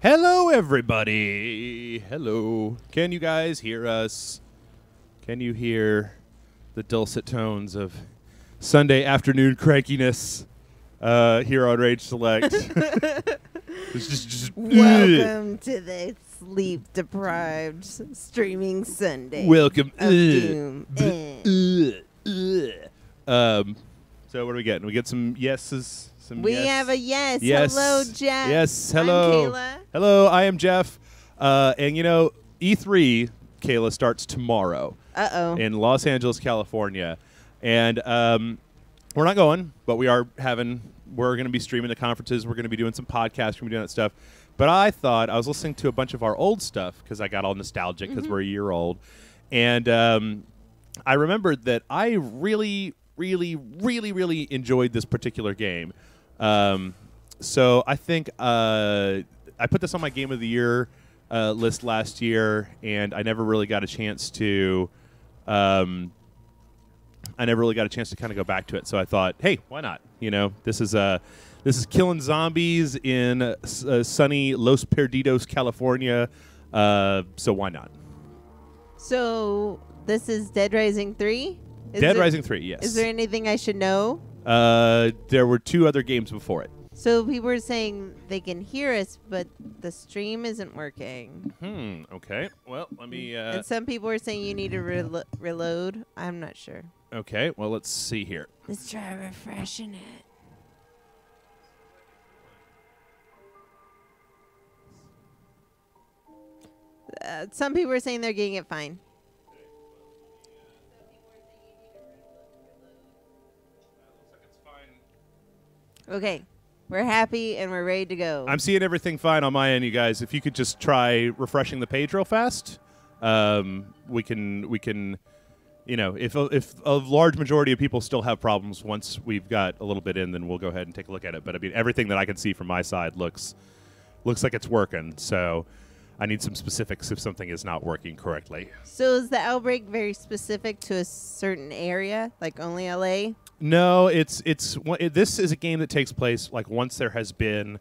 Hello, everybody. Hello. Can you guys hear us? Can you hear the dulcet tones of Sunday afternoon crankiness here on Rage Select? It's just Welcome to the sleep-deprived streaming Sunday. Welcome. Of doom. So what are we getting? We get some yeses. We have a yes. Yes. Hello, Jeff. Yes. Hello. I'm Kayla. Hello. I am Jeff. And you know, E3, Kayla, starts tomorrow. In Los Angeles, California, and we're not going, but we're going to be streaming the conferences. We're going to be doing some podcasts. We're going to be doing that stuff. But I thought I was listening to a bunch of our old stuff because I got all nostalgic because we're a year old, and I remembered that I really enjoyed this particular game. So I think I put this on my Game of the Year list last year, and I never really got a chance to. I never really got a chance to kind of go back to it. So I thought, hey, why not? You know, this is killing zombies in sunny Los Perdidos, California. So why not? So this is Dead Rising 3? Dead Rising 3, yes. Is there anything I should know? There were 2 other games before it. So people are saying they can hear us, but the stream isn't working. Okay. Well, let me... and some people are saying you need to reload. I'm not sure. Okay. Well, let's see here. Let's try refreshing it. Some people are saying they're getting it fine. Okay, we're happy and we're ready to go. I'm seeing everything fine on my end, you guys. If you could just try refreshing the page real fast, we can, you know, if a large majority of people still have problems once we've got a little bit in, then we'll go ahead and take a look at it. But I mean, everything that I can see from my side looks like it's working. So I need some specifics if something is not working correctly. So is the outbreak very specific to a certain area, like only LA? No, this is a game that takes place like once there has been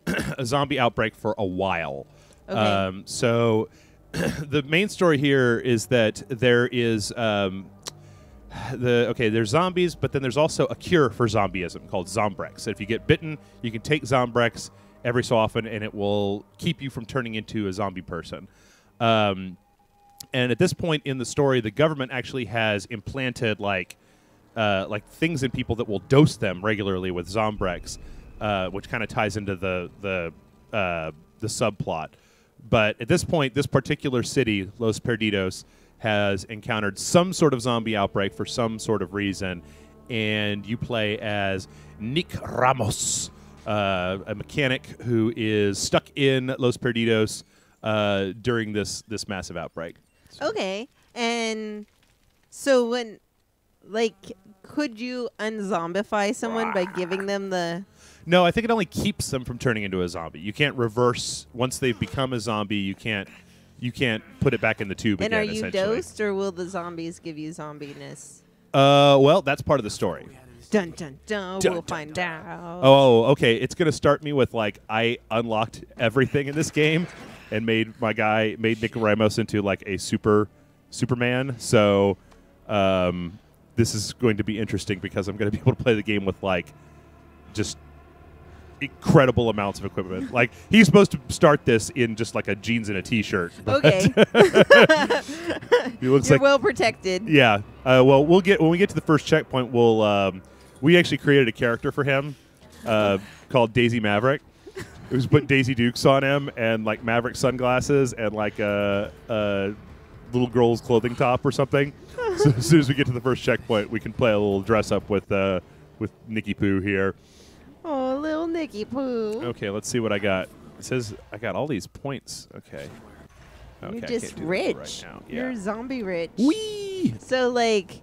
a zombie outbreak for a while. Okay. So the main story here is that there is there's zombies, but then there's also a cure for zombieism called Zombrex. So if you get bitten, you can take Zombrex every so often, and it will keep you from turning into a zombie person. And at this point in the story, the government actually has implanted like things in people that will dose them regularly with Zombrex, which kind of ties into the subplot. But at this point, this particular city, Los Perdidos, has encountered some sort of zombie outbreak for some sort of reason, and you play as Nick Ramos, a mechanic who is stuck in Los Perdidos during this massive outbreak. Okay, and so when... Like, could you unzombify someone by giving them the... No, I think it only keeps them from turning into a zombie. You can't reverse... Once they've become a zombie, you can't put it back in the tube and again, are you dosed, or will the zombies give you zombiness? Well, that's part of the story. Dun, dun, dun. We'll find out. Oh, okay. It's going to start me with, like, I unlocked everything in this game and made Nick Ramos into, like, a Superman. So... this is going to be interesting because I'm going to be able to play the game with, like, just incredible amounts of equipment. Like, he's supposed to start this in just, like, a jeans and a T-shirt. Okay. He looks You're like, well protected. Yeah. Well, when we get to the first checkpoint, we actually created a character for him called Daisy Maverick. It was put Daisy Dukes on him and, like, Maverick sunglasses and, like, a little girl's clothing top or something. So as soon as we get to the first checkpoint, we can play a little dress up with Nicky Poo here. Oh, little Nicky Poo. Okay, let's see what I got. It says I got all these points. Okay. You're just rich. Right now. Yeah. You're zombie rich. Whee! So, like,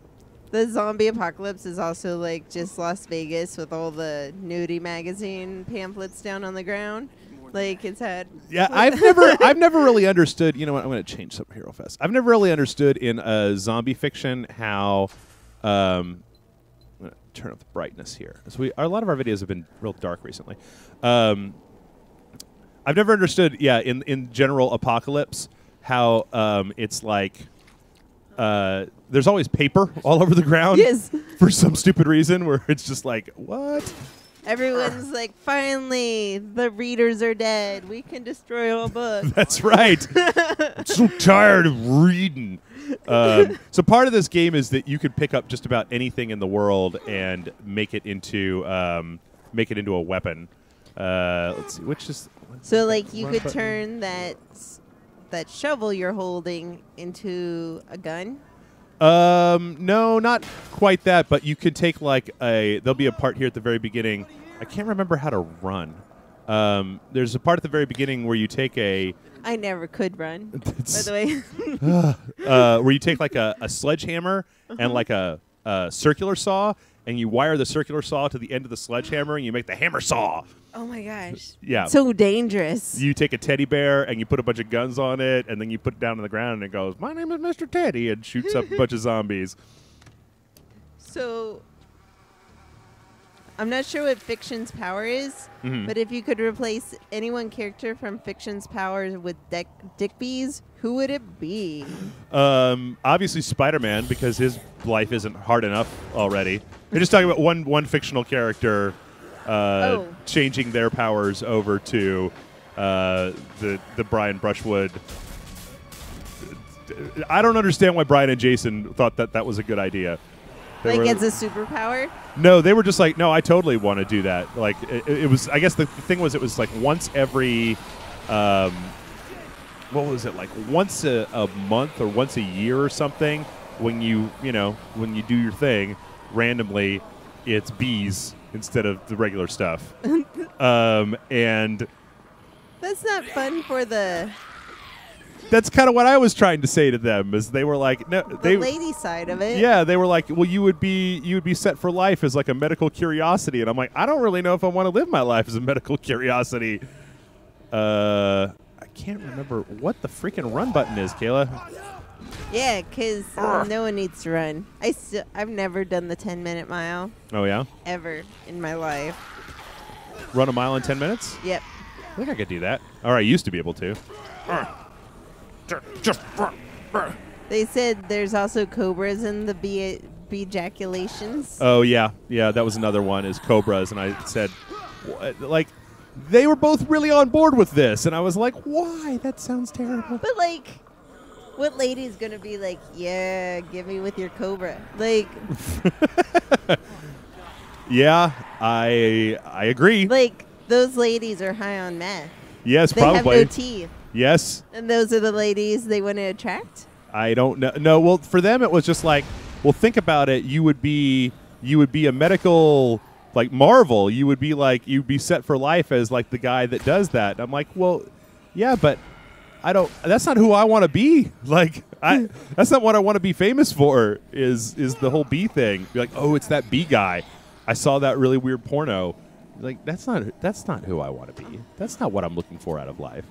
the zombie apocalypse is also, like, just Las Vegas with all the nudie magazine pamphlets down on the ground. Like, it's had... Yeah, I've never really understood... You know what? I'm going to change something here real fast. I've never really understood in zombie fiction how... I'm going to turn up the brightness here. So a lot of our videos have been real dark recently. I've never understood. Yeah, in general apocalypse, how it's like there's always paper all over the ground. Yes. For some stupid reason, where it's just like what. Everyone's like, finally, the readers are dead. We can destroy all books. That's right. I'm so tired of reading. So part of this game is that you could pick up just about anything in the world and make it into a weapon. Let's see, which is so like you could turn that shovel you're holding into a gun. No, not quite that, but you could take there'll be a part here at the very beginning. I can't remember how to run. There's a part at the very beginning where you take I never could run, by the way. Where you take like a sledgehammer and like a circular saw, and you wire the circular saw to the end of the sledgehammer, and you make the hammer saw. Oh my gosh. Yeah. So dangerous. You take a teddy bear and you put a bunch of guns on it, and then you put it down on the ground, and it goes, "My name is Mr. Teddy," and shoots up a bunch of zombies. So, I'm not sure what Fiction's power is, but if you could replace any one character from Fiction's powers with Dick Bees, who would it be? Obviously Spider-Man, because his life isn't hard enough already. You're just talking about one fictional character changing their powers over to the Brian Brushwood. I don't understand why Brian and Jason thought that was a good idea. It's a superpower? No, they were just like, no, I totally want to do that. Like, it was, I guess the thing was, it was like once every, what was it, like once a month or once a year or something, when you do your thing, randomly, it's bees instead of the regular stuff. And that's not fun for the... That's kind of what I was trying to say to them. Is they were like, no, the lady side of it. Yeah, they were like, well, you would be set for life as like a medical curiosity, and I'm like, I don't really know if I want to live my life as a medical curiosity. I can't remember what the freaking run button is, Kayla. Yeah, because no one needs to run. I've never done the 10-minute mile. Oh yeah. Ever in my life. Run a mile in 10 minutes? Yep. I think I could do that. Or I used to be able to. They said there's also cobras in the bee ejaculations. Oh yeah, that was another one, is cobras, and I said, like, they were both really on board with this, and I was like, why? That sounds terrible. But like, what lady's gonna be like, yeah, get me with your cobra? Like, yeah, I agree. Like, those ladies are high on meth. Yes, they probably. They have no teeth. Yes. And those are the ladies they want to attract? I don't know. No, well, for them it was just like, well, think about it. You would be a medical, like, marvel. You'd be set for life as like the guy that does that. And I'm like, well, yeah, but that's not who I want to be. Like, that's not what I want to be famous for, is the whole bee thing. Be like, oh, it's that bee guy. I saw that really weird porno. Like, that's not who I want to be. That's not what I'm looking for out of life.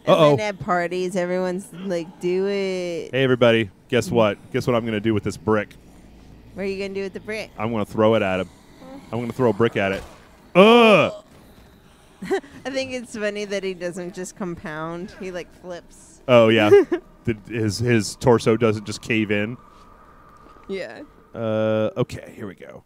And then at parties, everyone's like, do it. Hey, everybody. Guess what? Guess what I'm going to do with this brick? What are you going to do with the brick? I'm going to throw it at him. I'm going to throw a brick at it. Ugh! I think it's funny that he doesn't just compound. He, like, flips. Oh, yeah. His torso doesn't just cave in. Yeah. Okay, here we go.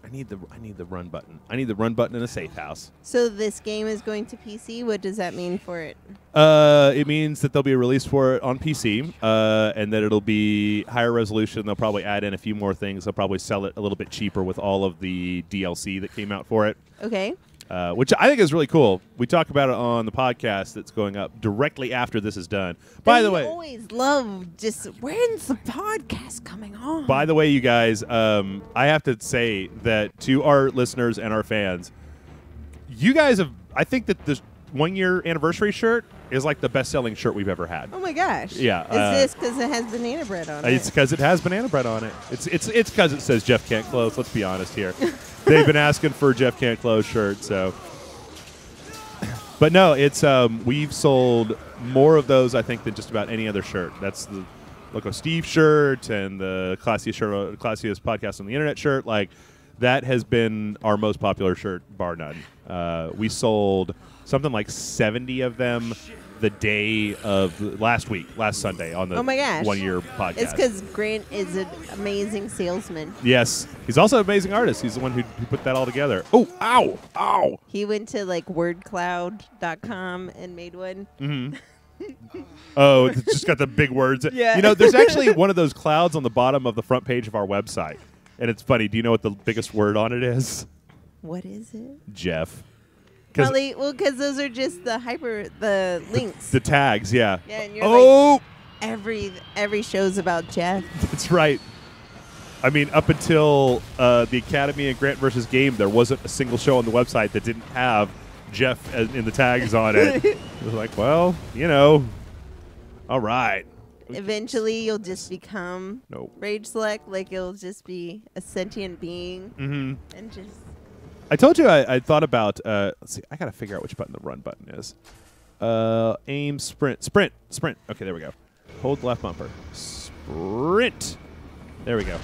I need the run button. I need the run button in a Safehouse. So this game is going to PC. What does that mean for it? It means that there'll be a release for it on PC, and that it'll be higher resolution. They'll probably add in a few more things. They'll probably sell it a little bit cheaper with all of the DLC that came out for it. Okay. Which I think is really cool. We talk about it on the podcast that's going up directly after this is done. By the way, I always love just, when's the podcast coming on? By the way, you guys, I have to say that to our listeners and our fans, you guys have, I think that this 1-year anniversary shirt is like the best-selling shirt we've ever had. Oh my gosh! Yeah, is this because it has banana bread on it? It's because it has banana bread on it. It's because it says Jeff Can't Close. Let's be honest here. They've been asking for a Jeff Can't Close shirt, so. But no, it's we've sold more of those, I think, than just about any other shirt. That's the Loco Steve shirt and the classiest podcast on the internet shirt. Like, that has been our most popular shirt, bar none. We sold something like 70 of them the day of last Sunday on the 1 year podcast. It's because Grant is an amazing salesman. Yes. He's also an amazing artist. He's the one who put that all together. Oh, ow, ow. He went to like wordcloud.com and made one. Mm-hmm. Oh, it's just got the big words. Yeah. You know, there's actually one of those clouds on the bottom of the front page of our website. And it's funny. Do you know what the biggest word on it is? What is it? Jeff. Probably, well, because those are just the links. The tags, yeah. Yeah, and you're like, every show's about Jeff. That's right. I mean, up until the Academy and Grant versus Game, there wasn't a single show on the website that didn't have Jeff in the tags on it. It was like, well, you know, all right. Eventually, you'll just become Rage Select. Like, it'll just be a sentient being. Mm-hmm. And just... I told you I thought about, let's see, I got to figure out which button the run button is. Aim, sprint. Okay, there we go. Hold left bumper. Sprint. There we go.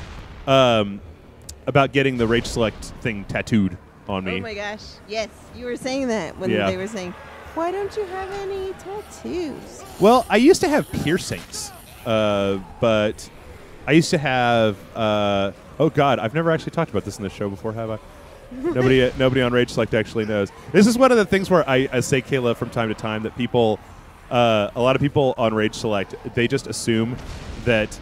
About getting the Rage Select thing tattooed on me. Oh, my gosh. Yes, you were saying that when they were saying, why don't you have any tattoos? Well, I used to have piercings, but I used to have, oh, God, I've never actually talked about this in this show before, have I? Nobody on Rage Select actually knows. This is one of the things where I say, Kayla, from time to time that people, a lot of people on Rage Select, they just assume that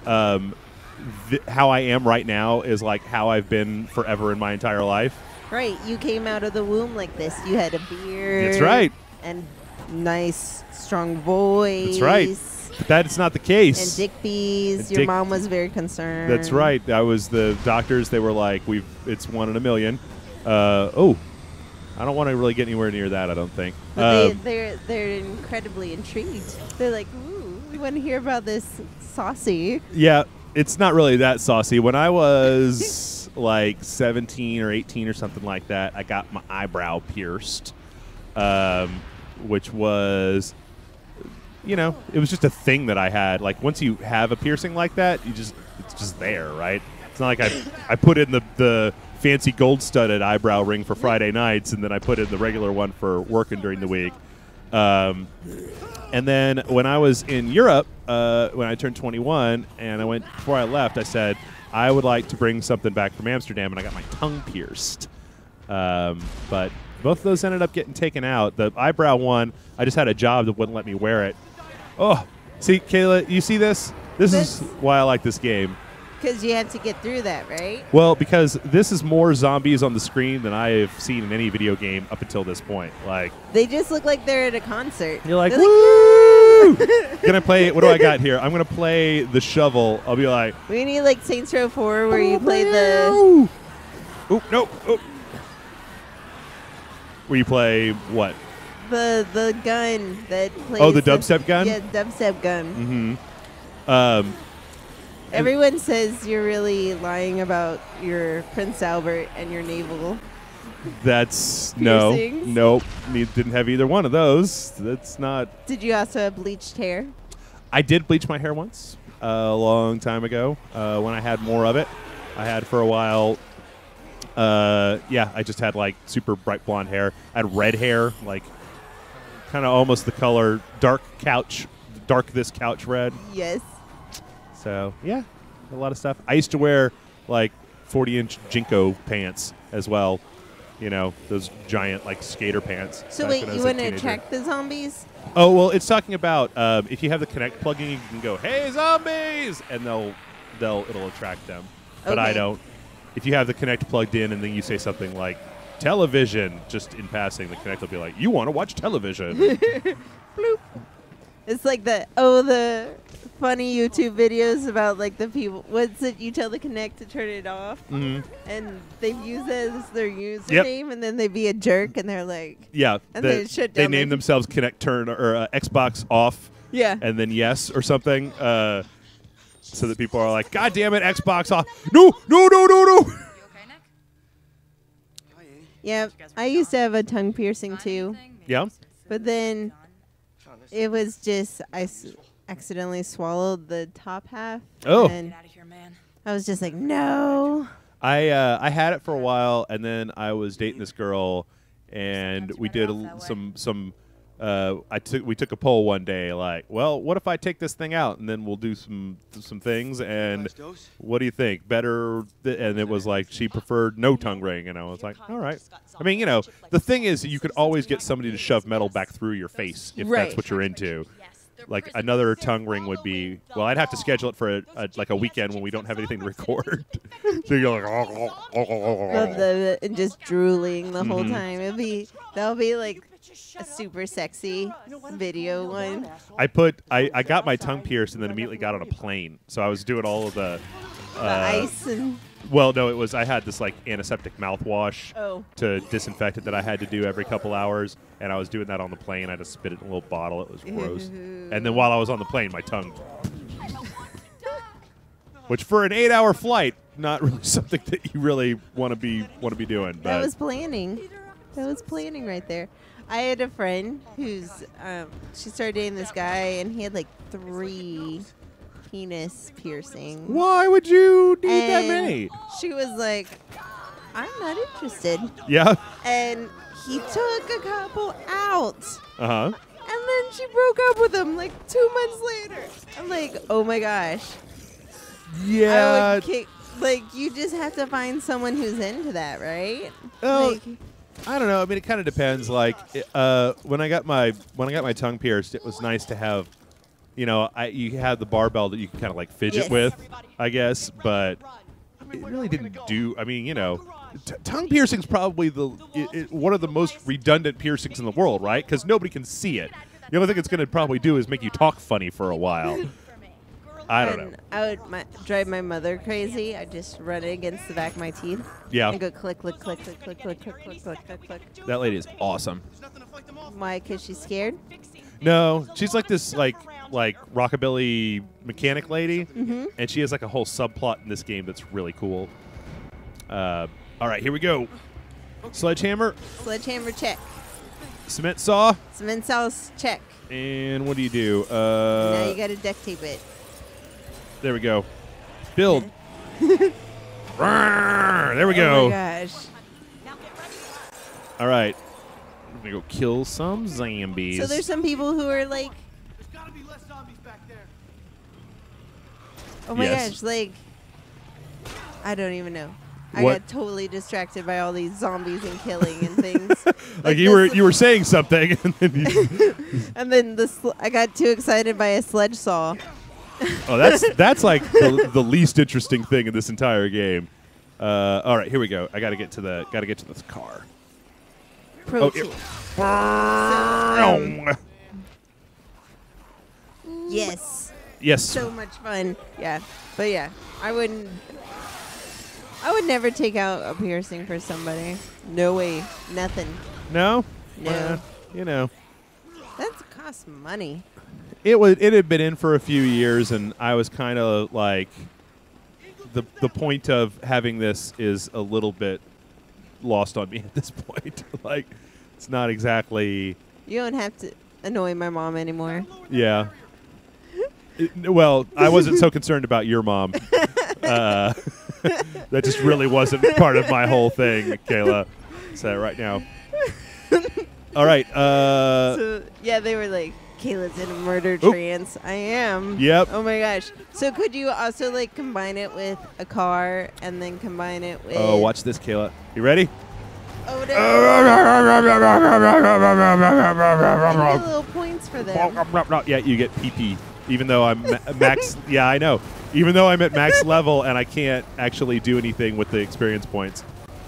how I am right now is like how I've been forever in my entire life. Right. You came out of the womb like this. You had a beard. That's right. And nice, strong voice. That's right. But that's not the case. And dick bees. Your mom was very concerned. That's right. I was the doctors. They were like, it's 1 in a million. I don't want to really get anywhere near that, I don't think. But they're incredibly intrigued. They're like, ooh, we want to hear about this saucy. Yeah, it's not really that saucy. When I was like 17 or 18 or something like that, I got my eyebrow pierced, which was... You know, it was just a thing that I had. Like, once you have a piercing like that, it's just there, right? It's not like I put in the fancy gold-studded eyebrow ring for Friday nights, and then I put in the regular one for working during the week. And then when I was in Europe, when I turned 21, and before I left, I said, I would like to bring something back from Amsterdam, and I got my tongue pierced. But both of those ended up getting taken out. The eyebrow one, I just had a job that wouldn't let me wear it. Oh, see, Kayla, you see this? This is why I like this game. Because you had to get through that, right? Well, because this is more zombies on the screen than I have seen in any video game up until this point. Like, they just look like they're at a concert. You're like, woo! Gonna play, what do I got here? I'm going to play the shovel. I'll be like... We need like Saints Row 4 where you play the... Oop, no. Oop. Where you play what? The gun that plays... Oh, the dubstep gun? Yeah, dubstep gun. Mm-hmm. Everyone says you're really lying about your Prince Albert and your navel. That's... piercings. Nope. Didn't have either one of those. That's not... Did you also have bleached hair? I did bleach my hair once, a long time ago, when I had more of it. I had for a while... I just had like super bright blonde hair. I had red hair, like kind of almost the color dark this couch red. Yes. So yeah, a lot of stuff. I used to wear like 40-inch Jinko pants as well. You know, those giant like skater pants. So wait, you want to attract the zombies? Oh well, it's talking about if you have the Kinect plug-in, you can go, "Hey zombies," and it'll attract them. But I don't. If you have the Kinect plugged in and then you say something like television, just in passing, the Kinect will be like, you want to watch television. Bloop. It's like the funny YouTube videos about like the people. What's it? You tell the Kinect to turn it off, and they've used it as their username, and then they be a jerk, and they're like, yeah, and they shut down. They name themselves Kinect turn or Xbox off, yeah, and then yes or something. So that people are like, God damn it, Xbox off. No. You okay, Nick? Yeah, I used to have a tongue piercing too. Yeah? But then it was just, I accidentally swallowed the top half. Oh. And I was just like, no. I had it for a while, and then I was dating this girl, and we did we took a poll one day, like, well, what if I take this thing out, and then we'll do some things, and what do you think? Better? And it was like she preferred no tongue ring, and I was like, all right. I mean, you know, the thing is, you could always get somebody to shove metal back through your face if that's what you're into. Like another tongue ring would be, well, I'd have to schedule it for like a weekend when we don't have anything to record. So you're like, and just drooling the whole time. That'll be like a super sexy video one. I got my tongue pierced and then immediately got on a plane. So I was doing all of the ice and. Well, no, I had this like antiseptic mouthwash to disinfect it that I had to do every couple hours, and I was doing that on the plane. I had to spit it in a little bottle. It was gross. And then while I was on the plane, my tongue, which for an 8-hour flight, not really something that you really want to be doing. But That was planning. Right there. I had a friend who's she started dating this guy, and he had like 3 penis piercing. Why would you need that many? She was like, I'm not interested. Yeah. And he took a couple out. Uh-huh. And then she broke up with him like 2 months later. I'm like, oh my gosh. Yeah. Like, you just have to find someone who's into that, right? Oh, Like, I don't know. I mean, it kind of depends. Like, when I got my tongue pierced, it was nice to have, you know, you had the barbell that you can kind of like fidget with, I guess, but it really didn't do. I mean, you know, tongue piercing's probably one of the most redundant piercings in the world, right? Because nobody can see it. The only thing it's going to probably do is make you talk funny for a while. I don't know. I would drive my mother crazy. I'd just run it against the back of my teeth. Yeah. And go click, click, click, click, click, click, click, click, click, click, click. That lady is awesome. Why? Because she's scared? No, she's like this like rockabilly mechanic lady, and she has like a whole subplot in this game that's really cool. All right, here we go. Sledgehammer. Sledgehammer check. Cement saw. Cement sauce check. And what do you do? Now you got to duct tape it. There we go. Build. There we go. Oh my gosh. All right. We're going to go kill some zombies. So there's some people who are like, there's got to be less zombies back there. oh my Yes. gosh, like, I don't even know. I What? got totally distracted by all these zombies and killing and things. Like you were saying something, and then and then I got too excited by a sledge saw. oh, that's like the least interesting thing in this entire game. All right, here we go. I got to get to this car. Protein. Oh, Yes. yes. So much fun. Yeah. But yeah, I would never take out a piercing for somebody. No way. Nothing. No. No. You know. That costs money. It had been in for a few years, and I was kind of like, the point of having this is a little bit lost on me at this point. Like, it's not exactly. You don't have to annoy my mom anymore. Yeah. Well, I wasn't so concerned about your mom. That just really wasn't part of my whole thing, Kayla. Say it right now. All right. So, yeah, they were like, Kayla's in a murder trance. I am. Yep. Oh my gosh. So could you also like combine it with a car and then combine it with? Oh, watch this, Kayla. You ready? Oh no. I get little points for them. Yeah, you get PP. Even though I'm max. Yeah, I know. Even though I'm at max level and I can't actually do anything with the experience points.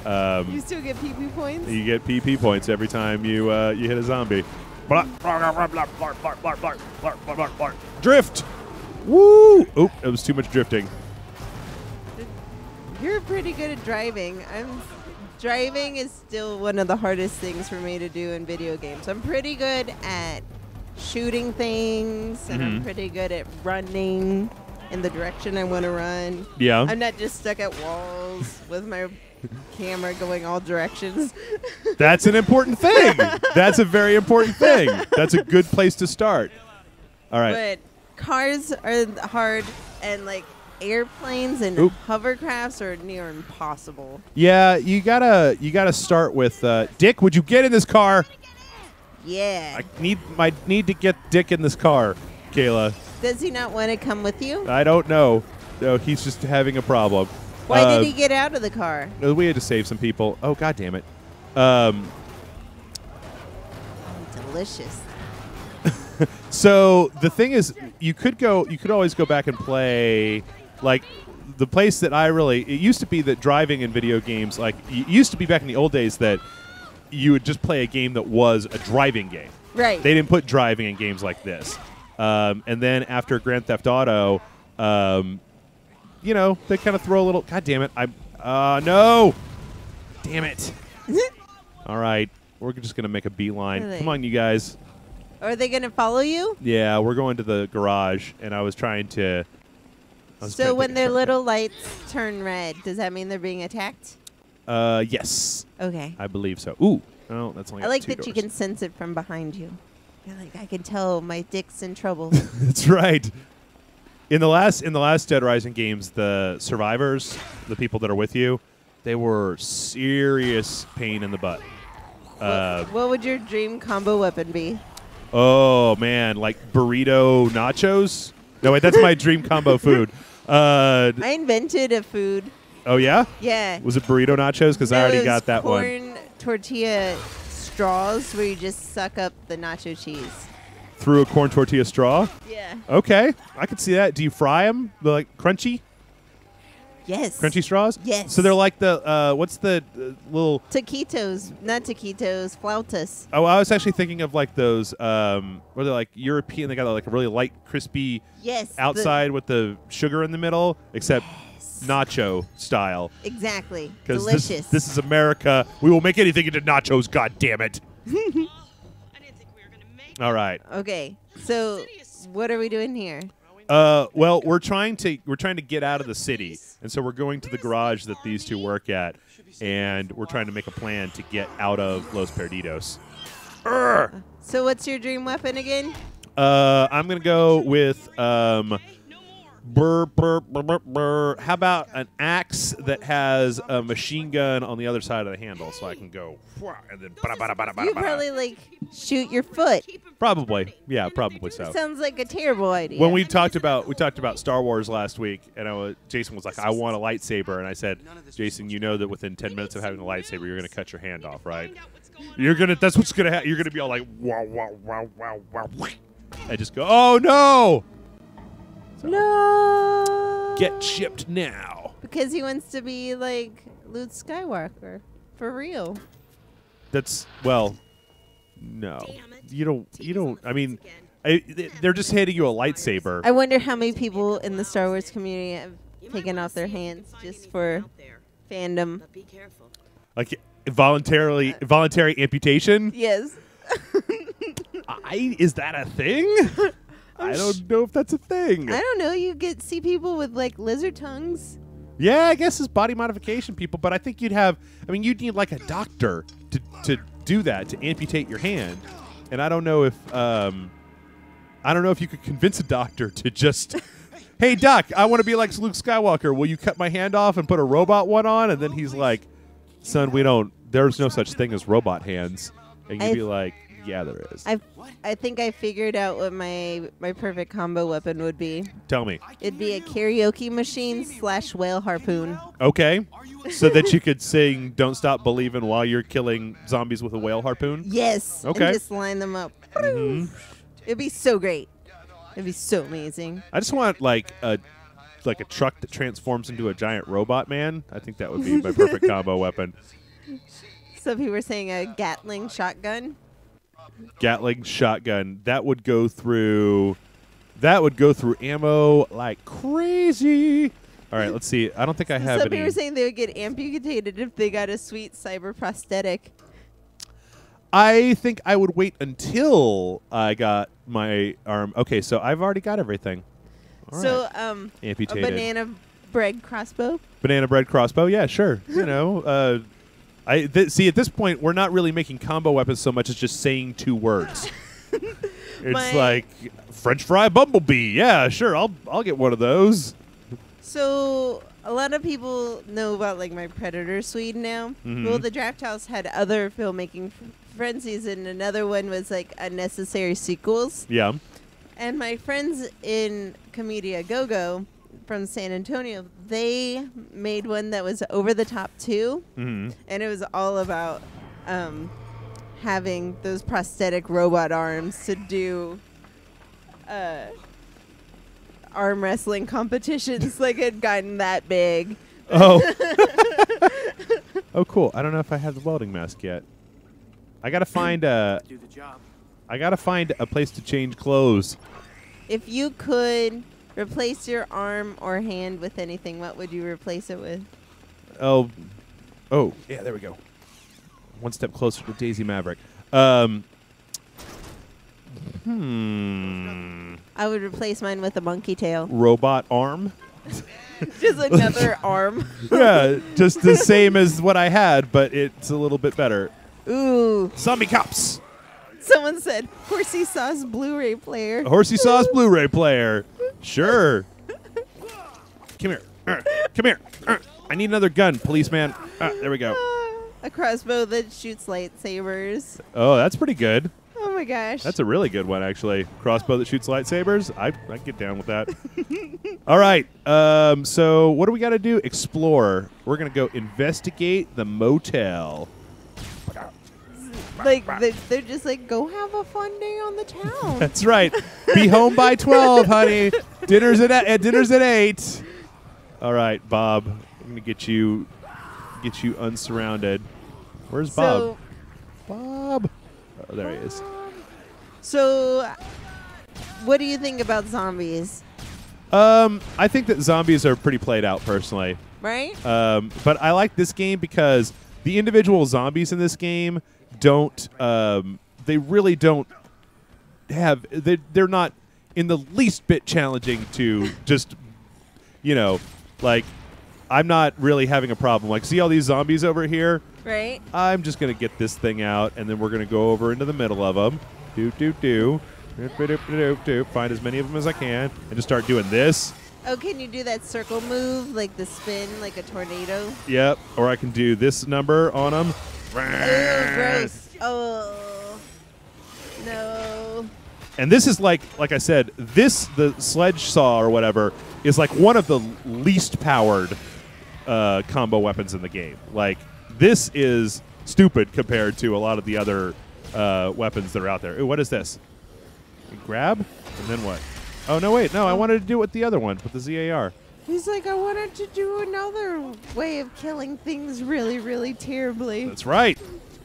You still get PP points? You get PP points every time you hit a zombie. Drift! Woo! Oop, it was too much drifting. You're pretty good at driving. Driving is still one of the hardest things for me to do in video games. I'm pretty good at shooting things, and I'm pretty good at running in the direction I want to run. Yeah. I'm not just stuck at walls with my camera going all directions. That's an important thing. That's a very important thing. That's a good place to start. All right. But cars are hard, and like airplanes and hovercrafts are near impossible. Yeah, you gotta start with Dick. Would you get in this car? Yeah. I need to get Dick in this car, Kayla. Does he not want to come with you? I don't know. No, he's just having a problem. Why did he get out of the car? We had to save some people. Oh, God damn it. Delicious. So the thing is, you could always go back and play, like, the place that it used to be that driving in video games, like, it used to be back in the old days that you would just play a game that was a driving game. Right. They didn't put driving in games like this. And then after Grand Theft Auto, you know, they kind of throw a little, God damn it, no! Damn it. All right, we're just going to make a beeline. Come on, you guys. Are they going to follow you? Yeah, we're going to the garage, and I was trying to... So when their little lights turn red, does that mean they're being attacked? Yes. Okay. I believe so. Ooh. Oh, that's only I like 2 that doors. you can sense it from behind you. You're like, I can tell my dick's in trouble. That's right. In the last Dead Rising games, the survivors, the people that are with you, they were serious pain in the butt. What would your dream combo weapon be? Oh, man, like burrito nachos? No, wait, that's my dream combo food. I invented a food. Oh, yeah? Yeah. Was it burrito nachos? Because I already got that one. Corn tortilla straws where you just suck up the nacho cheese. Through a corn tortilla straw? Yeah. Okay, I could see that. Do you fry them? They're like crunchy? Yes. Crunchy straws? Yes. So they're like the, what's the little... Taquitos. Not taquitos. Flautas. Oh, I was actually thinking of like those, where they're like European, they got like a really light, crispy outside with the sugar in the middle, except nacho style. Exactly. Delicious. This is America. We will make anything into nachos, God damn it. All right. Okay. So what are we doing here? Well, we're trying to get out of the city, and so we're going to the garage that these two work at, and we're trying to make a plan to get out of Los Perdidos. So what's your dream weapon again? I'm gonna go with how about an axe that has a machine gun on the other side of the handle, so I can go and then you probably like shoot your foot. Probably, yeah, probably so. Sounds like a terrible idea. When we talked about Star Wars last week, and Jason was like, "I want a lightsaber," and I said, "Jason, you know that within 10 minutes of having a lightsaber, you're gonna cut your hand off, right? That's what's gonna happen. You're gonna be all like, wow, wow, wow, wow, wow." I just go, "Oh no!" So, no. Get chipped now. Because he wants to be like Luke Skywalker for real. No. You don't. I mean, they're just handing you a lightsaber. I wonder how many people in the Star Wars community have taken off their hands just for fandom. Like voluntary amputation? Yes. Is that a thing? I don't know if that's a thing. I don't know. You see people with like lizard tongues. Yeah, I guess it's body modification people, but I think you'd need like a doctor to do that, to amputate your hand. And I don't know if you could convince a doctor to just, "Hey doc, I want to be like Luke Skywalker. Will you cut my hand off and put a robot one on?" And then he's like, "Son, there's no such thing as robot hands." And you'd be like, "Yeah, there is." I think I figured out what my perfect combo weapon would be. Tell me. It'd be a karaoke machine / whale harpoon. Okay. So that you could sing "Don't Stop Believin'" while you're killing zombies with a whale harpoon? Yes. Okay. And just line them up. Mm-hmm. It'd be so great. It'd be so amazing. I just want like a truck that transforms into a giant robot man. I think that would be my perfect combo weapon. Some people were saying a Gatling shotgun. Gatling shotgun. That would go through ammo like crazy. All right, let's see. I don't think I have Some any. people were saying they would get amputated if they got a sweet cyber prosthetic. I think I would wait until I got my arm. Okay, so I've already got everything. All right. Amputated. A banana bread crossbow. Banana bread crossbow. Yeah, sure. See, at this point, we're not really making combo weapons so much as just saying 2 words. It's like French fry bumblebee. Yeah, sure. I'll get one of those. So a lot of people know about like my Predator suite now. Well, the Draft House had other filmmaking frenzies, and another one was like unnecessary sequels. Yeah. And my friends in Comedia Go-Go from San Antonio, they made one that was over the top too, and it was all about having those prosthetic robot arms to do arm wrestling competitions. Like, it had gotten that big. Oh. Oh, cool. I don't know if I have the welding mask yet. I gotta find a. Do the job. I gotta find a place to change clothes. If you could replace your arm or hand with anything, what would you replace it with? Oh, yeah. There we go. One step closer to Daisy Maverick. I would replace mine with a monkey tail. Robot arm. Just another arm. Yeah, just the same as what I had, but it's a little bit better. Ooh. Zombie cops. Someone said horsey sauce Blu-ray player. A horsey sauce Blu-ray player. Sure. Come here. Come here. I need another gun, policeman. There we go. A crossbow that shoots lightsabers. Oh, that's pretty good. Oh my gosh. That's a really good one, actually. Crossbow that shoots lightsabers. I get down with that. All right. So what do we got to do? Explore. We're going to go investigate the motel. like they're just like, go have a fun day on the town. That's right. Be home by 12, honey. Dinner's at 8. All right, Bob. I'm going to get you unsurrounded. Where's Bob? Bob. Oh, there he is. So, what do you think about zombies? I think that zombies are pretty played out, personally. Right? But I like this game because the individual zombies in this game don't. They really don't have. They're not in the least bit challenging to just. Like, I'm not really having a problem. Like, see all these zombies over here? Right. I'm just going to get this thing out, and then we're going to go over into the middle of them. Find as many of them as I can, and just start doing this. Oh, can you do that circle move, like the spin, like a tornado? Yep. Or I can do this number on them. Oh, gross. Oh, no. And this is like I said, the sledge saw or whatever is like one of the least powered combo weapons in the game. Like, this is stupid compared to a lot of the other weapons that are out there. Ooh, what is this? You grab, and then what? Oh, no, wait. No, I wanted to do it with the other one, with the ZAR. He's like, I wanted to do another way of killing things really, really terribly. That's right.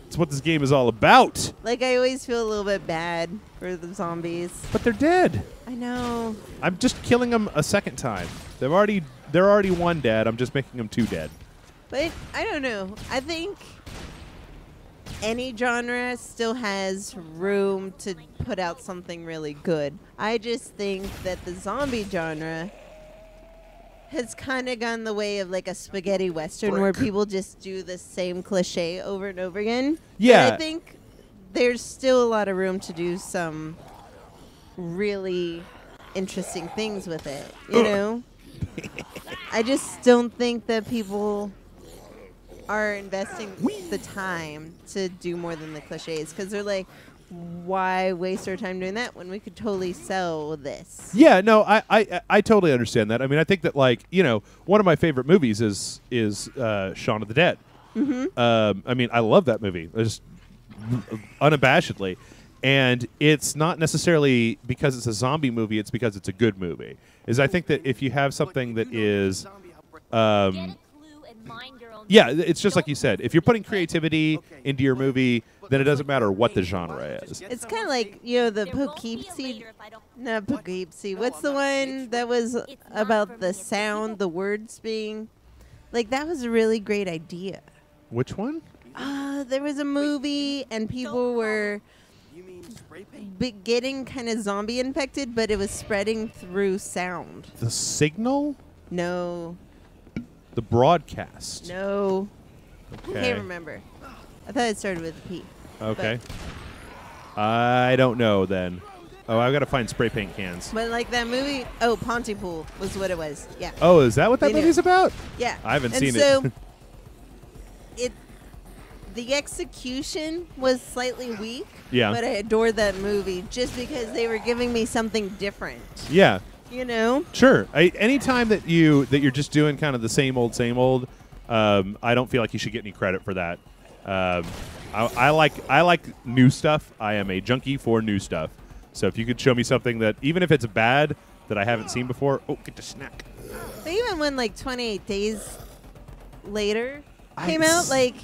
That's what this game is all about. Like, I always feel a little bit bad for the zombies. But they're dead. I know. I'm just killing them a second time. They're already one dead. I'm just making them 2 dead. But I don't know. I think any genre still has room to put out something really good. I just think that the zombie genre has kind of gone the way of like a spaghetti western where people just do the same cliche over and over again. Yeah. But I think there's still a lot of room to do some really interesting things with it, you know? I just don't think that people are investing the time to do more than the cliches because they're like, why waste our time doing that when we could totally sell this? Yeah, no, I totally understand that. I mean, I think that, like, one of my favorite movies is Shaun of the Dead. Mm-hmm. I mean, I love that movie, just unabashedly. And it's not necessarily because it's a zombie movie; it's because it's a good movie. I think that if you have something that is, yeah, it's just like you said. If you're putting creativity into your movie, then it doesn't matter what the genre is. It's kind of like, the Poughkeepsie. Not Poughkeepsie. What's the one that was about the sound, the words being... Like, that was a really great idea. Which one? There was a movie, and people were getting kind of zombie infected, but it was spreading through sound. The Signal? No. The Broadcast? No. Okay. I can't remember. I thought it started with a P. Okay. I don't know then. Oh, I've got to find spray paint cans. But like that movie, Pontypool was what it was. Yeah. Oh, is that what that They knew. movie's about? Yeah. I haven't seen so it. The execution was slightly weak. Yeah. But I adored that movie just because they were giving me something different. Yeah. You know? Sure. Anytime that you're just doing kind of the same old, I don't feel like you should get any credit for that. I like new stuff. I am a junkie for new stuff. So if you could show me something that, even if it's bad, that I haven't seen before, get the snack. But even when like 28 Days Later came out, like.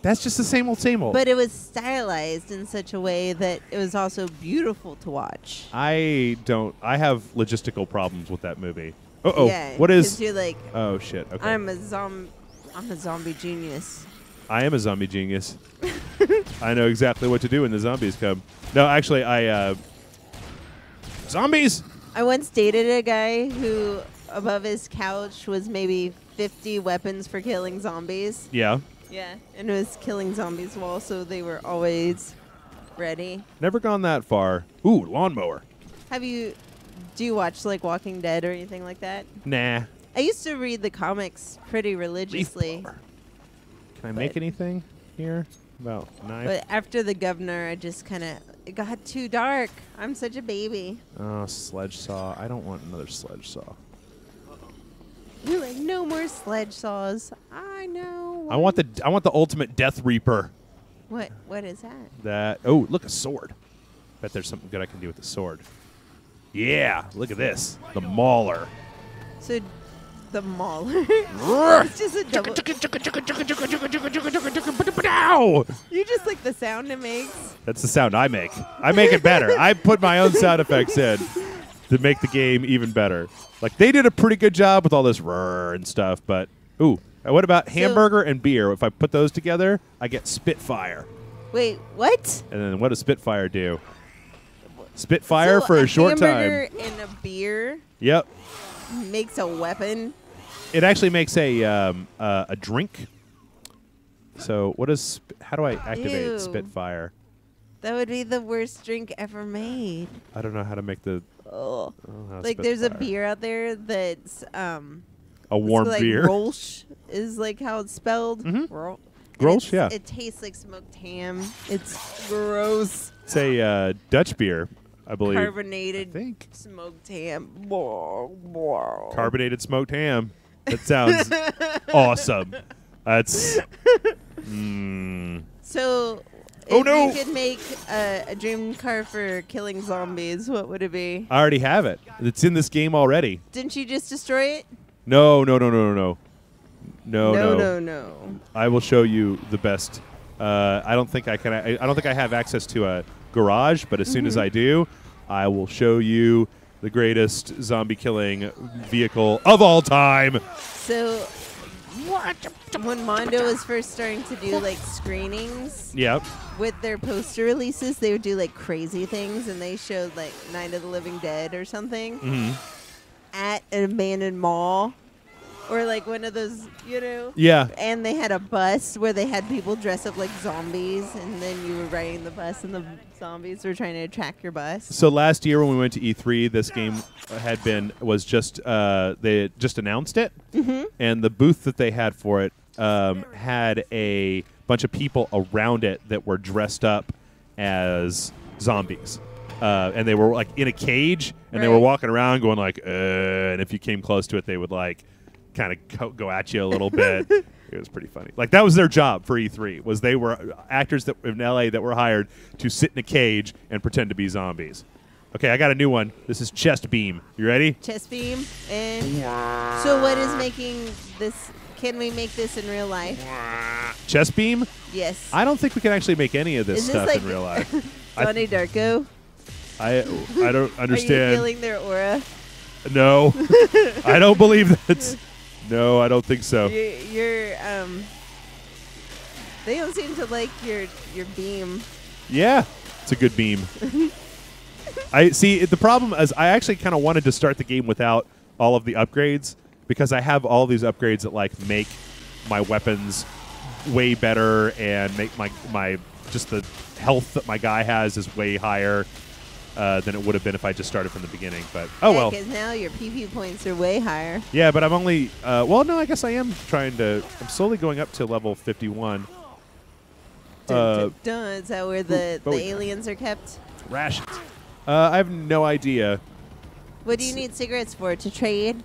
That's just the same old. But it was stylized in such a way that it was also beautiful to watch. I have logistical problems with that movie. Uh-oh. Yeah, What is... you're like, oh, shit. Okay. I'm a zombie genius. I am a zombie genius. I know exactly what to do when the zombies come. No, actually, zombies! I once dated a guy who, above his couch, was maybe 50 weapons for killing zombies. Yeah. Yeah, and it was killing zombies while, so they were always ready. Never gone that far. Ooh, lawnmower. Do you watch, like, Walking Dead or anything like that? Nah. I used to read the comics pretty religiously. Can I make anything here? About knife? But after the governor, I just it got too dark. I'm such a baby. Oh, sledge saw. I don't want another sledge saw. You're like, no more sledge saws. I know. I want the ultimate Death Reaper. Oh, look, a sword. Bet there's something good I can do with the sword. Yeah, look at this. The Mauler. So, the Mauler. It's just a double. You just like the sound it makes. That's the sound I make. I make it better. I put my own sound effects in to make the game even better. Like, they did a pretty good job with all this roar and stuff, but ooh, what about hamburger and beer? If I put those together, I get Spitfire. Wait, what? And then what does Spitfire do? Spitfire for a short time. Hamburger and a beer. Yep. Makes a weapon. It actually makes a drink. So what is? How do I activate Ew. Spitfire? That would be the worst drink ever made. I don't know how to make the. Oh. Like, there's a beer out there that's a warm like beer. Rolsch is like how it's spelled. Mhm. Rolsch, yeah. It tastes like smoked ham. It's gross. It's a Dutch beer, I believe. Carbonated I think. smoked ham. Carbonated smoked ham. That sounds awesome. That's. So, Oh, if no. you could make a dream car for killing zombies, what would it be? I already have it. It's in this game already. Didn't you just destroy it? No. No. I will show you the best. I don't think I can. I don't think I have access to a garage, but as soon as I do, I will show you the greatest zombie killing vehicle of all time. So, when Mondo was first starting to do like screenings Yep. with their poster releases, they would do like crazy things, and they showed like Night of the Living Dead or something at an abandoned mall. Or like one of those, Yeah. And they had a bus where they had people dress up like zombies, and then you were riding the bus, and the zombies were trying to attack your bus. So last year when we went to E3, this game was just they had just announced it, and the booth that they had for it had a bunch of people around it that were dressed up as zombies. And they were like in a cage, and they were walking around going like, and if you came close to it, they would like kind of go at you a little bit. It was pretty funny. Like, that was their job for E3, was they were actors that in LA that were hired to sit in a cage and pretend to be zombies. Okay, I got a new one. This is Chest Beam. You ready? Chest beam. And so what is making this? Can we make this in real life? Chest Beam? Yes. I don't think we can actually make any of this Is stuff this like in real life. Donnie Darko? I don't understand. Are you feeling their aura? No. I don't believe that. No, I don't think so. You're they don't seem to like your beam. Yeah, it's a good beam. I see. The problem is, I actually kind of wanted to start the game without all of the upgrades, because I have all these upgrades that like make my weapons way better and make my just the health that my guy has is way higher. than it would have been if I just started from the beginning. But oh well. Because now your PP points are way higher. Yeah, but I'm only. Well, no, I guess I am trying to. I'm slowly going up to level 51. Dun, dun, dun. Is that where the aliens are kept? Rations. I have no idea. What do you need cigarettes for? To trade?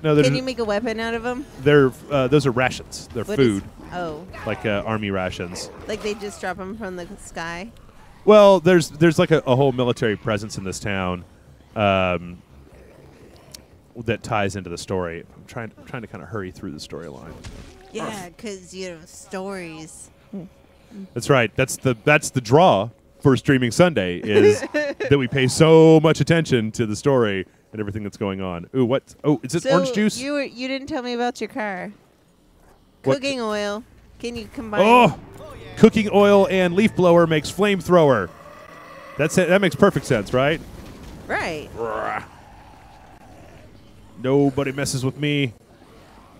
No, can you make a weapon out of them? They're those are rations. They're food. Oh. Like army rations. Like they just drop them from the sky? Well, there's like a whole military presence in this town that ties into the story. I'm trying to kind of hurry through the storyline. Yeah, because stories. That's right. That's the draw for Streaming Sunday is that we pay so much attention to the story and everything that's going on. Ooh, what? Oh, is this orange juice? You didn't tell me about your car. What? Cooking oil. Can you combine? Oh, cooking oil and leaf blower makes flamethrower. That's it. That makes perfect sense, right? Right. Nobody messes with me.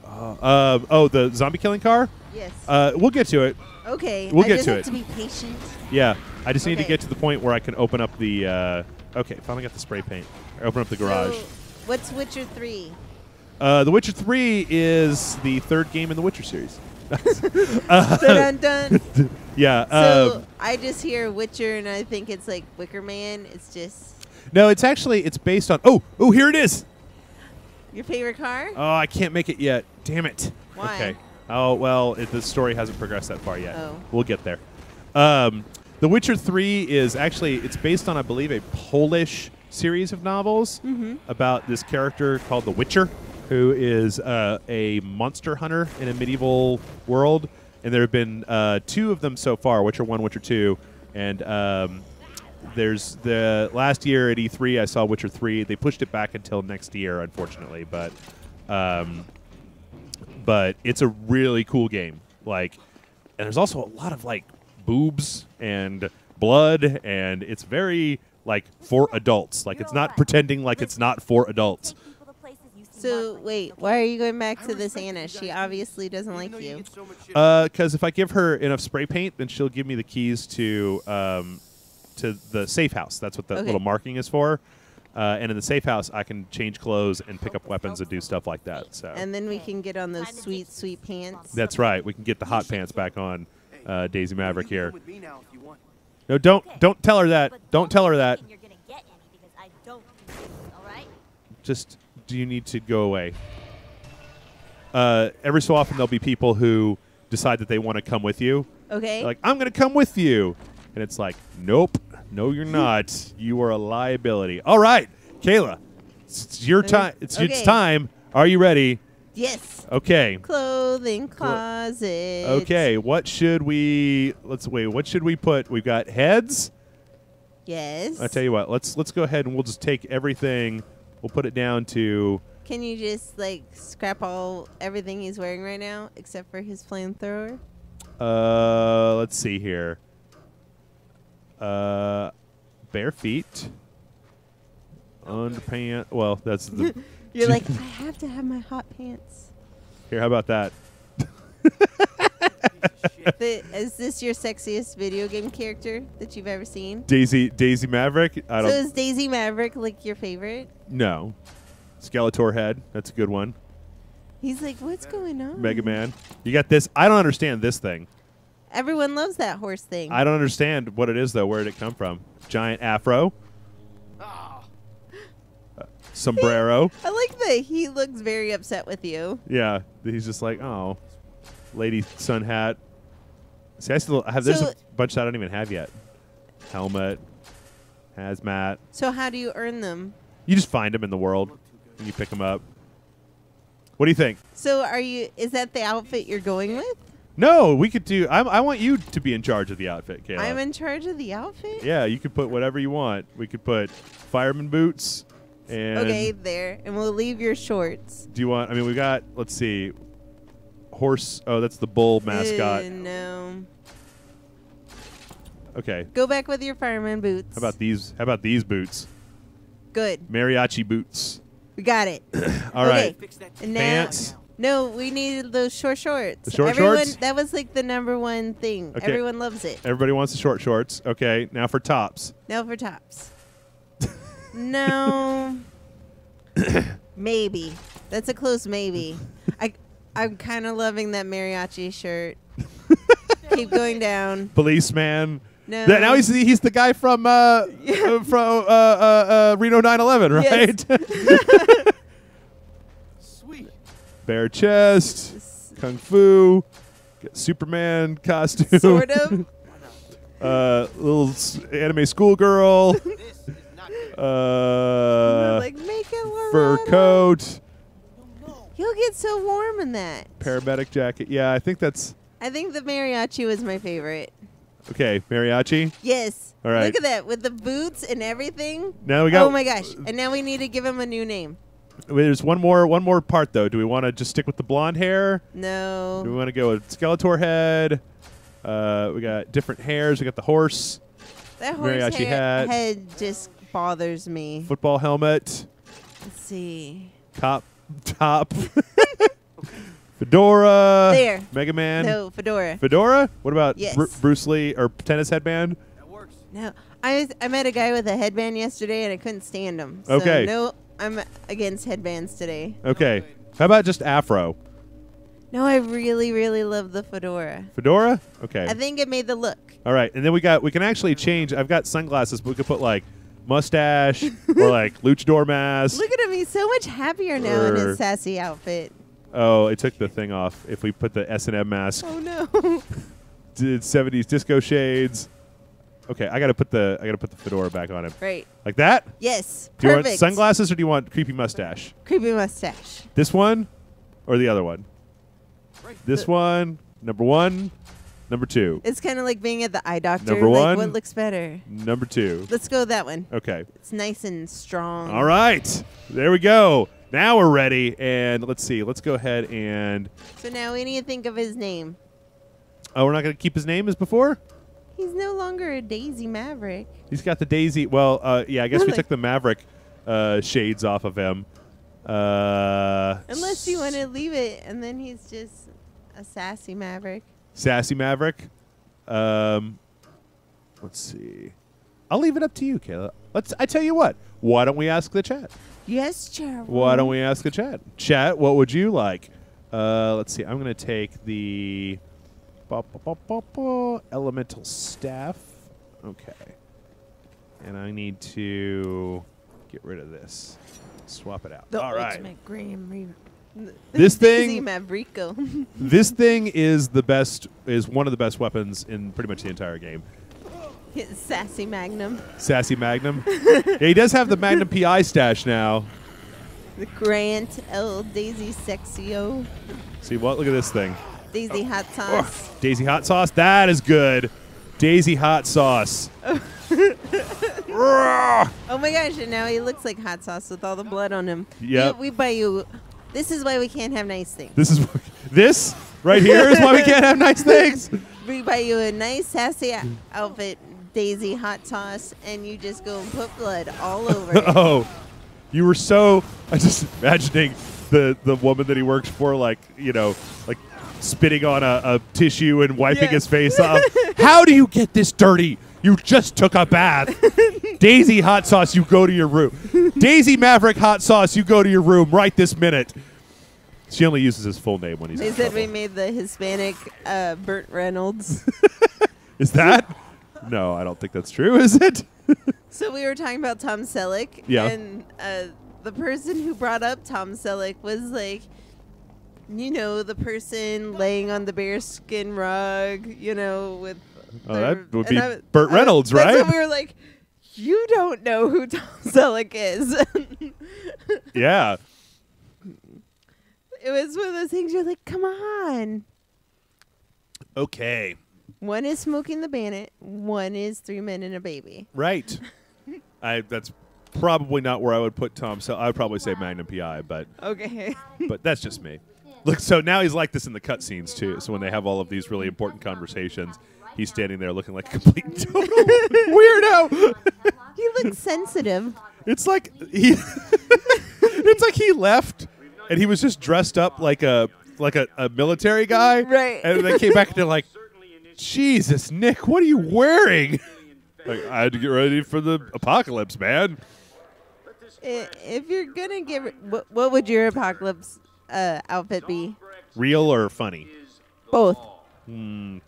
Oh, the zombie killing car? Yes. We'll get to it. Okay. We'll get to it. I just have to be patient. Yeah. I just need to get to the point where I can open up the. Okay, finally got the spray paint. I open up the garage. So, what's Witcher 3? The Witcher 3 is the third game in the Witcher series. Dun, dun. Yeah. So I just hear Witcher and I think it's like Wicker Man. It's just. No, it's based on. Oh, here it is. Your favorite car? Oh, I can't make it yet. Damn it. Why? Okay. Oh well, the story hasn't progressed that far yet. Oh. We'll get there. The Witcher 3 is actually it's based on I believe a Polish series of novels about this character called the Witcher, who is a monster hunter in a medieval world, and there have been 2 of them so far, Witcher 1, Witcher 2, and there's the last year at E3 I saw Witcher 3. They pushed it back until next year, unfortunately, but it's a really cool game. Like, and there's also a lot of like boobs and blood, and it's very like for adults. Like it's not pretending like it's not for adults. So wait, why are you going back to this Anna? She obviously doesn't like you. Because if I give her enough spray paint, then she'll give me the keys to the safe house. That's what the little marking is for. And in the safe house, I can change clothes and pick up weapons and do stuff like that. So. And then we can get on those sweet, sweet pants. That's right. We can get the hot pants back on Daisy Maverick here. No, don't tell her that. Don't tell her that. Just, do you need to go away? Every so often, there'll be people who decide that they want to come with you. Okay. They're like, I'm going to come with you. And it's like, nope. No, you're not. You are a liability. All right, Kayla, it's your time. It's time. Are you ready? Yes. Okay. Clothing closet. Okay. What should we? What should we put? We've got heads. Yes. I tell you what. Let's go ahead and we'll just take everything. We'll put it down to. Can you just like scrap everything he's wearing right now except for his flamethrower? Let's see here. Bare feet, underpants. Well, that's the. You're like, I have to have my hot pants. Here, how about that? Is this your sexiest video game character that you've ever seen? Daisy Maverick. So is Daisy Maverick like your favorite? No, Skeletor head. That's a good one. He's like, what's going on? Mega Man. You got this. I don't understand this thing. Everyone loves that horse thing. I don't understand what it is, though. Where did it come from? Giant afro. Sombrero. I like that he looks very upset with you. Yeah. He's just like, oh, lady sun hat. See, there's a bunch that I don't even have yet. Helmet. Hazmat. So how do you earn them? You just find them in the world, and you pick them up. What do you think? So is that the outfit you're going with? No, we could do. I want you to be in charge of the outfit, Kayla. I'm in charge of the outfit? Yeah, you could put whatever you want. We could put fireman boots and. Okay, there. And we'll leave your shorts. Do you want. I mean, we got. Let's see. Horse. Oh, that's the bull mascot. No. Okay. Go back with your fireman boots. How about these boots? Good. Mariachi boots. We got it. All right. And now, pants. No, we needed those short shorts. The shorts? That was like the #1 thing. Okay. Everyone loves it. Everybody wants the short shorts. Okay, now for tops. Now for tops. No. Maybe. That's a close maybe. I'm kind of loving that mariachi shirt. Keep going down. Policeman. No. Now he's the guy from Reno 9/11, right? Yes. Sweet. Bare chest, kung fu, Superman costume. Sort of. Little anime schoolgirl. This is not good. Like, make it Fur Loretta. coat. You'll get so warm in that. Paramedic jacket. Yeah, I think that's I think the mariachi was my favorite. okay. Mariachi. Yes. All right. Look at that with the boots and everything. Now we got. Oh my gosh! And now we need to give him a new name. There's one more part though. Do we want to just stick with the blonde hair? No. Do we want to go with Skeletor head? We got different hairs. We got the horse, That horse mariachi hat. head just bothers me. football helmet, Let's see. cop top, fedora. There. Mega Man. No, fedora. Fedora. What about Yes. Bruce Lee or tennis headband? That works. No. I met a guy with a headband yesterday and I couldn't stand him. So Okay. no, I'm against headbands today. Okay. How about just afro? No, I really, really love the fedora. Fedora. Okay. I think it made the look. All right, and then we can actually change. I've got sunglasses, but we could put like mustache or like luchador mask. Look at him. He's so much happier now in Or- his sassy outfit. Oh, it took the thing off. If we put the S&M mask, Oh, no. did 70s disco shades. Okay, I gotta put the fedora back on him. Right. Like that. Yes. Do you Perfect. want sunglasses or do you want creepy mustache? Creepy mustache. This one or the other one? Right. This one, number 1, number 2, It's kind of like being at the eye doctor. Number like, one. what looks better? number 2. Let's go with that one. Okay. It's nice and strong. All right. There we go. Now we're ready. And let's see. Let's go ahead and. So now we need to think of his name. Oh, we're not going to keep his name as before? He's no longer a Daisy Maverick. He's got the Daisy. Well, yeah, I guess we Really? took the Maverick shades off of him. Unless you want to leave it, and then he's just a sassy Maverick. Sassy Maverick. Let's see. I'll leave it up to you, Kayla. I tell you what. Why don't we ask the chat? Yes, Charlie. Why don't we ask the chat? Chat, what would you like? Let's see. I'm going to take the elemental staff. Okay. And I need to get rid of this. Swap it out. The All right. ultimate Graham Reaver. This Daisy thing- Maverico. This thing is one of the best weapons in pretty much the entire game. His sassy Magnum. Sassy Magnum. Yeah, he does have the Magnum PI stash now. The Grant L. Daisy Sexio. See what? Look at this thing. Daisy Hot Sauce. Daisy hot sauce. That is good. Daisy hot sauce. Oh my gosh, and now he looks like hot sauce with all the blood on him. Yep. We buy you. This is why we can't have nice things. This right here is why we can't have nice things. We buy you a nice sassy outfit, Daisy hot sauce, and you just go and put blood all over it. Oh, you were so. I just imagining the woman that he works for, like spitting on a tissue and wiping Yeah. his face off. How do you get this dirty? You just took a bath. Daisy hot sauce, you go to your room. Daisy Maverick hot sauce, you go to your room right this minute. She only uses his full name when he's They in said trouble. we made the Hispanic Burt Reynolds. Is that? No, I don't think that's true, is it? So we were talking about Tom Selleck. Yeah. And the person who brought up Tom Selleck was like, the person laying on the bearskin rug, with. Oh, that would be Burt Reynolds, that's right? what we were like, you don't know who Tom Selleck is. Yeah. It was one of those things you're like, come on. Okay. One is Smoking the Bandit. One is Three Men and a Baby. Right. That's probably not where I would put Tom. So I would probably say Magnum PI, but Okay. that's just me. Look, so now he's like this in the cutscenes too. So when they have all of these really important conversations, he's standing there looking like a complete and total weirdo. He looks sensitive. It's like he left and he was just dressed up like a military guy. Right. And they came back and they're like, Jesus, Nick, what are you wearing? Like, I had to get ready for the apocalypse, man. If you're gonna what would your apocalypse outfit be? Real or funny? Both.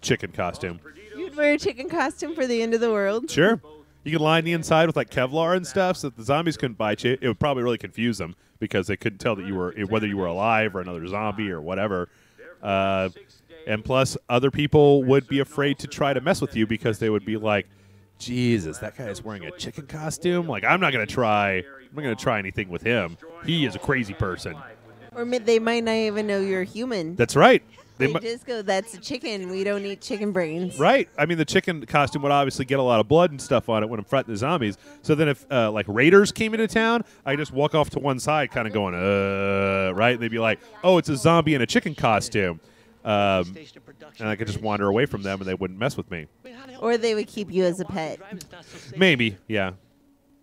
Chicken costume. You'd wear a chicken costume for the end of the world? Sure. You could line the inside with like Kevlar and stuff, so that the zombies couldn't bite you. It would probably really confuse them because they couldn't tell that you were whether you were alive or another zombie or whatever. And plus, other people would be afraid to try to mess with you because they would be like, Jesus, that guy is wearing a chicken costume. Like, I'm not gonna try anything with him. He is a crazy person. Or they might not even know you're human. That's right. They just go, that's a chicken. We don't eat chicken brains. Right. I mean, the chicken costume would obviously get a lot of blood and stuff on it when I'm fighting the zombies. So then if, like, raiders came into town, I just walk off to one side kind of going, right? And they'd be like, oh, it's a zombie in a chicken costume. And I could just wander away from them and they wouldn't mess with me. Or they would keep you as a pet. Maybe, yeah.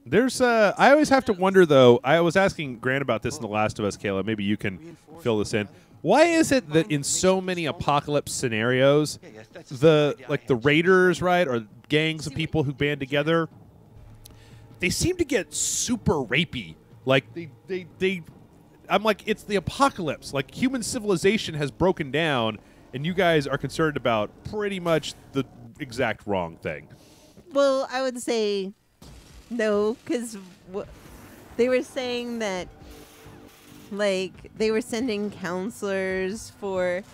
There's, I always have to wonder, though. I was asking Grant about this in The Last of Us, Kayla. Maybe you can fill this in. Why is it that in so many apocalypse scenarios, the raiders, right, or gangs of people who band together, they seem to get super rapey. Like they I'm like, it's the apocalypse. Like, human civilization has broken down, and you guys are concerned about pretty much the exact wrong thing. Well, I would say no, because they were saying that, like, they were sending counselors for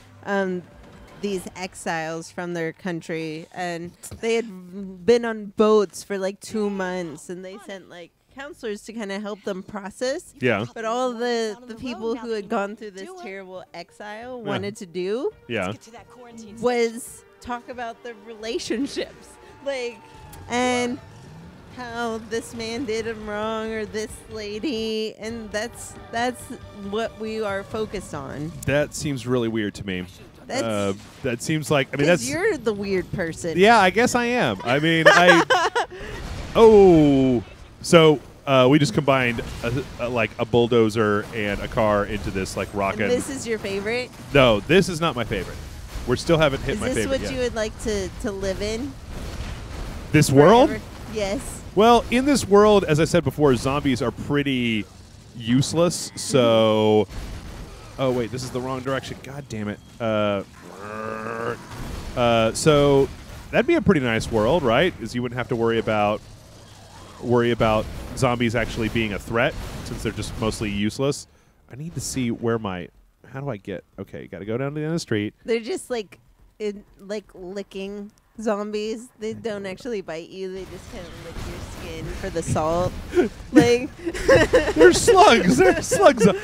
these exiles from their country, and they had been on boats for like 2 months, and they sent like counselors to kind of help them process. Yeah. But all the people who had gone through this terrible exile wanted to do was talk about the relationships, like, and how this man did him wrong, or this lady, and that's what we are focused on. That seems really weird to me. That seems like, I mean, that's, you're the weird person. Yeah, I guess I am. I mean, so we just combined like a bulldozer and a car into this like rocket. And this is your favorite? No, this is not my favorite. We still haven't hit my favorite yet. Is this what you would like to live in? This world? Yes. Well, in this world, as I said before, zombies are pretty useless. So, oh wait, this is the wrong direction. God damn it. So that'd be a pretty nice world, right? Is you wouldn't have to worry about zombies actually being a threat, since they're just mostly useless. I need to see where how do I get? Okay, got to go down to the end of the street. They're just like licking zombies. They don't actually bite you. They just kind of lick your skin for the salt. Like, they're slugs. They're slugs. Oh,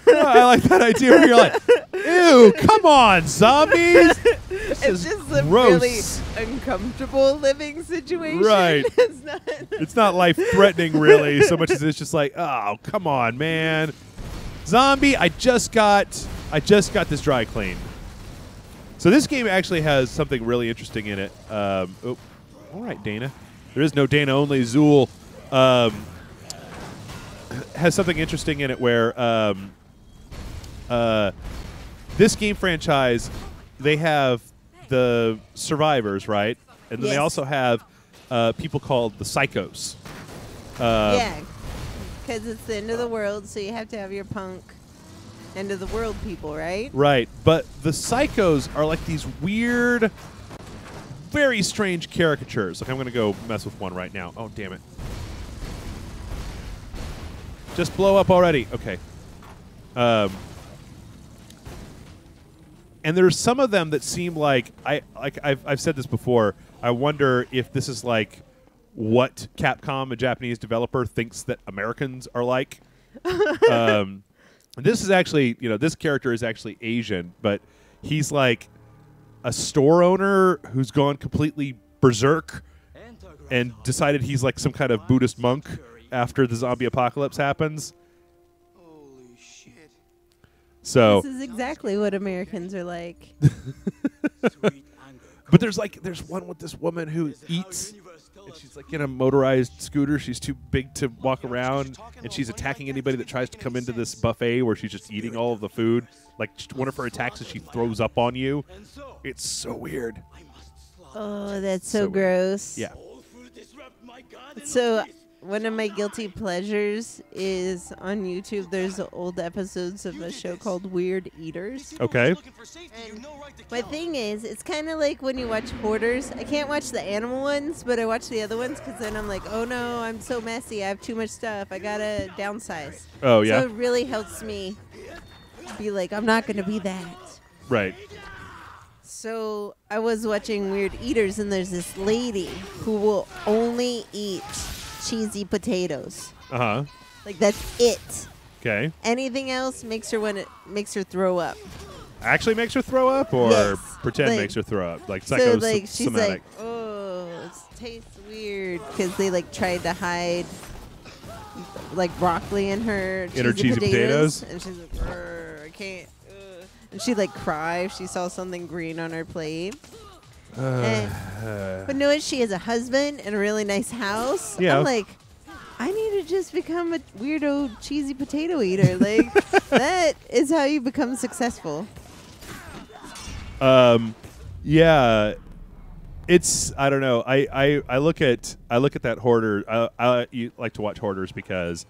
I like that idea where you're like, ew, come on, zombies. It's just a really uncomfortable living situation. Right. It's not life-threatening, really, so much as it's just like, oh, come on, man. Zombie, I just got this dry cleaned. So this game actually has something really interesting in it. All right, Dana. There is no Dana, only Zool. Has something interesting in it where this game franchise, they have the survivors, right? And then they also have people called the psychos. Yeah, because it's the end of the world, so you have to have your punk end of the world people, right? Right, but the psychos are like these weird, very strange caricatures. Like, I'm going to go mess with one right now. Oh, damn it. Just blow up already. Okay. And there's some of them that seem like I've said this before. I wonder if this is like what Capcom, a Japanese developer, thinks that Americans are like. This is actually, this character is actually Asian, but he's like a store owner who's gone completely berserk and decided he's like some kind of Buddhist monk after the zombie apocalypse happens. Holy shit. So this is exactly what Americans are like. But there's one with this woman who eats, and she's like in a motorized scooter. She's too big to walk around, and she's attacking anybody that tries to come into this buffet where she's just eating all of the food. Like, one of her attacks is she throws up on you. It's so weird. Oh, that's so gross. Yeah. So one of my guilty pleasures is on YouTube. There's old episodes of a show called Weird Eaters. Okay. And my thing is, it's kind of like when you watch Hoarders. I can't watch the animal ones, but I watch the other ones because then I'm like, oh no, I'm so messy. I have too much stuff. I gotta downsize. Oh yeah. So it really helps me be like, I'm not gonna be that. Right. So I was watching Weird Eaters, and there's this lady who will only eat cheesy potatoes. Uh-huh. Like, that's it. Okay. Anything else makes her throw up. Actually makes her throw up, or Yes. pretend Like- makes her throw up? Like So, psychosomatic. like, she's like, oh, it tastes weird, because they, like, tried to hide, like, broccoli in her cheesy potatoes? And she's like, I can't. And she'd, like, cry if she saw something green on her plate. But no, she has a husband and a really nice house. Yeah. I'm like, I need to just become a weirdo cheesy potato eater. Like, that is how you become successful. Yeah. It's, I don't know. I look at that Hoarder. I like to watch Hoarders because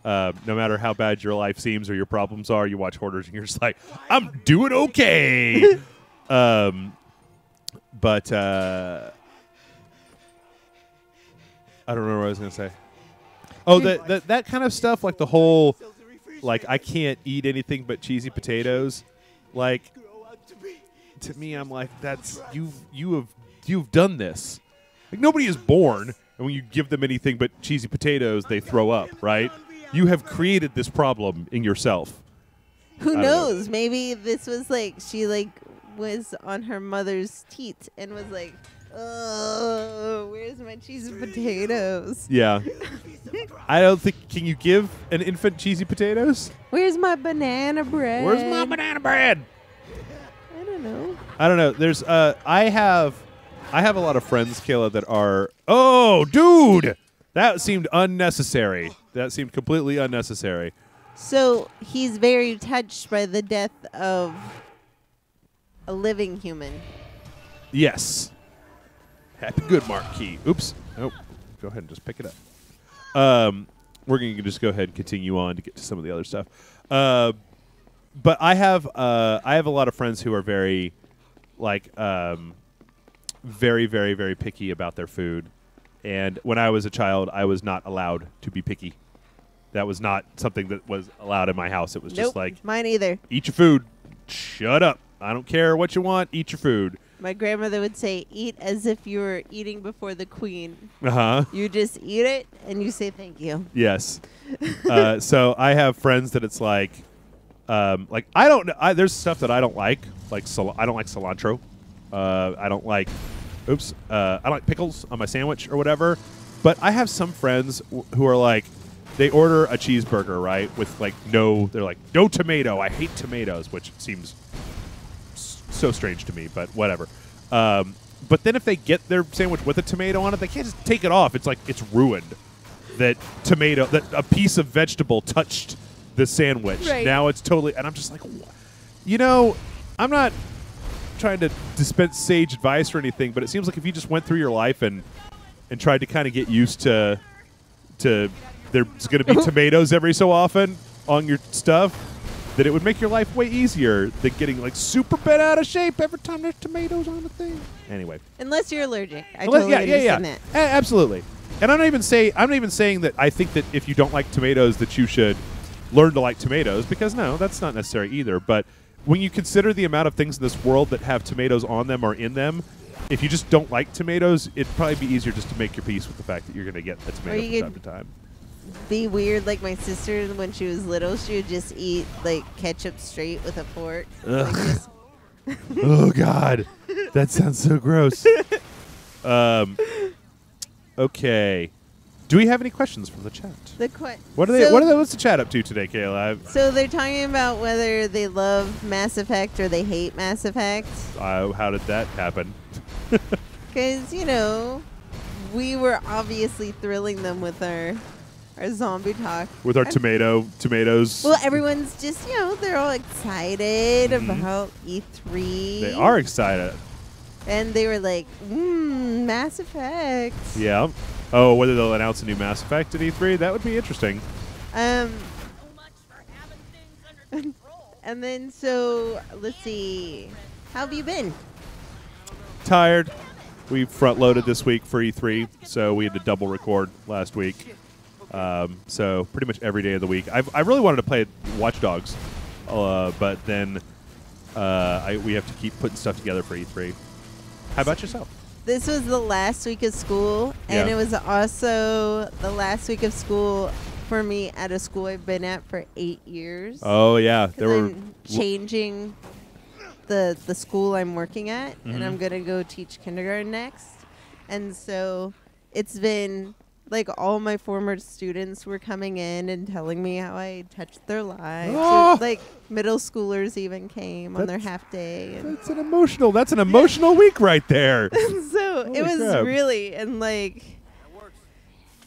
no matter how bad your life seems or your problems are, you watch Hoarders and you're just like, I'm doing okay. But I don't remember what I was going to say. Oh, that kind of stuff, like the whole, like, I can't eat anything but cheesy potatoes. Like, to me, I'm like, that's you've done this. Like, nobody is born, and when you give them anything but cheesy potatoes, they throw up, right? You have created this problem in yourself. Who knows? Maybe this was like, she like was on her mother's teat and was like, oh, where's my cheesy potatoes? Yeah. I don't think, can you give an infant cheesy potatoes? Where's my banana bread? Where's my banana bread? I don't know. There's I have a lot of friends, Kayla, that are, oh, dude, that seemed unnecessary. That seemed completely unnecessary. So he's very touched by the death of a living human. Yes. Happy good marquee. Oops. Nope. Go ahead and just pick it up. We're going to just go ahead and continue on to get to some of the other stuff. But I have a lot of friends who are very, like, very, very, very picky about their food. And when I was a child, I was not allowed to be picky. That was not something that was allowed in my house. It was just like, mine either. Eat your food. Shut up. I don't care what you want. Eat your food. My grandmother would say, eat as if you were eating before the queen. Uh-huh. You just eat it, and you say thank you. Yes. So I have friends that it's like I don't know. There's stuff that I don't like I don't like cilantro. I don't like, I don't like pickles on my sandwich or whatever. But I have some friends who are like, they order a cheeseburger, right, with like they're like, no tomato. I hate tomatoes, which seems so strange to me, but whatever. But then if they get their sandwich with a tomato on it, they can't just take it off. It's like it's ruined. That a piece of vegetable touched the sandwich. Right. Now it's totally, and I'm just like, I'm not trying to dispense sage advice or anything, but it seems like if you just went through your life and tried to kind of get used to there's going to be tomatoes every so often on your stuff, that it would make your life way easier than getting like super bent out of shape every time there's tomatoes on the thing. Anyway, unless you're allergic, I totally understand that. Absolutely. And I'm not even saying that I think that if you don't like tomatoes that you should learn to like tomatoes, because no, that's not necessary either. But when you consider the amount of things in this world that have tomatoes on them or in them, if you just don't like tomatoes, it'd probably be easier just to make your peace with the fact that you're going to get a tomato from time to time. Be weird like my sister when she was little. She would just eat like ketchup straight with a fork. Like, oh God, that sounds so gross. Okay, do we have any questions from the chat? What's the chat up to today, Kayla? So they're talking about whether they love Mass Effect or they hate Mass Effect. How did that happen? Because we were obviously thrilling them with our zombie talk. With our tomatoes. Well, everyone's just, they're all excited about E3. They are excited. And they were like, Mass Effect. Yeah. Oh, whether they'll announce a new Mass Effect at E3? That would be interesting. And then, so, let's see. How have you been? Tired. We front-loaded this week for E3, so we had to double record last week. So pretty much every day of the week. I really wanted to play Watch Dogs, but then we have to keep putting stuff together for E3. How about yourself? This was the last week of school, and it was also the last week of school for me at a school I've been at for 8 years. Oh, yeah. I'm changing the school I'm working at, and I'm going to go teach kindergarten next. And so it's been like all my former students were coming in and telling me how I touched their lives. Oh. Or, like middle schoolers even came on their half day. And That's an emotional week right there. so Holy it was crap. really, and like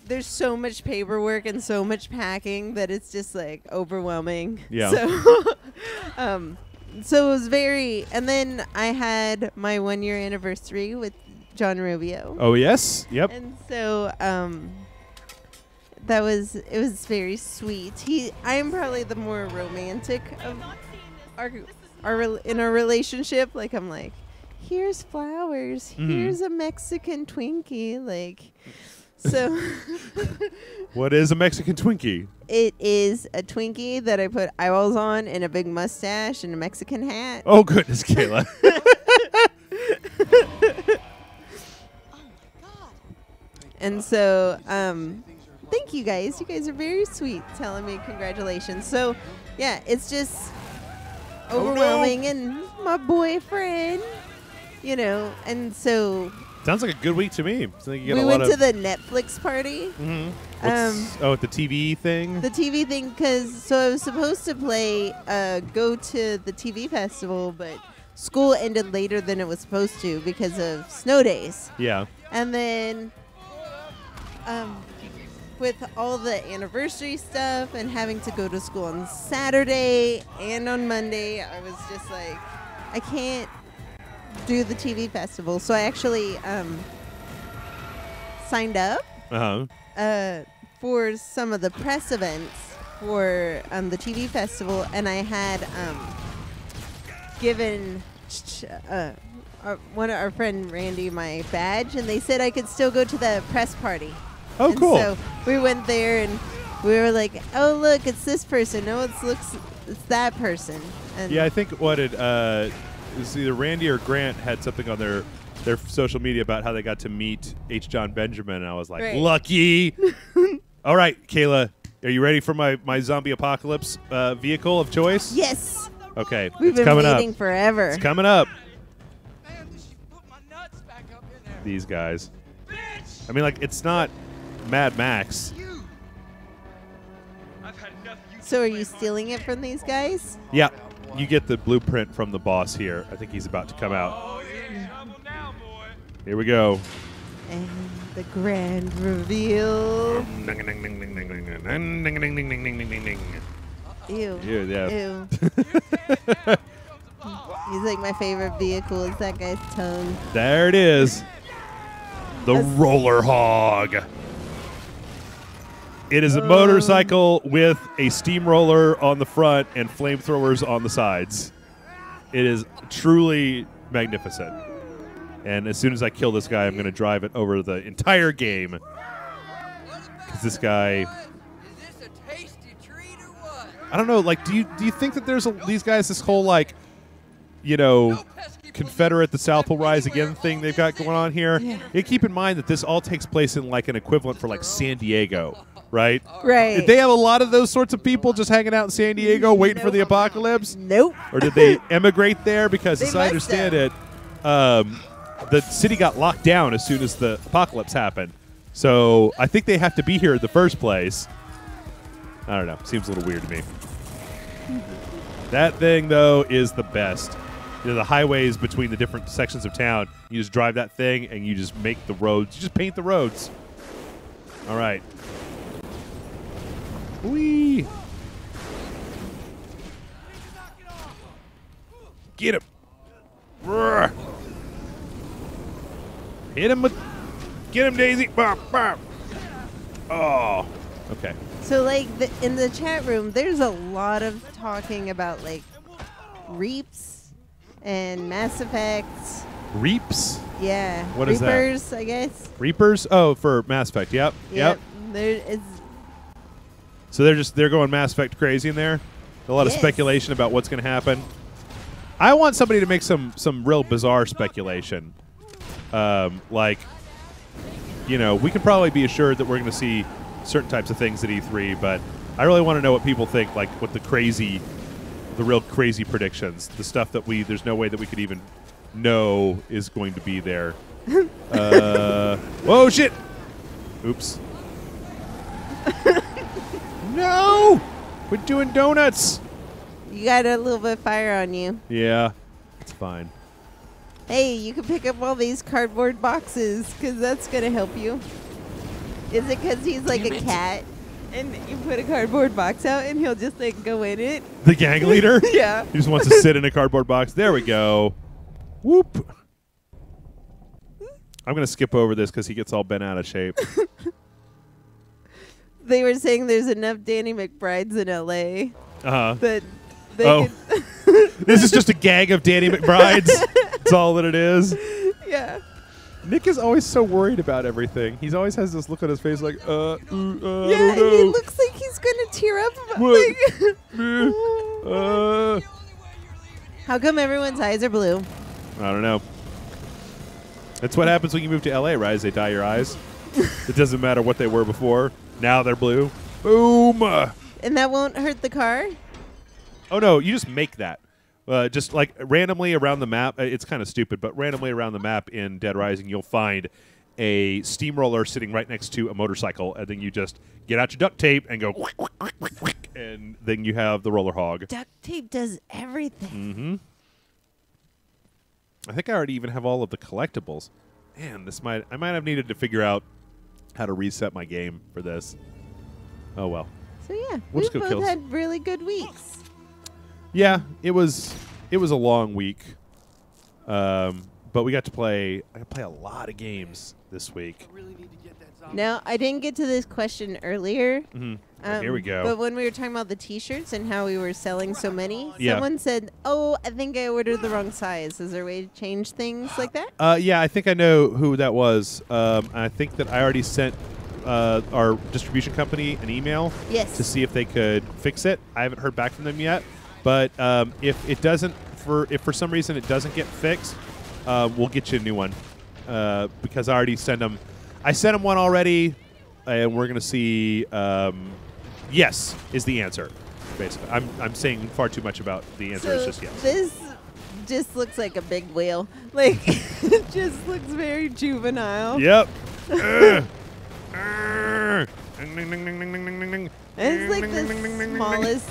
there's so much paperwork and so much packing that it's just like overwhelming. Yeah. So, so it was very, and then I had my 1-year anniversary with John Rubio. Oh, yes? Yep. And so it was very sweet. I am probably the more romantic of in our relationship. Like, I'm like, here's flowers, here's a Mexican Twinkie, like, so. What is a Mexican Twinkie? It is a Twinkie that I put eyeballs on and a big mustache and a Mexican hat. Oh, goodness, Kayla. And so, thank you guys. You guys are very sweet telling me congratulations. So, yeah, it's just overwhelming. And my boyfriend, and so. Sounds like a good week to me. So you get we a lot went to the Netflix party. Mm-hmm. The TV thing? The TV thing, so I was supposed to go to the TV festival, but school ended later than it was supposed to because of snow days. Yeah. And then with all the anniversary stuff and having to go to school on Saturday and on Monday, I was just like, I can't do the TV festival. So I actually signed up for some of the press events for the TV festival, and I had given one of our friend Randy my badge, and they said I could still go to the press party. Oh, and cool. So we went there, and we were like, "Oh, look, it's this person. No, it's that person." And yeah, I think it was either Randy or Grant had something on their social media about how they got to meet H. John Benjamin, and I was like, Right. Lucky. All right, Kayla, are you ready for my zombie apocalypse vehicle of choice? Yes. Okay, We've it's been coming waiting up. forever. It's coming up. Man, she put my nuts back up in there. These guys. Bitch! I mean, like, it's not Mad Max. You! I've had enough of you So are playing you my stealing it game. from these guys? Yeah, you get the blueprint from the boss here. I think he's about to come out. Oh, you're in trouble now, boy. Here we go. And the grand reveal. Ew. Yeah. Ew. He's like my favorite vehicle is that guy's tongue. There it is. The Roller Hog. It is a motorcycle with a steamroller on the front and flamethrowers on the sides. It is truly magnificent. And as soon as I kill this guy, I'm going to drive it over the entire game. Because this guy, Is this a tasty treat or what? I don't know. Like, do you think that there's these guys this whole Confederate, the South will rise again thing they've got going on here? Yeah. You keep in mind that this all takes place in like an equivalent for like San Diego, right? Right. Did they have a lot of those sorts of people just hanging out in San Diego waiting for the apocalypse? Nope. Or did they emigrate there? Because They as I must understand have. it, the city got locked down as soon as the apocalypse happened. So I think they have to be here in the first place. I don't know. Seems a little weird to me. That thing, though, is the best. The highways between the different sections of town, you just drive that thing and you just make the roads. You just paint the roads. All right. Whee! Get him. Brr. Hit him with... Get him, Daisy. Bop, bop. Oh, okay. So, like, in the chat room, there's a lot of talking about, like, Reaps and Mass Effects. Reaps? Yeah. What is that? Reapers, I guess. Reapers? Oh, for Mass Effect. Yep. There is. So they're going Mass Effect crazy in there. A lot of speculation about what's going to happen. I want somebody to make some real bizarre speculation. Like, you know, we can probably be assured that we're going to see certain types of things at E3, but I really want to know what people think, like what the real crazy predictions, the stuff that there's no way that we could even know is going to be there. Whoa, shit! Oops. No! We're doing donuts! You got a little bit of fire on you. Yeah, it's fine. Hey, you can pick up all these cardboard boxes, because that's going to help you. Is it because he's like a cat? And you put a cardboard box out, and he'll just, like, go in it? The gang leader? Yeah. He just wants to sit in a cardboard box. There we go. Whoop. I'm going to skip over this because he gets all bent out of shape. They were saying there's enough Danny McBrides in L.A. That they could this is just a gang of Danny McBrides. That's all that it is. Yeah. Nick is always so worried about everything. He always has this look on his face like, I don't know. He looks like he's going to tear up. How come everyone's eyes are blue? I don't know. That's what happens when you move to L.A., right? They dye your eyes. It doesn't matter what they were before. Now they're blue. Boom. And that won't hurt the car? Oh, no. You just make that. Just like randomly around the map. It's kind of stupid, but randomly around the map in Dead Rising, you'll find a steamroller sitting right next to a motorcycle, and then you just get out your duct tape and go, and then you have the Roller Hog. Duct tape does everything. Mm-hmm. I think I already even have all of the collectibles. Man, I might have needed to figure out how to reset my game for this. Oh well. So yeah, We'll just we go both kills. had really good weeks. Yeah, it was a long week, but we got to play. I got to play a lot of games this week. Now, I didn't get to this question earlier. Mm-hmm. Here we go. But when we were talking about the T-shirts and how we were selling so many, Yeah. someone said, "Oh, I think I ordered the wrong size." Is there a way to change things like that? Yeah, I think I know who that was. I think that I already sent our distribution company an email Yes. to see if they could fix it. I haven't heard back from them yet, but if it doesn't, if for some reason it doesn't get fixed, we'll get you a new one because I already sent them. I sent them one already, and we're gonna see. Yes is the answer. Basically, I'm saying far too much about the answer. Is just yes. This just looks like a big whale. Like, it just looks very juvenile. Yep. It's like the smallest.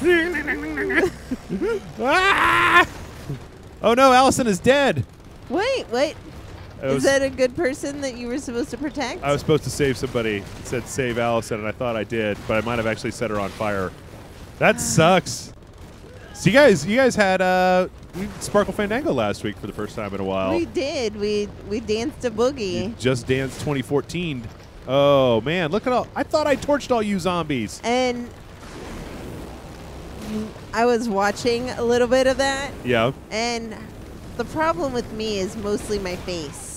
Ah! Oh no, Allison is dead. Wait. Is that a good person that you were supposed to protect? I was supposed to save somebody. It said save Allison, and I thought I did, but I might have actually set her on fire. That sucks. So you guys had we Sparkle Fandango last week for the first time in a while. We did. We danced a boogie. You just Dance 2014. Oh man, look at all! I thought I torched all you zombies. And I was watching a little bit of that. Yeah. And the problem with me is mostly my face.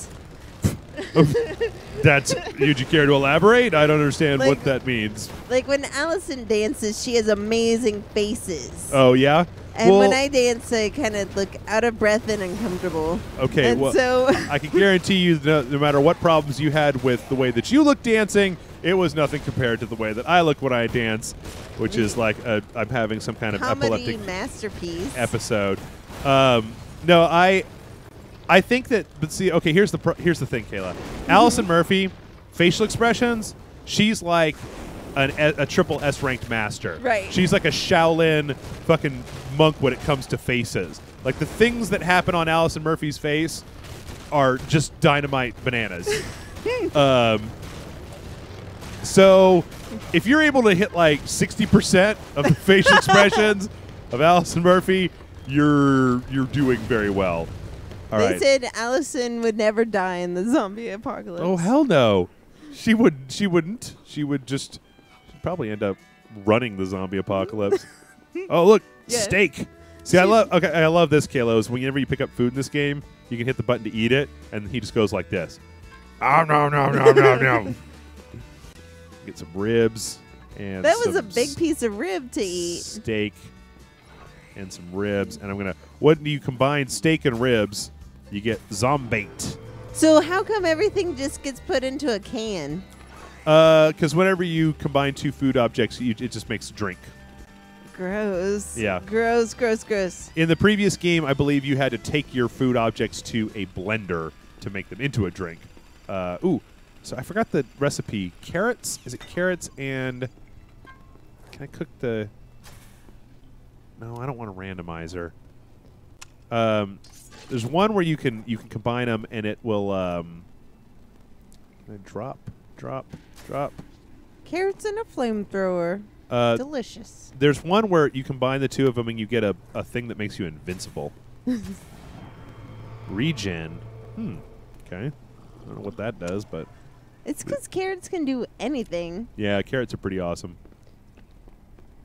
Would you care to elaborate? I don't understand Like- what that means. Like when Allison dances, she has amazing faces. Oh yeah. And well, when I dance, I kind of look out of breath and uncomfortable. Okay, and well, so I can guarantee you that no matter what problems you had with the way that you look dancing, it was nothing compared to the way that I look when I dance, which is like I'm having some kind of comedy epileptic masterpiece. episode. No, I think that. But see, okay, here's the thing, Kayla. Allison Murphy, facial expressions. She's like a triple S ranked master. Right. She's like a Shaolin fucking monk when it comes to faces. Like the things that happen on Allison Murphy's face are just dynamite bananas. So if you're able to hit like 60% of the facial expressions of Allison Murphy, you're doing very well. All They right. said Allison would never die in the zombie apocalypse. Oh hell no. She wouldn't. She'd probably end up running the zombie apocalypse. Oh, look, steak. See, I love this, Kayla, is whenever you pick up food in this game, you can hit the button to eat it, and he just goes like this. Oh, no. Get some ribs. And that was a big piece of rib to eat. Steak and some ribs. And when you combine steak and ribs, you get zombate. So how come everything just gets put into a can? Because whenever you combine two food objects, it just makes a drink. Gross. Yeah. Gross. In the previous game, I believe you had to take your food objects to a blender to make them into a drink. So I forgot the recipe. Carrots? Is it carrots and... Can I cook the... No, I don't want a randomizer. There's one where you can combine them and it will drop. Carrots and a flamethrower. Delicious. There's one where you combine the two of them and you get a thing that makes you invincible. Regen. Okay. I don't know what that does, but... It's because carrots can do anything. Yeah, carrots are pretty awesome.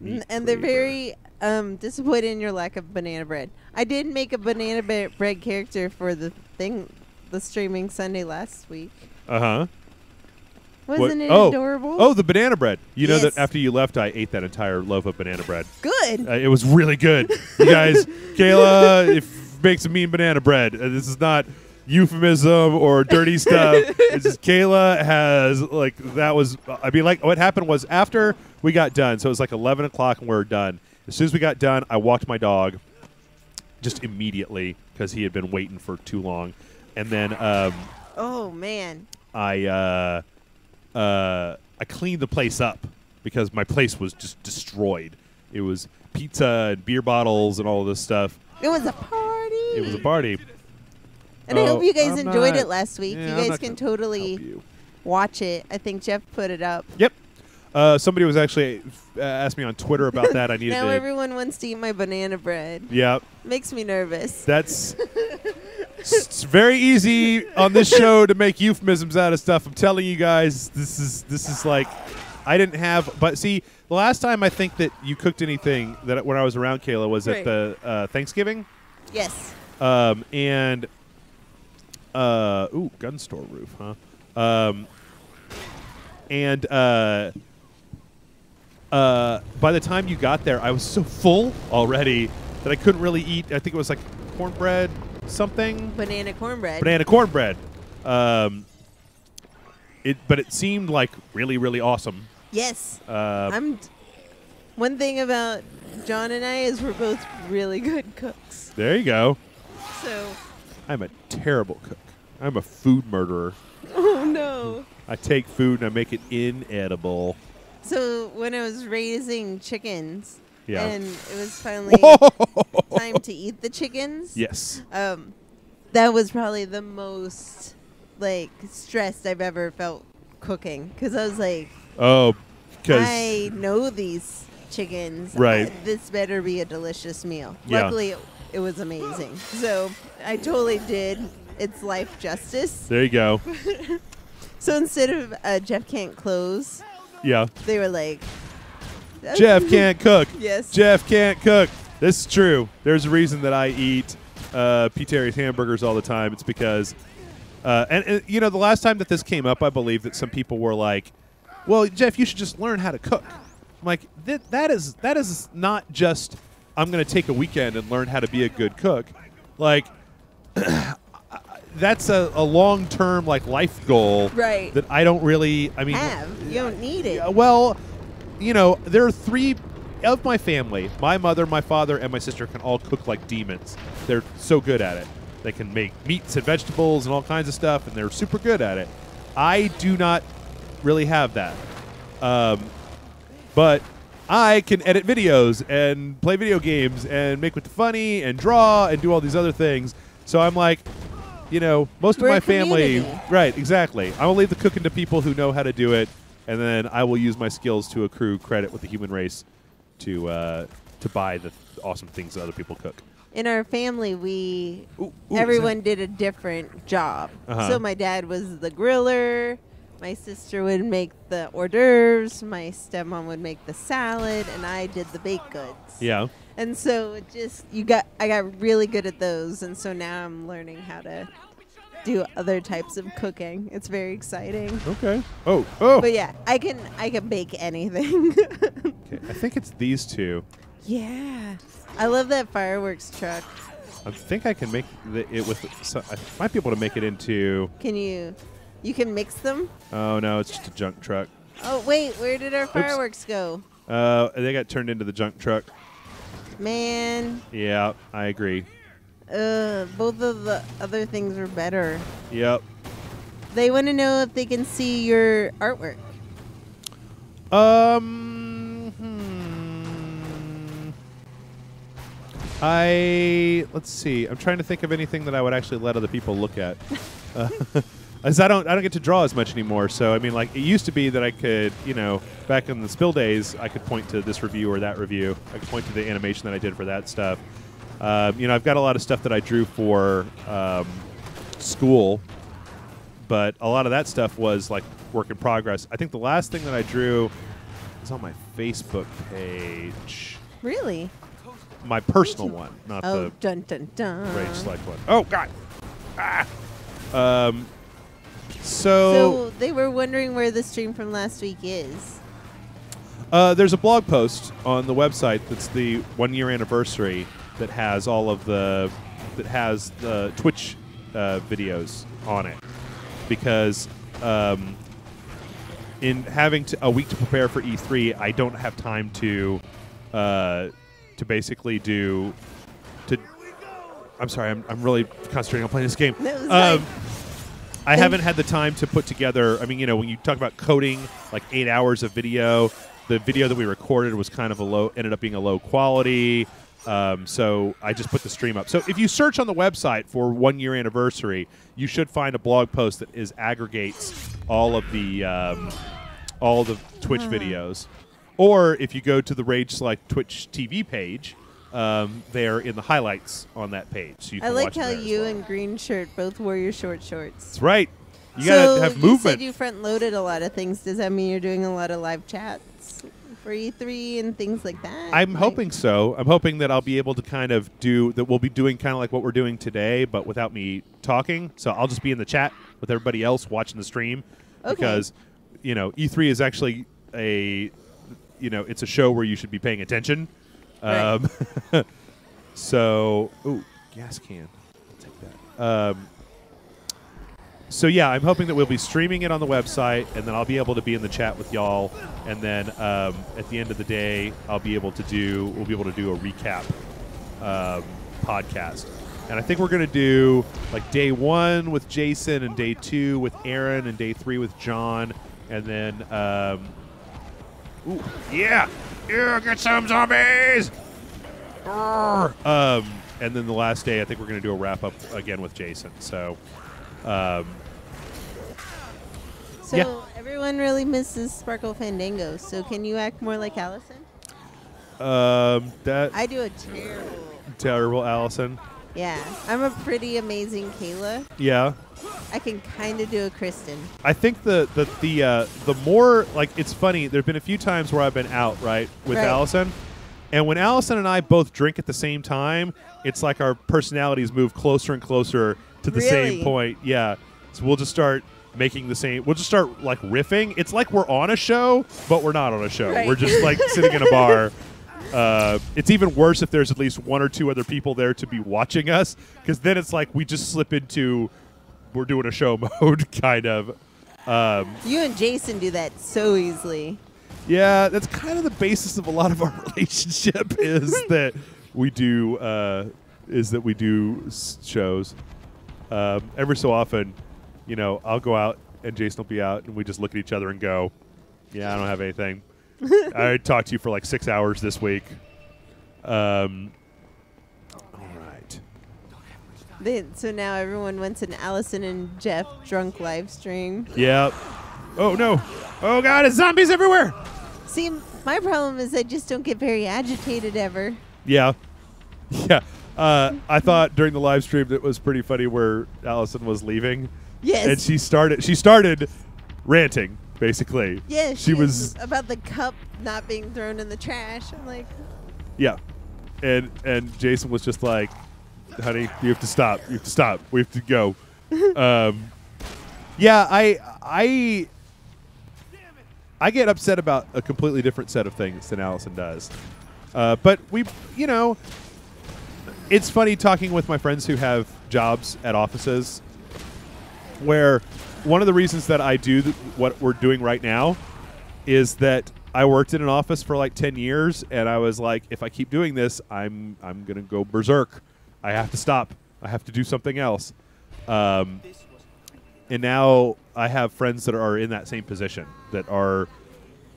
And they're very disappointed in your lack of banana bread. I did make a banana bread character for the streaming Sunday last week. Uh-huh. Wasn't it adorable? Oh, the banana bread. You know that after you left, I ate that entire loaf of banana bread. Good. It was really good. You guys, Kayla makes a mean banana bread. This is not euphemism or dirty stuff. It's just Kayla has, what happened was after we got done, so it was like 11 o'clock and we were done. As soon as we got done, I walked my dog just immediately because he had been waiting for too long. And then oh, man. I cleaned the place up because my place was just destroyed. It was pizza and beer bottles and all of this stuff. It was a party. It was a party. And I hope you guys enjoyed it last week. Yeah, you guys can totally watch it. I think Jeff put it up. Yep. Somebody was actually asked me on Twitter about that. I needed now everyone wants to eat my banana bread. Yeah. Makes me nervous. That's it's very easy on this show to make euphemisms out of stuff. I'm telling you guys, this is like I didn't have. But see, the last time I think that you cooked anything that when I was around Kayla was at the Thanksgiving. Yes. And gun store roof, huh? By the time you got there, I was so full already that I couldn't really eat. I think it was like cornbread something. Banana cornbread. Banana cornbread. But it seemed like really, really awesome. Yes. One thing about John and I is we're both really good cooks. There you go. So. I'm a terrible cook. I'm a food murderer. Oh, no. I take food and I make it inedible. So when I was raising chickens, and it was finally time to eat the chickens. Yes. That was probably the most stressed I've ever felt cooking because I was like, I know these chickens. Right. This better be a delicious meal. Yeah. Luckily, it was amazing. So I totally did its life justice. There you go. So instead of Jeff can't close. Yeah. They were like, Jeff can't cook. Yes. Jeff can't cook. This is true. There's a reason that I eat P. Terry's hamburgers all the time. It's because, and the last time that this came up, I believe that some people were like, well, Jeff, you should just learn how to cook. I'm like, that is not just I'm going to take a weekend and learn how to be a good cook. Like, that's a long-term life goal that I don't really you don't need it. Well, there are three of my family. My mother, my father, and my sister can all cook like demons. They're so good at it. They can make meats and vegetables and all kinds of stuff, and they're super good at it. I do not really have that. But I can edit videos and play video games and make it funny and draw and do all these other things. So I'm like, most of my family, right, exactly. I will leave the cooking to people who know how to do it, and then I will use my skills to accrue credit with the human race to buy the awesome things that other people cook. In our family, everyone did a different job. So my dad was the griller, My sister would make the hors d'oeuvres, my stepmom would make the salad, and I did the baked goods. Yeah. And so it just I got really good at those, and so now I'm learning how to do other types of cooking. It's very exciting. Okay. Oh. But yeah, I can bake anything. Okay. I think it's these two. Yeah. I love that fireworks truck. I think I can make it with. I might be able to make it into. Can you? You can mix them? Oh no, it's just a junk truck. Oh wait, where did our fireworks go? They got turned into the junk truck. Man. Yeah, I agree. Both of the other things are better. Yep. They want to know if they can see your artwork. Let's see. I'm trying to think of anything that I would actually let other people look at. As I don't get to draw as much anymore. So I mean, like, it used to be that I could, back in the Spill days, I could point to this review or that review. I could point to the animation that I did for that stuff. I've got a lot of stuff that I drew for school, but a lot of that stuff was like work in progress. I think the last thing that I drew is on my Facebook page. Really? My personal one, not the dun dun dun Rage Select one. Oh God! So they were wondering where the stream from last week is. There's a blog post on the website that's the 1-year anniversary that has all of the Twitch videos on it, because in having a week to prepare for E3, I don't have time to basically do. I'm sorry, I'm really concentrating on playing this game. I haven't had the time to put together. I mean, when you talk about coding, like 8 hours of video, the video that we recorded was kind of ended up being a low quality. So I just put the stream up. So if you search on the website for 1-year anniversary, you should find a blog post that aggregates all of the Twitch videos. Or if you go to the Rage Select Twitch TV page, they're in the highlights on that page. So you can I like watch how them there you as well. and Green Shirt both wore your short shorts. That's right. You gotta have movement. You said you front-loaded a lot of things. Does that mean you're doing a lot of live chats for E3 and things like that? I'm hoping so. I'm hoping that I'll be able to kind of we'll be doing kind of like what we're doing today, but without me talking. So I'll just be in the chat with everybody else watching the stream. Okay. Because, E3 is actually it's a show where you should be paying attention. Right. So, gas can. I'll take that. So yeah, I'm hoping that we'll be streaming it on the website, and then I'll be able to be in the chat with y'all. And then at the end of the day, we'll be able to do a recap podcast. And I think we're gonna do like day 1 with Jason, and day 2 with Aaron, and day 3 with John, and then get some zombies. And then the last day, I think we're gonna do a wrap up again with Jason. So. Everyone really misses Sparkle Fandango. So can you act more like Allison? I do a terrible Allison. Yeah, I'm a pretty amazing Kayla. Yeah. I can kind of do a Kristen. I think the more, like, it's funny. There've been a few times where I've been out with Allison, and when Allison and I both drink at the same time, it's like our personalities move closer and closer to the same point. Yeah. So we'll just start making the same. We'll just start like riffing. It's like we're on a show, but we're not on a show. Right. We're just like sitting in a bar. It's even worse if there's at least 1 or 2 other people there to be watching us, because then it's like we just slip into we're doing a show mode kind of. You and Jason do that so easily. Yeah, that's kind of the basis of a lot of our relationship is that we do shows. Every so often, I'll go out and Jason will be out, and we just look at each other and go, "Yeah, I don't have anything." I talked to you for like 6 hours this week. All right. So now everyone wants an Allison and Jeff drunk live stream. Yeah. Oh no! Oh God! It's zombies everywhere. See, my problem is I just don't get very agitated ever. Yeah. Yeah. I thought during the live stream that was pretty funny where Allison was leaving. Yes. And she started ranting, basically. Yeah, she was about the cup not being thrown in the trash. I'm like, yeah, and Jason was just like, honey, you have to stop. You have to stop. We have to go. Yeah, I get upset about a completely different set of things than Allison does. But it's funny talking with my friends who have jobs at offices where one of the reasons that I do what we're doing right now is that I worked in an office for like 10 years, and I was like, if I keep doing this, I'm going to go berserk. I have to stop. I have to do something else. And now I have friends that are in that same position, that are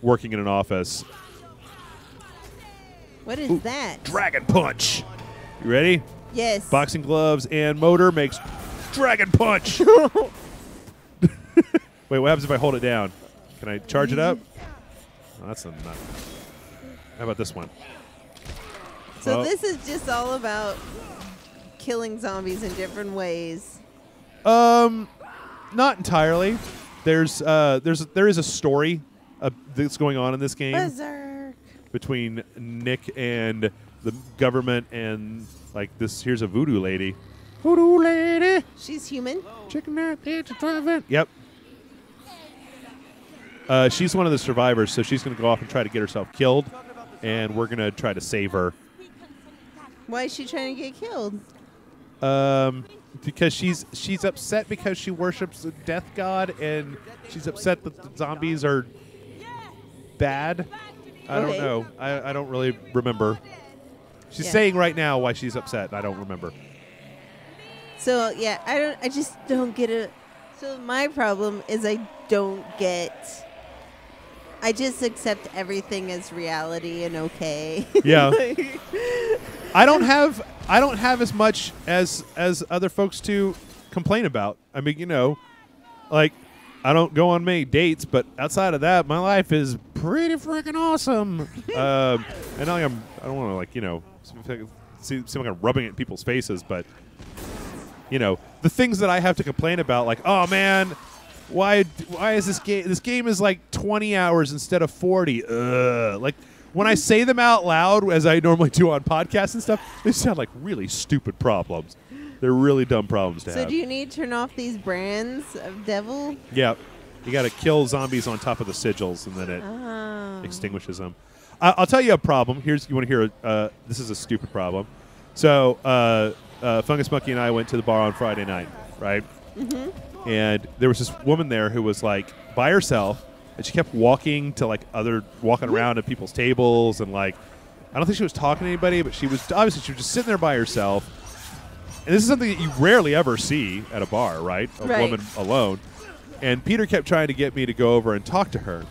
working in an office. What is that? Dragon Punch. You ready? Yes. Boxing gloves and motor makes Dragon Punch. Wait, what happens if I hold it down? Can I charge it up? Oh, that's not. How about this one? So this is just all about killing zombies in different ways. Not entirely. There is a story that's going on in this game. Berserk. Between Nick and the government and like this. Here's a voodoo lady. Voodoo lady. She's human. Chicken out there to drive it. Yep. She's one of the survivors, so she's going to go off and try to get herself killed, and we're going to try to save her. Why is she trying to get killed? Because she's upset because she worships the death god, and she's upset that the zombies are bad. I don't know. I don't really remember. She's saying right now why she's upset. I don't remember. So yeah, I just don't get it. So my problem is I just accept everything as reality and okay. Yeah. I don't have as much as other folks to complain about. I mean, like I don't go on many dates, but outside of that, my life is pretty freaking awesome. And I don't want to seem like I'm rubbing it in people's faces, but the things that I have to complain about, like, oh man, why is this game? This game is like 20 hours instead of 40. Like when I say them out loud, as I normally do on podcasts and stuff, they sound like really stupid problems. They're really dumb problems to have. So do you need to turn off these brands of devil? Yeah. You got to kill zombies on top of the sigils, and then it extinguishes them. I'll tell you a problem. You want to hear? This is a stupid problem. So Fungus Monkey and I went to the bar on Friday night, right? Mm-hmm. And there was this woman there who was like by herself, and she kept walking around at people's tables, and like I don't think she was talking to anybody, but she was just sitting there by herself. And this is something that you rarely ever see at a bar, right? A woman alone. And Peter kept trying to get me to go over and talk to her,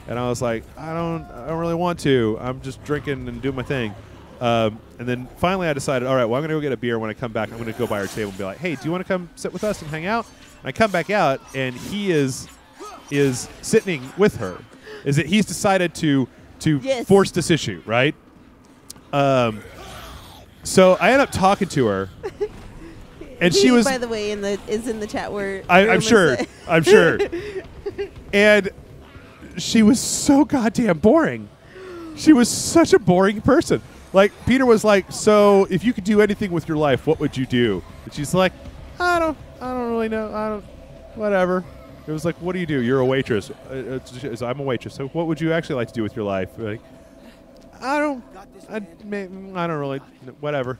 and I was like, I don't really want to. I'm just drinking and doing my thing. And then finally I decided, all right, well, I'm going to go get a beer. When I come back, I'm going to go by her table and be like, hey, do you want to come sit with us and hang out? And I come back out, and he is sitting with her. He's decided to force this issue, right? So I end up talking to her. And she was, by the way, is in the chat where I'm sure. And she was so goddamn boring. She was such a boring person. Like Peter was like, "So, if you could do anything with your life, what would you do?" And she's like, "I don't really know. Whatever." It was like, "What do you do? You're a waitress." I'm a waitress. So, what would you actually like to do with your life? Like, I don't really. Whatever.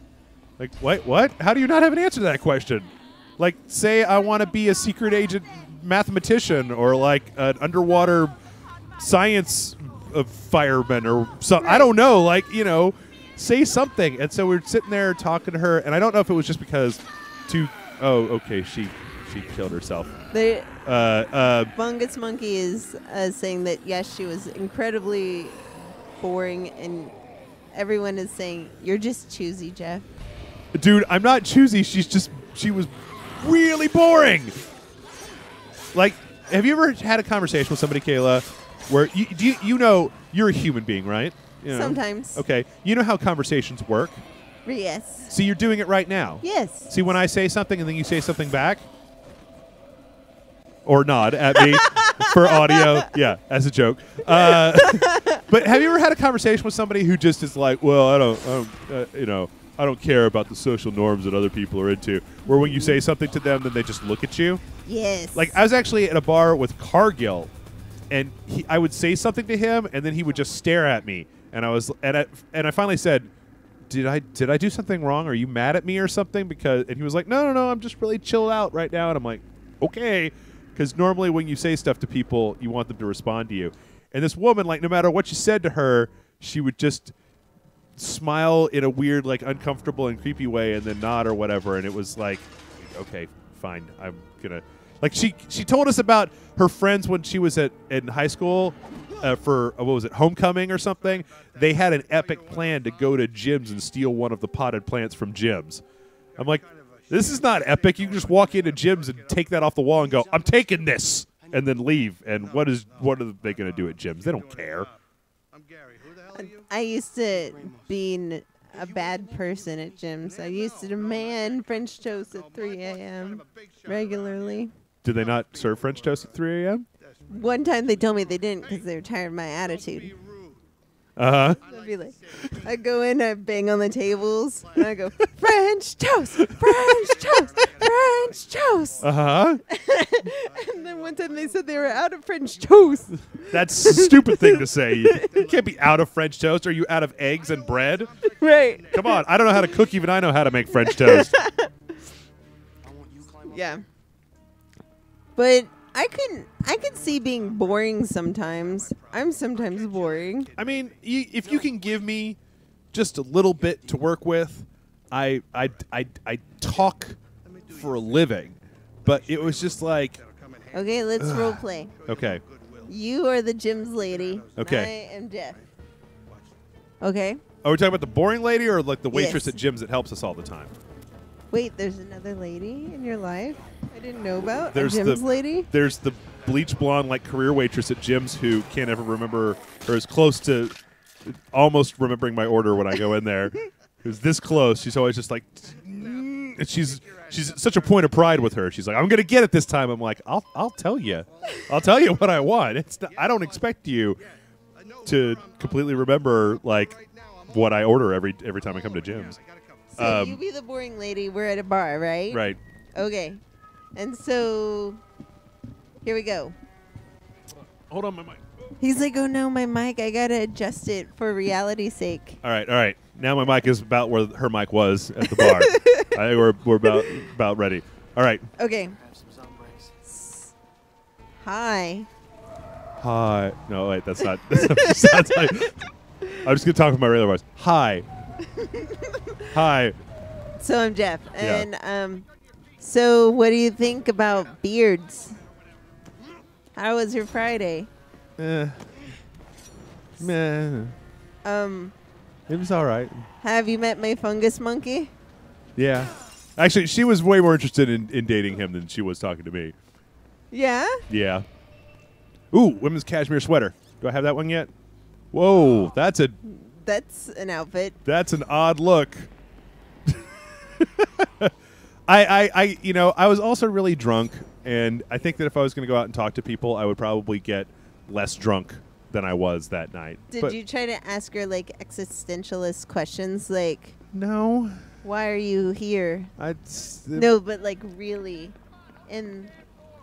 Like, what? How do you not have an answer to that question? Like, say I want to be a secret agent mathematician, or like an underwater science fireman, or something. I don't know. Like, say something. And so we're sitting there talking to her, and I don't know if it was just because she killed herself. Fungus Monkey is saying that, yes, she was incredibly boring, and everyone is saying, you're just choosy, Jeff. Dude, I'm not choosy. She was really boring. Like, have you ever had a conversation with somebody, Kayla, where you're a human being, right? Sometimes. Okay. You know how conversations work? Yes. See, you're doing it right now. Yes. See, when I say something and then you say something back, or nod at me for audio. Yeah, as a joke. But have you ever had a conversation with somebody who just is like, well, I don't care about the social norms that other people are into, where when you say something to them, then they just look at you? Yes. Like, I was actually at a bar with Cargill, and I would say something to him, and then he would just stare at me. And I finally said, did I do something wrong? Are you mad at me or something? And he was like, no, I'm just really chilled out right now. And I'm like, okay. Because normally when you say stuff to people, you want them to respond to you. And this woman, like, no matter what you said to her, she would just smile in a weird, like, uncomfortable and creepy way and then nod or whatever. And it was like, okay, fine. I'm going to... Like, she told us about her friends when she was in high school for, what was it, homecoming or something. They had an epic plan to go to gyms and steal one of the potted plants from gyms. I'm like, this is not epic. You can just walk into gyms and take that off the wall and go, I'm taking this, and then leave. And what are they going to do at gyms? They don't care. I used to be a bad person at gyms. I used to demand French toast at 3 a.m. regularly. Did they not serve French toast at 3 a.m.? One time they told me they didn't because they were tired of my attitude. Uh-huh. I'd be like, I go in, I bang on the tables, and I go, French toast, French toast, French toast. Uh-huh. And then one time they said they were out of French toast. That's a stupid thing to say. You can't be out of French toast. Are you out of eggs and bread? Right. Come on. I don't know how to cook. Even I know how to make French toast. Yeah. But I could see being boring sometimes. I'm sometimes boring. I mean, if you can give me just a little bit to work with, I talk for a living. But it was just like... Okay, let's role play. Okay. You are the gym's lady. Okay. I am Jeff. Okay? Are we talking about the boring lady or like the waitress Yes. at gyms that helps us all the time? Wait, there's another lady in your life I didn't know about? There's a gym's lady? There's the bleach blonde, like, career waitress at gyms who can't ever remember or is close to almost remembering my order when I go in there. Who's this close. She's always just like... And she's such a point of pride with her. She's like, I'm going to get it this time. I'm like, I'll tell you. I'll tell you what I want. I don't expect you to completely remember, like, what I order every time I come to gyms. So you be the boring lady. We're at a bar, right? Right. Okay. And so here we go. Hold on, my mic. He's like, oh, no, my mic. I got to adjust it for reality's sake. All right. Now my mic is about where her mic was at the bar. I think we're about ready. All right. Okay. Hi. Hi. No, wait, that's not. Sounds like, I'm just going to talk with my regular voice. Hi. Hi. So I'm Jeff. Yeah. And so what do you think about beards? How was your Friday? Meh. It was all right. Have you met my fungus monkey? Yeah. Actually, she was way more interested in dating him than she was talking to me. Yeah? Yeah. Ooh, women's cashmere sweater. Do I have that one yet? Whoa, that's an outfit. That's an odd look. I was also really drunk, and I think that if I was going to go out and talk to people, I would probably get less drunk than I was that night. Did you try to ask her, like, existentialist questions, like... No. Why are you here? No, but, like, really, and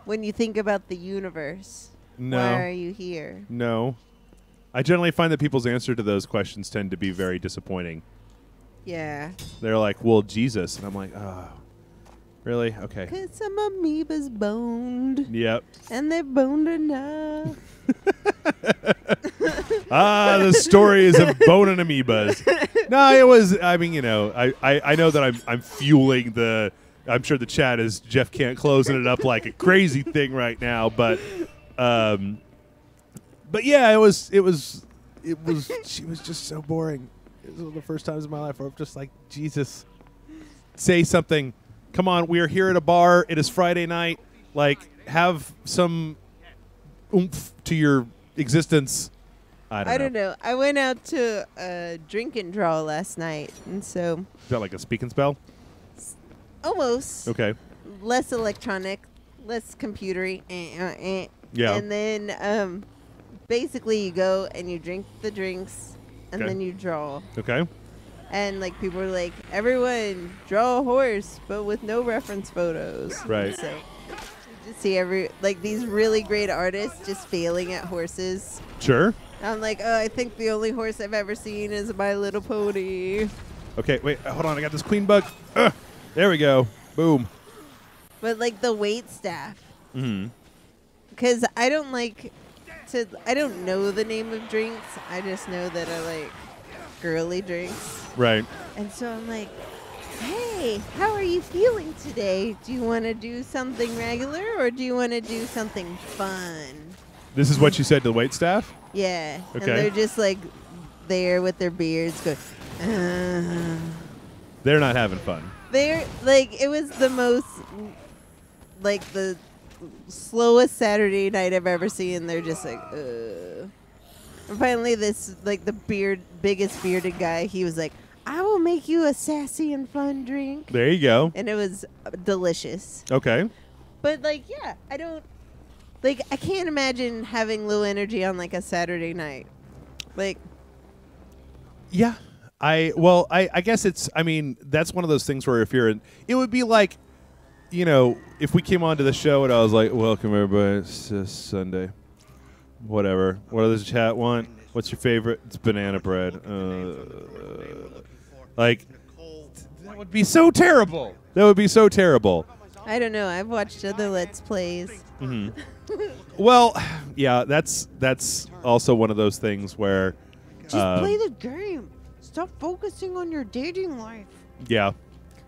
when you think about the universe, why are you here? No. I generally find that people's answer to those questions tend to be very disappointing. Yeah. They're like, well, Jesus. And I'm like, oh, really? Okay. Because some amoebas boned. Yep. And they're boned enough. The stories of boning amoebas. No, it was, I mean, I know that I'm fueling I'm sure the chat is Jeff Can't closing it up like a crazy thing right now, but yeah, it was, she was just so boring. It was one of the first times in my life where I'm just like, Jesus, say something. Come on, we are here at a bar. It is Friday night. Like, have some oomph to your existence. I don't know. I went out to a drink and draw last night, and so... Is that like a speak and spell? Almost. Okay. Less electronic, less computery. Yeah. And then basically you go and you drink the drinks and Okay. then you draw. Okay. And like people are like, everyone draw a horse, but with no reference photos. Right. So you just see these really great artists just failing at horses. Sure. I'm like, oh, I think the only horse I've ever seen is My Little Pony. Okay, wait, hold on. I got this queen bug. There we go. Boom. But like the wait staff. Mm-hmm. Because I don't know the name of drinks. I just know that I like girly drinks. Right. And so I'm like, hey, how are you feeling today? Do you want to do something regular or do you want to do something fun? This is what you said to the wait staff? Yeah. Okay. And they're just like there with their beards going, They're not having fun. They're like, it was the most, like the slowest Saturday night I've ever seen. They're just like, And finally this, like the biggest bearded guy, he was like, I will make you a sassy and fun drink. There you go. And it was delicious. Okay. But like, yeah, I can't imagine having low energy on like a Saturday night. Like, Yeah. I guess that's one of those things where it would be like, if we came onto the show and I was like, welcome everybody, it's just Sunday. Whatever. What does the chat want? What's your favorite? It's banana bread. Like, that would be so terrible. That would be so terrible. I don't know. I've watched other Let's Plays. Mm-hmm. Well, yeah, that's also one of those things where Just play the game. Stop focusing on your dating life. Yeah.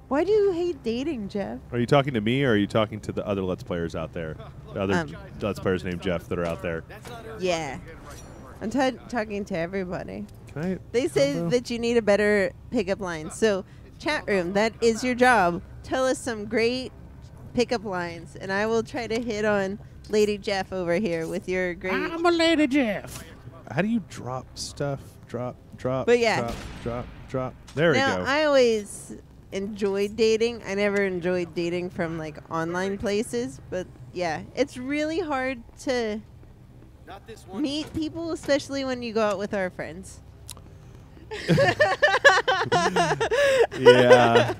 Why do you hate dating, Jeff? Are you talking to me or are you talking to the other Let's Players out there? The other Let's Players named Jeff that are out there? Yeah. I'm talking to everybody. Can I? They say that you need a better pickup line. So, chat room, that is your job. Tell us some great pickup lines, and I will try to hit on Lady Jeff over here with your great... I'm a Lady Jeff. How do you drop stuff? Drop. But yeah. Drop. There we go. Now, I always enjoyed dating. I never enjoyed dating from, like, online places. But, yeah, it's really hard to meet people, especially when you go out with our friends. Yeah.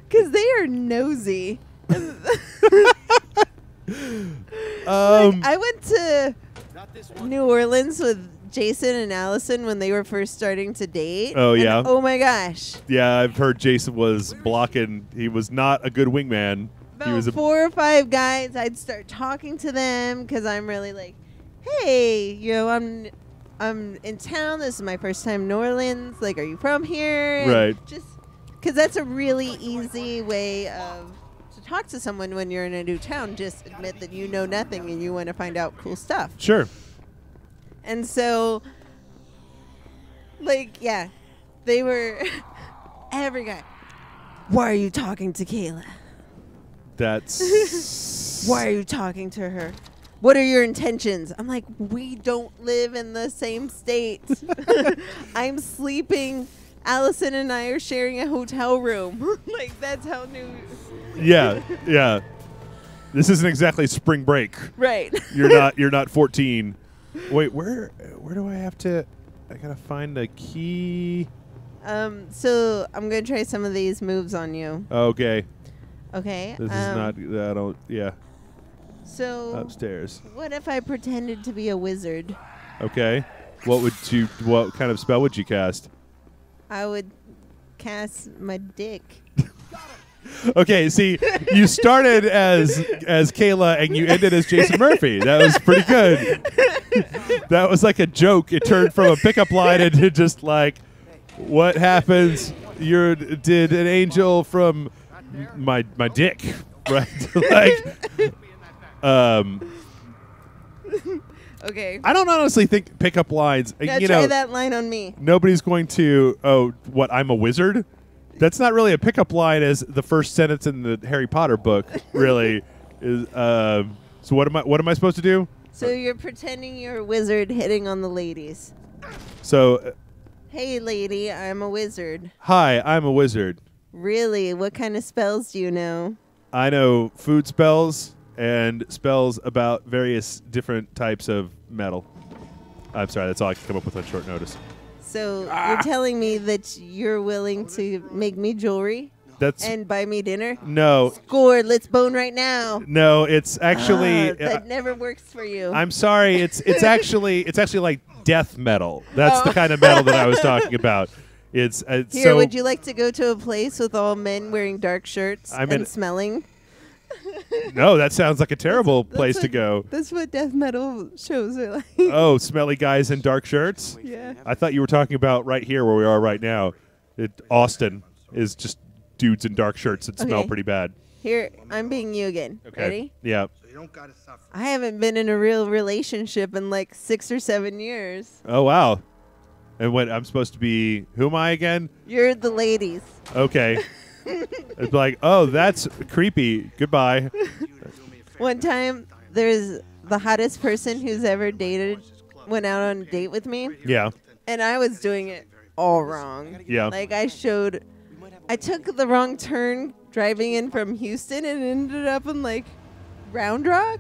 Because they are nosy. I went to New Orleans with Jason and Allison when they were first starting to date. Oh, yeah? Oh, my gosh. Yeah, I've heard Jason was blocking. He was not a good wingman. About He was 4 or 5 guys, I'd start talking to them because I'm really like, hey, I'm in town. This is my first time in New Orleans. Like, are you from here? And Right. just because that's a really easy way to talk to someone when you're in a new town. Just admit that you know nothing and you want to find out cool stuff. Sure. And so, like, yeah, they were every guy. Why are you talking to Kayla? That's... Why are you talking to her? What are your intentions? I'm like, we don't live in the same state. I'm sleeping. Allison and I are sharing a hotel room. Like, that's how new. Yeah. This isn't exactly spring break. Right. You're not 14. Wait, where do I have to? I gotta find a key. So I'm gonna try some of these moves on you. Okay. Okay. This is not. I don't. Yeah. So Upstairs. what if I pretended to be a wizard? Okay. What kind of spell would you cast? I would cast my dick. Okay, see, you started as Kayla and you ended as Jason Murphy. That was pretty good. That was like a joke. It turned from a pickup line into just like, what happens? Did an angel from my dick, right? Like, Okay. I don't honestly think pickup lines. Now try that line on me. Nobody's going to. Oh, what? I'm a wizard. That's not really a pickup line, as the first sentence in the Harry Potter book really is. So what am I supposed to do? So you're pretending you're a wizard hitting on the ladies. So. Hey, lady, I'm a wizard. Hi, I'm a wizard. Really? What kind of spells do you know? I know food spells and spells about various different types of metal. I'm sorry, that's all I can come up with on short notice. So you're telling me that you're willing to make me jewelry and buy me dinner? No. Score, let's bone right now. No, it's actually that never works for you. I'm sorry, it's actually like death metal. That's the kind of metal that I was talking about. It's Here, so would you like to go to a place with all men wearing dark shirts and smelling? No, that sounds like a terrible place to go. That's what death metal shows are like. Oh, smelly guys in dark shirts? Yeah. I thought you were talking about right here where we are right now. Austin is just dudes in dark shirts that smell pretty bad. Here, I'm being you again. Okay. Ready? Yeah. So you don't gotta suffer. I haven't been in a real relationship in like 6 or 7 years. Oh, wow. And what I'm supposed to be, who am I again? You're the ladies. Okay. It's like, oh, that's creepy. Goodbye. One time, there's the hottest person who's ever dated went out on a date with me. Yeah. And I was doing it all wrong. Yeah. Like I took the wrong turn driving in from Houston and ended up in like Round Rock.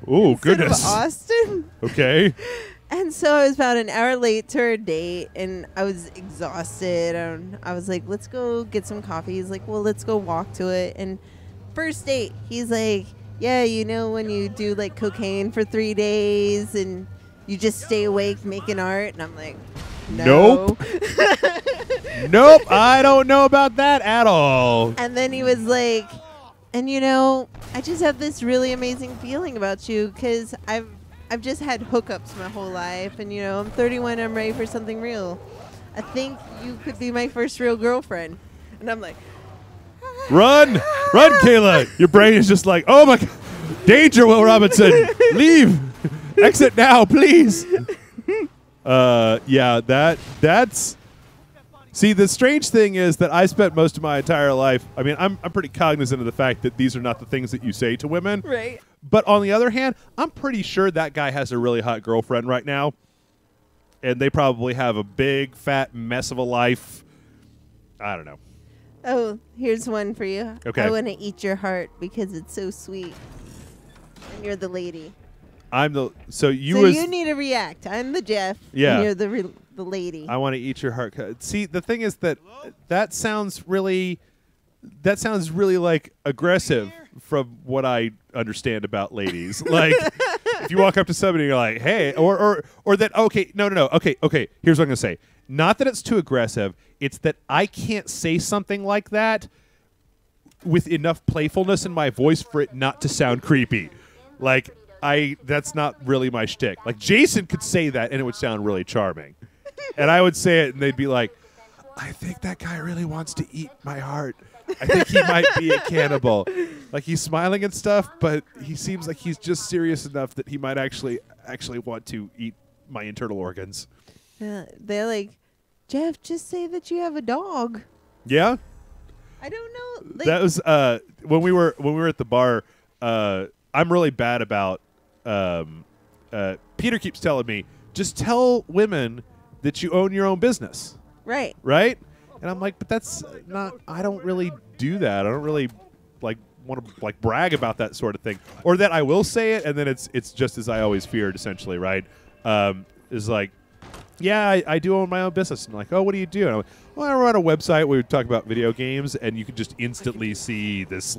Ooh, instead goodness. Of Austin. Okay. And so I was about an hour late to our date, and I was exhausted. And I was like, let's go get some coffee. He's like, well, let's go walk to it. And first date, he's like, yeah, you know when you do like cocaine for 3 days and you just stay awake making art? And I'm like, no. Nope. Nope, I don't know about that at all. And then he was like, and you know, I just have this really amazing feeling about you because I've just had hookups my whole life, and you know, I'm 31, I'm ready for something real. I think you could be my first real girlfriend. And I'm like, run, Kayla. Your brain is just like, oh my God, danger, Will Robinson, leave, exit now, please. Yeah, that's. See, the strange thing is that I spent most of my entire life. I mean, I'm pretty cognizant of the fact that these are not the things that you say to women. Right. But on the other hand, I'm pretty sure that guy has a really hot girlfriend right now. And they probably have a big, fat mess of a life. I don't know. Oh, here's one for you. Okay. I want to eat your heart because it's so sweet. And you're the lady. So you need to react. I'm the Jeff. Yeah. And you're the lady. I want to eat your heart. See, the thing is that sounds really like aggressive from what I understand about ladies. Like, if you walk up to somebody and you're like, hey, or that, okay, no. Okay. Here's what I'm going to say. Not that it's too aggressive. It's that I can't say something like that with enough playfulness in my voice for it not to sound creepy. Like, that's not really my shtick. Like, Jason could say that and it would sound really charming. And I would say it and they'd be like, I think that guy really wants to eat my heart. I think he might be a cannibal. Like, he's smiling and stuff, but he seems like he's just serious enough that he might actually want to eat my internal organs. They're like, Jeff, just say that you have a dog. Yeah? I don't know. Like, that was when we were at the bar. I'm really bad about. Peter keeps telling me, just tell women that you own your own business. Right. Right? And I'm like, but that's not. I don't really do that. I don't really want to brag about that sort of thing, or that I will say it and then it's just as I always feared, essentially. Right? Is like, yeah, I do own my own business. And like, oh, what do you do? And I'm like, well, I run a website where we talk about video games, and you can just instantly see this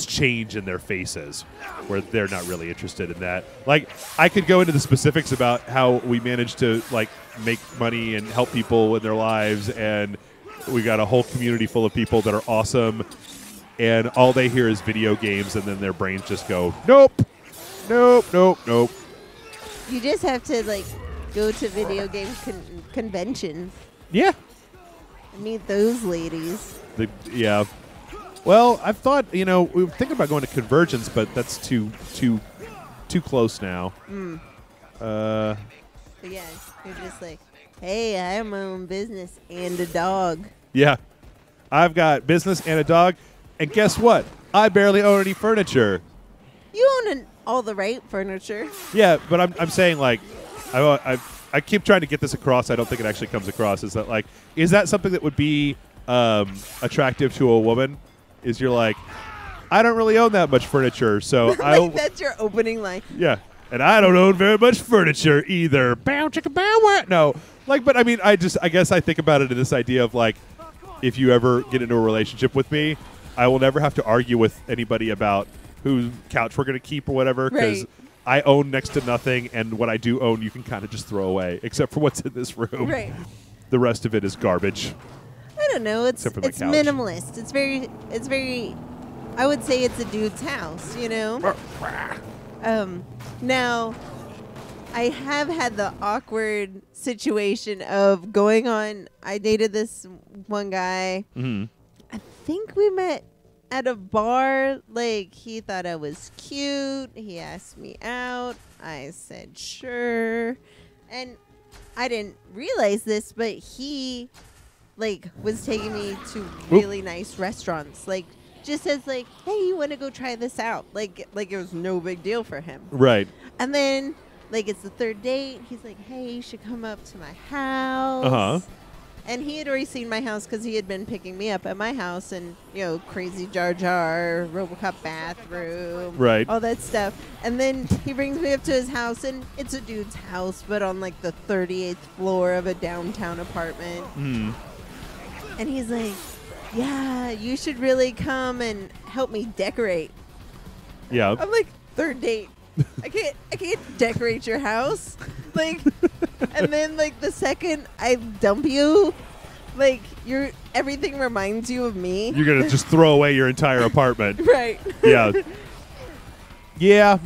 change in their faces where they're not really interested in that. Like, I could go into the specifics about how we managed to make money and help people in their lives, and we got a whole community full of people that are awesome, and all they hear is video games, and then their brains just go, nope. You just have to go to video game conventions. Yeah. Meet those ladies. Yeah. Well, I've thought, we were thinking about going to Convergence, but that's too close now. But yeah, you're just like, hey, I have my own business and a dog. Yeah. I've got business and a dog, and guess what? I barely own any furniture. You own all the right furniture. Yeah, but I'm saying, I keep trying to get this across. I don't think it actually comes across. Is that is that something that would be attractive to a woman? is you're like, I don't really own that much furniture, so like that's your opening line. Yeah, and I don't own very much furniture either. Bow chicka bow wow. No, like, but I mean, I guess I think about it in this idea of like, if you ever get into a relationship with me, I will never have to argue with anybody about whose couch we're going to keep or whatever, because I own next to nothing, and what I do own, you can kind of just throw away, except for what's in this room. Right. The rest of it is garbage. I don't know. It's couch. minimalist. It's very. I would say it's a dude's house. You know. Now, I have had the awkward situation of going on. I dated this one guy. Mm-hmm. I think we met at a bar. Like, he thought I was cute. He asked me out. I said sure. And I didn't realize this, but he, like, was taking me to really nice restaurants. Like, just as, like, hey, you want to go try this out? Like it was no big deal for him. Right. And then, like, it's the third date. He's like, hey, you should come up to my house. Uh-huh. And he had already seen my house because he had been picking me up at my house, and, you know, crazy Jar Jar, RoboCop bathroom, right, all that stuff. And then he brings me up to his house, and it's a dude's house, but on, like, the 38th floor of a downtown apartment. Mm. And he's like, yeah, you should really come and help me decorate. Yeah. I'm like, third date. I can't decorate your house. Like, and then, like, the second I dump you, like, everything reminds you of me. You're going to just throw away your entire apartment. Right. Yeah. Yeah.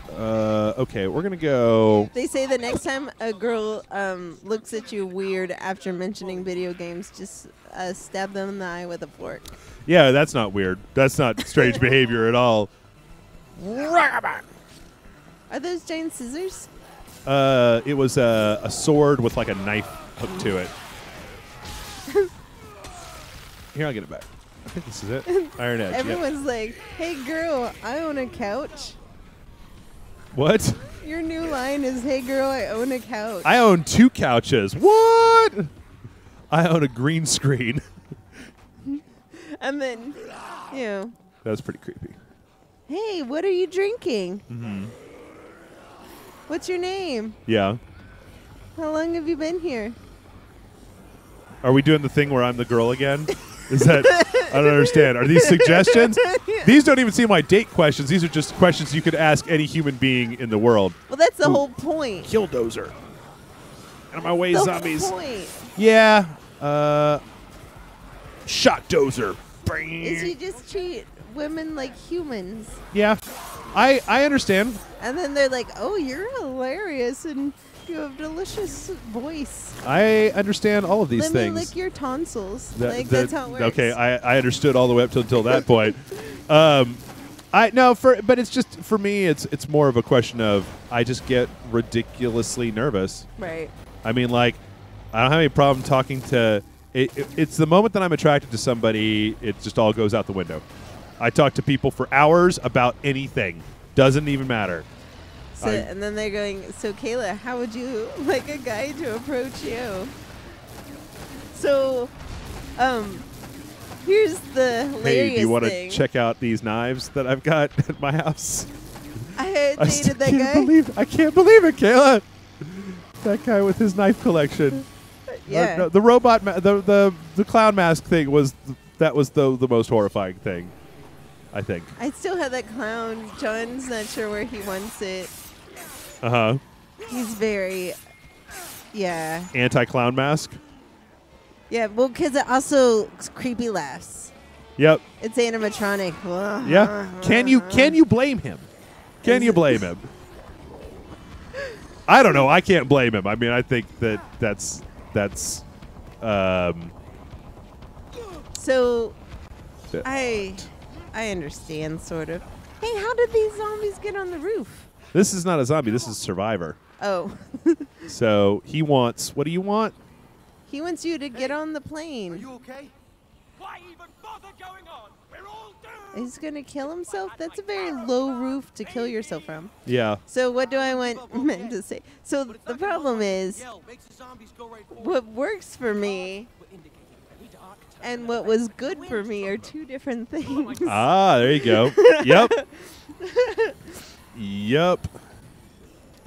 Okay, we're going to go. They say the next time a girl looks at you weird after mentioning video games, just stab them in the eye with a fork. Yeah, that's not weird. That's not strange behavior at all. Are those giant scissors? It was a sword with like a knife hooked to it. Here, I'll get it back. I think this is it. Iron Edge. Everyone's like, hey, girl, I own a couch. What? Your new line is, hey, girl, I own a couch. I own 2 couches. What? I own a green screen. And then, you know. That was pretty creepy. Hey, what are you drinking? Mm-hmm. What's your name? Yeah. How long have you been here? Are we doing the thing where I'm the girl again? Is that? I don't understand. Are these suggestions? Yeah. These don't even seem like date questions. These are just questions you could ask any human being in the world. Well, that's the whole point. Killdozer. Out of my way, the zombies. Point. Yeah. Shot dozer. Is you just treat women like humans. Yeah. I understand. And then they're like, oh, you're hilarious and you have delicious voice. I understand all of these things. Let me lick your tonsils. That's how it works. Okay, I understood all the way up till that point. But it's just for me. It's more of a question of I just get ridiculously nervous. Right. I mean, like, I don't have any problem talking to. It's the moment that I'm attracted to somebody. It just all goes out the window. I talk to people for hours about anything. Doesn't even matter. So, and then they're going, so Kayla, how would you like a guy to approach you? So, here's the hilarious Hey, do you want thing. to check out these knives that I've got at my house? I had dated that guy. I can't believe it, Kayla. That guy with his knife collection. Yeah. No, the robot, the clown mask thing was the most horrifying thing, I think. I still have that clown. John's not sure where he wants it. Uh-huh. He's very, yeah. Anti-clown mask? Yeah, well, because it also creepy laughs. Yep. It's animatronic. Yeah. Can you blame him? Can you blame him? I don't know. I can't blame him. I mean, I think that's So, I understand, sort of. Hey, how did these zombies get on the roof? This is not a zombie. This is Survivor. Oh. So he wants. What do you want? He wants you to get on the plane. Are you okay? Why even bother going on? We're all doomed. He's gonna kill himself. That's a very low roof to kill yourself from. Yeah. So what do I meant to say? So the problem is, what works for me and what was good for me are two different things. Ah, there you go. Yep. Yep.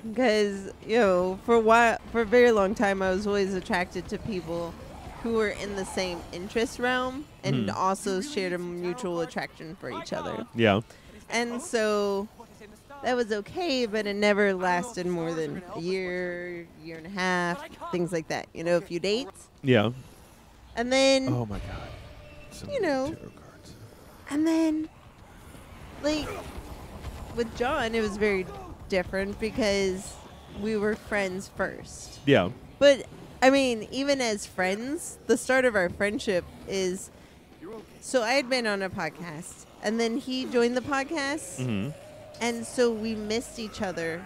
Because, for a very long time, I was always attracted to people who were in the same interest realm and also shared a mutual attraction for each other. Yeah. And so that was okay, but it never lasted more than a year and a half, things like that. A few dates. Yeah. And then, Oh my God. So many tarot cards. And then, with John, it was very different because we were friends first. Yeah. But, I mean, even as friends, the start of our friendship is... So I had been on a podcast, and then he joined the podcast, and so we missed each other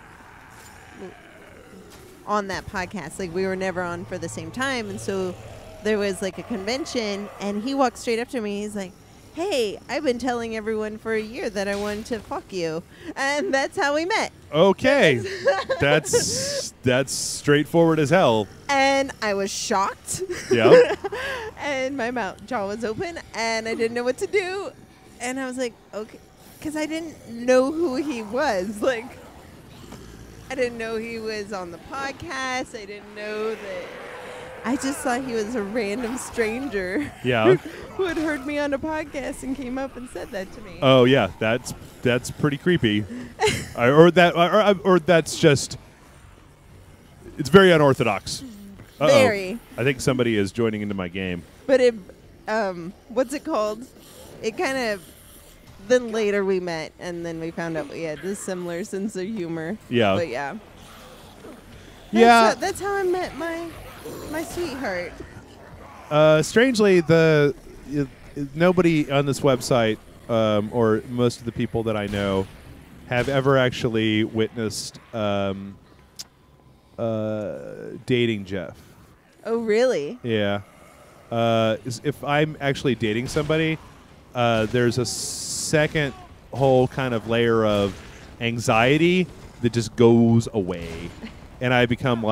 on that podcast. We were never on for the same time, and so there was, a convention, and he walked straight up to me. He's like, hey, I've been telling everyone for a year that I wanted to fuck you. And that's how we met. Okay. That's straightforward as hell. And I was shocked. Yeah. And my jaw was open, and I didn't know what to do. And I was like, okay. Because I didn't know who he was. I didn't know he was on the podcast. I didn't know that... I just thought he was a random stranger. Yeah. Who had heard me on a podcast and came up and said that to me. Oh yeah, that's pretty creepy. or that's just, it's very unorthodox. Uh-oh. Very. I think somebody is joining into my game. But it, what's it called? It kind of. Then later we met, and then we found out we had this similar sense of humor. Yeah. But yeah. Yeah. That's how I met my sweetheart. Strangely, nobody on this website, or most of the people that I know, have ever actually witnessed dating Jeff. Oh, really? Yeah. If I'm actually dating somebody, there's a second whole kind of layer of anxiety that just goes away, and I become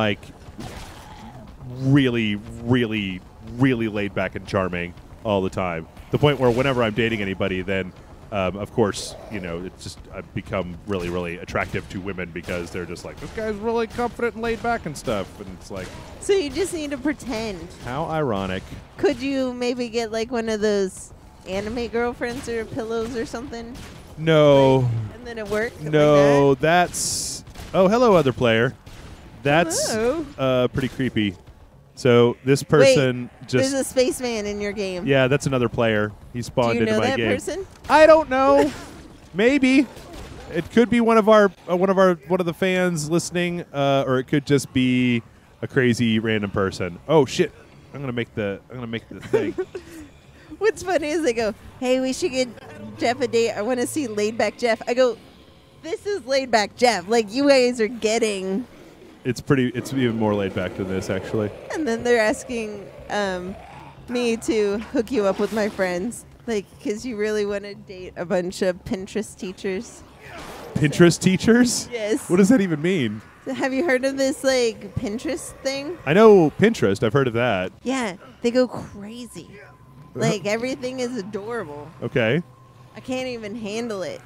really, really, really laid back and charming all the time. The point where whenever I'm dating anybody, then of course, it's just I've become really, really attractive to women because they're just like, this guy's really confident and laid back and stuff, and it's like. So you just need to pretend. How ironic. Could you maybe get one of those anime girlfriends or pillows or something? No. And then it worked? No, that's. Oh, hello, other player. That's hello. Pretty creepy. So this person there's a spaceman in your game. Yeah, that's another player. He spawned into my game. Do you know that person? I don't know. Maybe it could be one of the fans listening, or it could just be a crazy random person. Oh shit! I'm gonna make the thing. What's funny is they go, "Hey, we should get Jeff a date. I want to see Laid Back Jeff." I go, "This is Laid Back Jeff. You guys are getting." It's even more laid back than this, actually. And then they're asking me to hook you up with my friends, because you really want to date a bunch of Pinterest teachers. Pinterest teachers? Yes. What does that even mean? Have you heard of this Pinterest thing? I know Pinterest. I've heard of that. Yeah, they go crazy. Everything is adorable. Okay. I can't even handle it.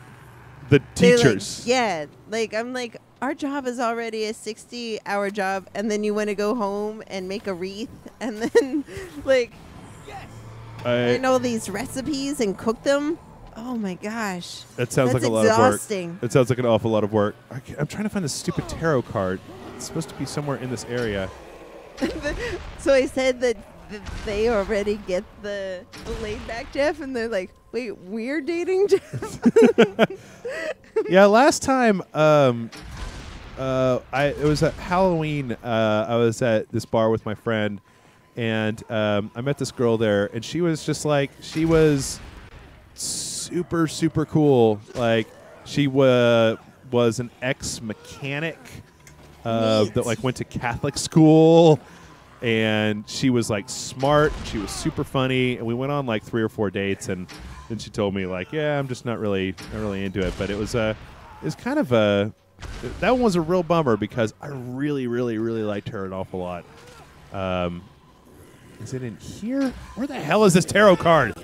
The teachers. I'm our job is already a 60-hour job, and then you want to go home and make a wreath, and then learn all these recipes and cook them. Oh my gosh. That sounds That's like a lot of work. exhausting. That sounds like an awful lot of work. I'm trying to find this stupid tarot card. It's supposed to be somewhere in this area. So I said that they already get the laid back Jeff, and they're like, wait, we're dating Jeff? Yeah, last time it was at Halloween. I was at this bar with my friend, and I met this girl there, and she was just she was super, super cool. She was an ex-mechanic that went to Catholic school, and she was smart. She was super funny, and we went on 3 or 4 dates, and then she told me yeah, I'm just not really into it. But it was kind of that one was a real bummer because I really, really, really liked her an awful lot. Is it in here? Where the hell is this tarot card?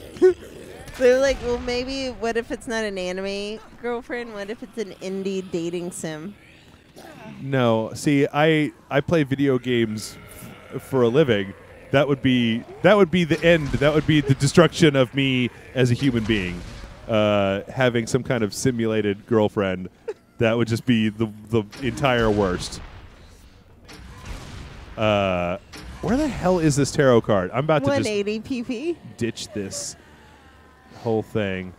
They're like, well, maybe what if it's not an anime girlfriend? What if it's an indie dating sim? No. See, I play video games for a living. That would be the end. That would be the destruction of me as a human being. Having some kind of simulated girlfriend. That would just be the entire worst. Where the hell is this tarot card? I'm about to just 180 pp. ditch this whole thing.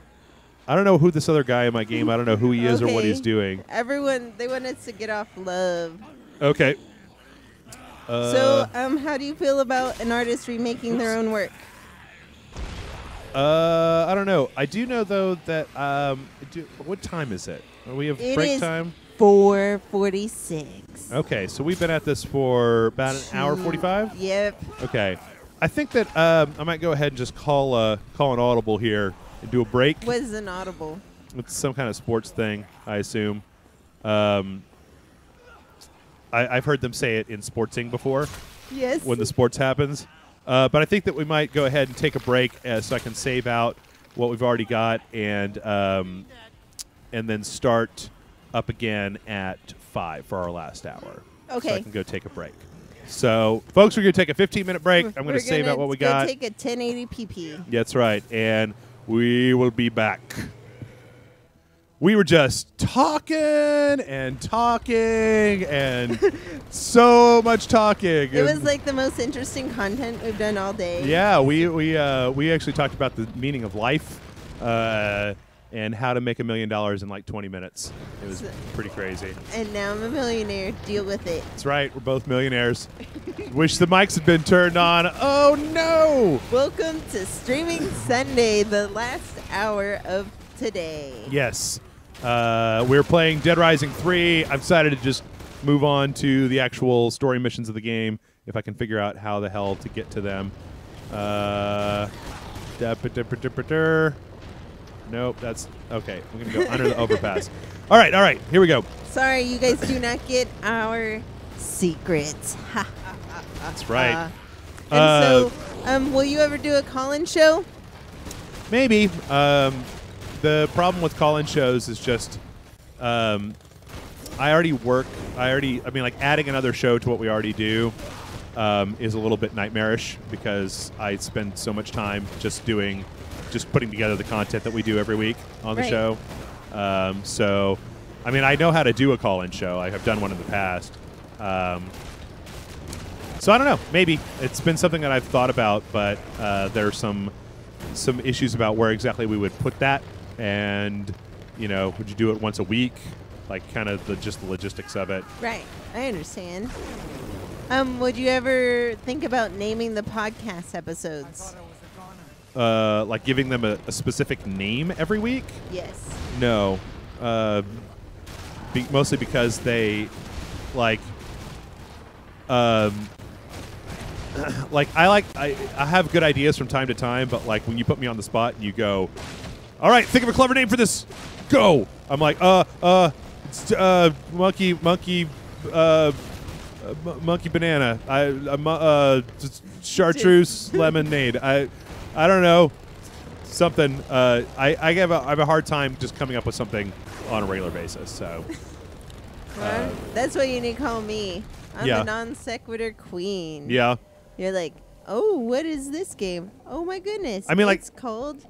I don't know who this other guy in my game. I don't know who he is or what he's doing. Everyone, they want us to get off love. Okay. So, how do you feel about an artist remaking their own work? I don't know. I do know though that what time is it? We have break time. 4:46. Okay, so we've been at this for about an hour 45. Yep. Okay, I think that I might go ahead and just call an audible here and do a break. What is an audible? It's some kind of sports thing, I assume. I've heard them say it in sportsing before. Yes. When the sports happens. But I think that we might go ahead and take a break so I can save out what we've already got and then start up again at 5 for our last hour. Okay. So I can go take a break. So, folks, we're going to take a 15-minute break. I'm going to save out what we got. Take a 1080 pp. That's right. And we will be back. We were just talking and so much talking. It was like the most interesting content we've done all day. Yeah, we actually talked about the meaning of life and how to make $1 million in like 20 minutes. It was pretty crazy. And now I'm a millionaire. Deal with it. That's right. We're both millionaires. Wish the mics had been turned on. Oh, no. Welcome to Streaming Sunday, the last hour of today. Yes. We're playing Dead Rising 3. I've decided to just move on to the actual story missions of the game if I can figure out how the hell to get to them. Nope, that's okay. I'm going to go under the overpass. All right, here we go. Sorry, you guys do not get our secrets. That's right. And so, will you ever do a call-in show? Maybe. The problem with call-in shows is just I already work. Like adding another show to what we already do is a little bit nightmarish because I spend so much time just putting together the content that we do every week on the show. So, I know how to do a call-in show. I have done one in the past. So I don't know. Maybe it's been something that I've thought about, but there are some issues about where exactly we would put that. And, would you do it once a week? Like, kind of just the logistics of it. Right. I understand. Would you ever think about naming the podcast episodes? Like giving them a specific name every week? Yes. No. Mostly because they, like I have good ideas from time to time, but like when you put me on the spot and you go, all right, think of a clever name for this. Go. I'm like, monkey banana. Chartreuse lemonade. I don't know. Something. I have a hard time just coming up with something on a regular basis. So. That's what you need to call me. I'm Yeah. the non sequitur queen. Yeah. You're like, oh, what is this game? Oh my goodness. It's called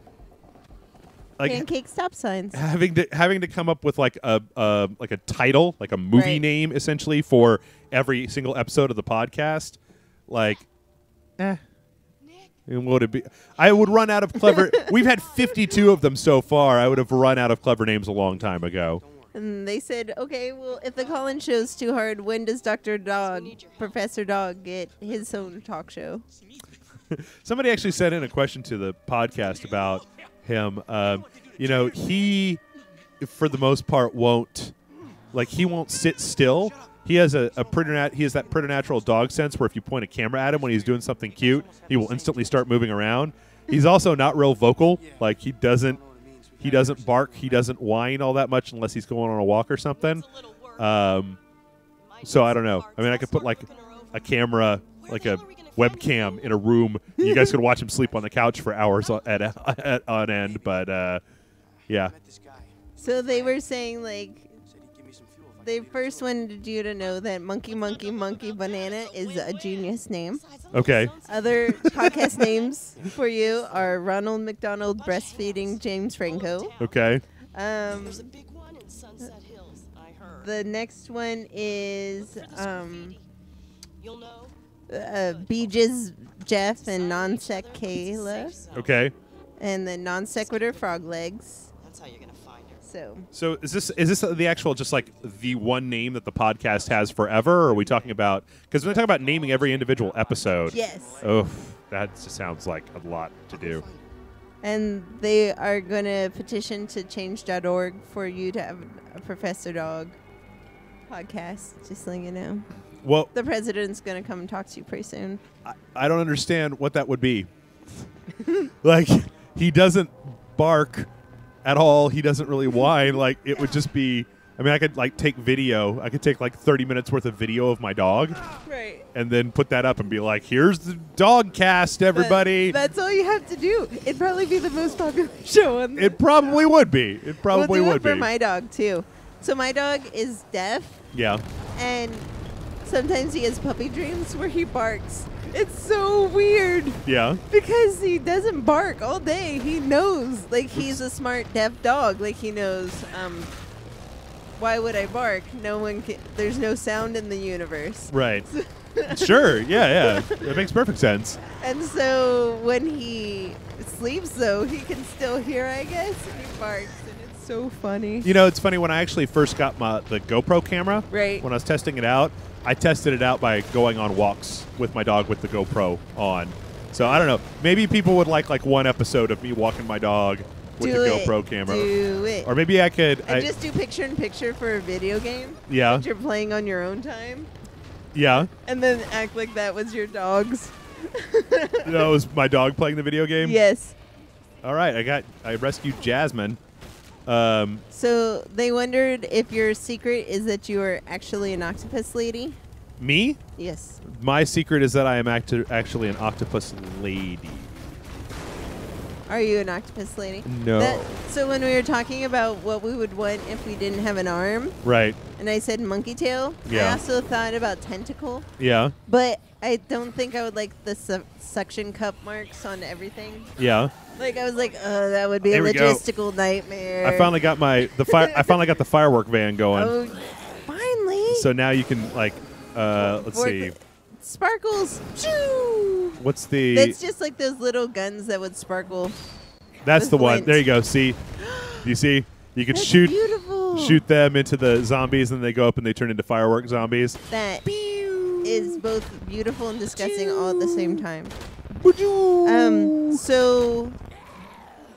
Pancake Stop Signs. Having to come up with like a title, like a movie name, essentially for every single episode of the podcast, And would it be? I would run out of clever. We've had 52 of them so far. I would have run out of clever names a long time ago. And they said, okay, well, if the call-in show's too hard, when does Professor Dog, get his own talk show? Somebody actually sent in a question to the podcast about him. He, for the most part, won't sit still. He has that preternatural dog sense where if you point a camera at him when he's doing something cute, he will instantly start moving around. He's also not real vocal. Like he doesn't bark. He doesn't whine all that much unless he's going on a walk or something. So I don't know. I could put like a camera, like a webcam in a room. You guys could watch him sleep on the couch for hours on end. But yeah. So they were saying like they first wanted you to know that Monkey Banana is a genius name. Okay. Other podcast names for you are Ronald McDonald breastfeeding James Franco. Okay. The next one is Beeges Jeff and non-sec Kayla. Okay. And then non-sequitur Frog Legs. That's how you're gonna find her. So is this the actual just like the one name that the podcast has forever? Or are we talking about, because we're talking about naming every individual episode. Yes. Oh, that just sounds like a lot to do. And they are going to petition to change.org for you to have a Professor Dog podcast, just so you know. Well, the president's going to come and talk to you pretty soon. I don't understand what that would be. Like, he doesn't bark at all. He doesn't really whine. Like, it would just be, I mean, I could like take video. I could take like 30 minutes worth of video of my dog. Right. And then put that up and be like, here's the dog cast, everybody. That's all you have to do. It'd probably be the most popular show on It probably would be. It probably we'll do would it for be. my dog, too. So my dog is deaf. Yeah. And sometimes he has puppy dreams where he barks. It's so weird. Yeah. Because he doesn't bark all day. He knows. Like, he's a smart deaf dog. Like, he knows, why would I bark? No one can, there's no sound in the universe. Right. Sure. Yeah. That makes perfect sense. And so when he sleeps, though, he can still hear, I guess, and he barks. And it's so funny. You know, it's funny, when I actually first got the GoPro camera, right, when I was testing it out, I tested it out by going on walks with my dog with the GoPro on. So I don't know. Maybe people would like one episode of me walking my dog with the GoPro camera. Do it. Or maybe I could. And just do picture-in-picture for a video game. Yeah. That you're playing on your own time. Yeah. And then act like that was your dog's. That was my dog playing the video game? Yes. All right. I rescued Jasmine. So they wondered if your secret is that you are actually an octopus lady. Me? Yes. My secret is that I am actually an octopus lady. Are you an octopus lady? No. So when we were talking about what we would want if we didn't have an arm, right? And I said monkey tail, yeah. I also thought about tentacle. Yeah. But I don't think I would like the suction cup marks on everything. Yeah. Like, I was like, that would be a logistical nightmare. I finally got I finally got the firework van going. Oh, finally. So now you can like let's see. Sparkles. Choo! What's the? It's just like those little guns that would sparkle. That's the one. There you go. See, you see, you can shoot them into the zombies, and they go up and they turn into firework zombies. That is both beautiful and disgusting all at the same time. So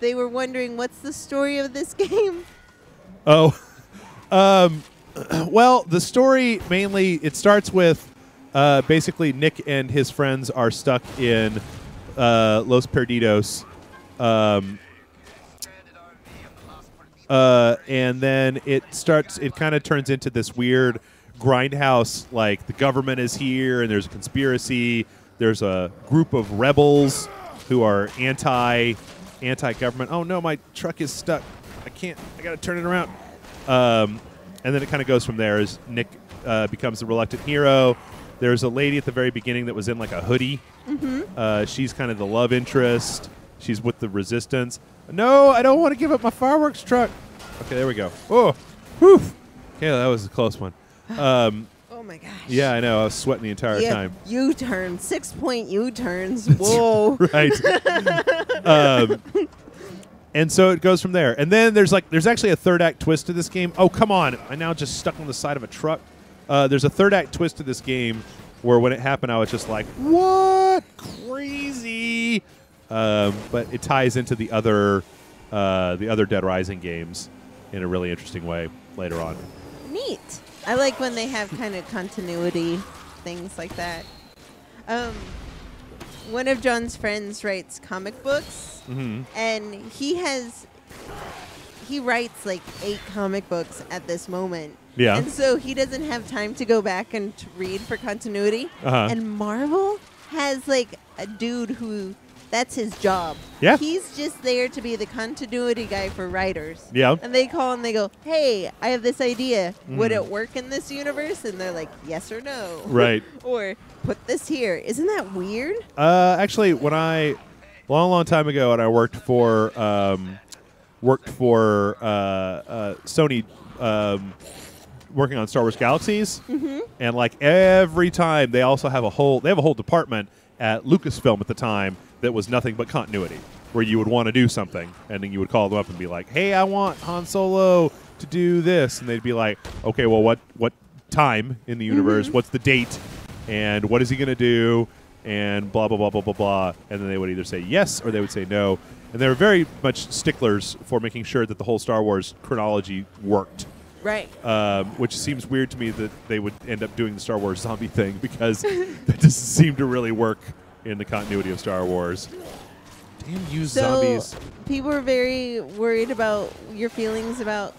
they were wondering, what's the story of this game? Oh, well, the story mainly, it starts with basically Nick and his friends are stuck in Los Perdidos, and then it kind of turns into this weird grindhouse, like the government is here and there's a conspiracy. There's a group of rebels who are anti-government. Oh no, my truck is stuck. I gotta turn it around. And then it kind of goes from there as Nick becomes the reluctant hero. There's a lady at the very beginning that was in like a hoodie. Mm-hmm. She's kind of the love interest. She's with the resistance. No, I don't want to give up my fireworks truck. Okay, there we go. Oh, whew. Okay, that was a close one. Oh my gosh. Yeah, I know. I was sweating the entire time. U-turn, 6-point U-turns. Whoa. Right. And so it goes from there. And then there's actually a third act twist to this game. Oh, come on. I'm now just stuck on the side of a truck. There's a third act twist to this game where when it happened, I was just like, what? Crazy. But it ties into the other Dead Rising games in a really interesting way later on. Neat. I like when they have kind of continuity things like that. One of John's friends writes comic books, and he writes like 8 comic books at this moment. And so he doesn't have time to go back and read for continuity. And Marvel has like a dude who that's his job. Yeah. He's just there to be the continuity guy for writers. Yeah. And they call and they go, "Hey, I have this idea. Would it work in this universe?" And they're like, "Yes or no." Right. Or put this here. Isn't that weird? Actually, when long time ago, and I worked for Sony, working on Star Wars Galaxies, and like every time they also have a whole department at Lucasfilm at the time that was nothing but continuity, where you would want to do something, and then you would call them up and be like, "Hey, I want Han Solo to do this," and they'd be like, "Okay, well, what time in the universe? What's the date? And what is he going to do?" And blah, blah, blah, blah, blah, blah. And then they would either say yes or they would say no. And they were very much sticklers for making sure that the whole Star Wars chronology worked. Right. Which seems weird to me that they would end up doing the Star Wars zombie thing, because that doesn't seem to really work in the continuity of Star Wars. Damn you, zombies. People are very worried about your feelings about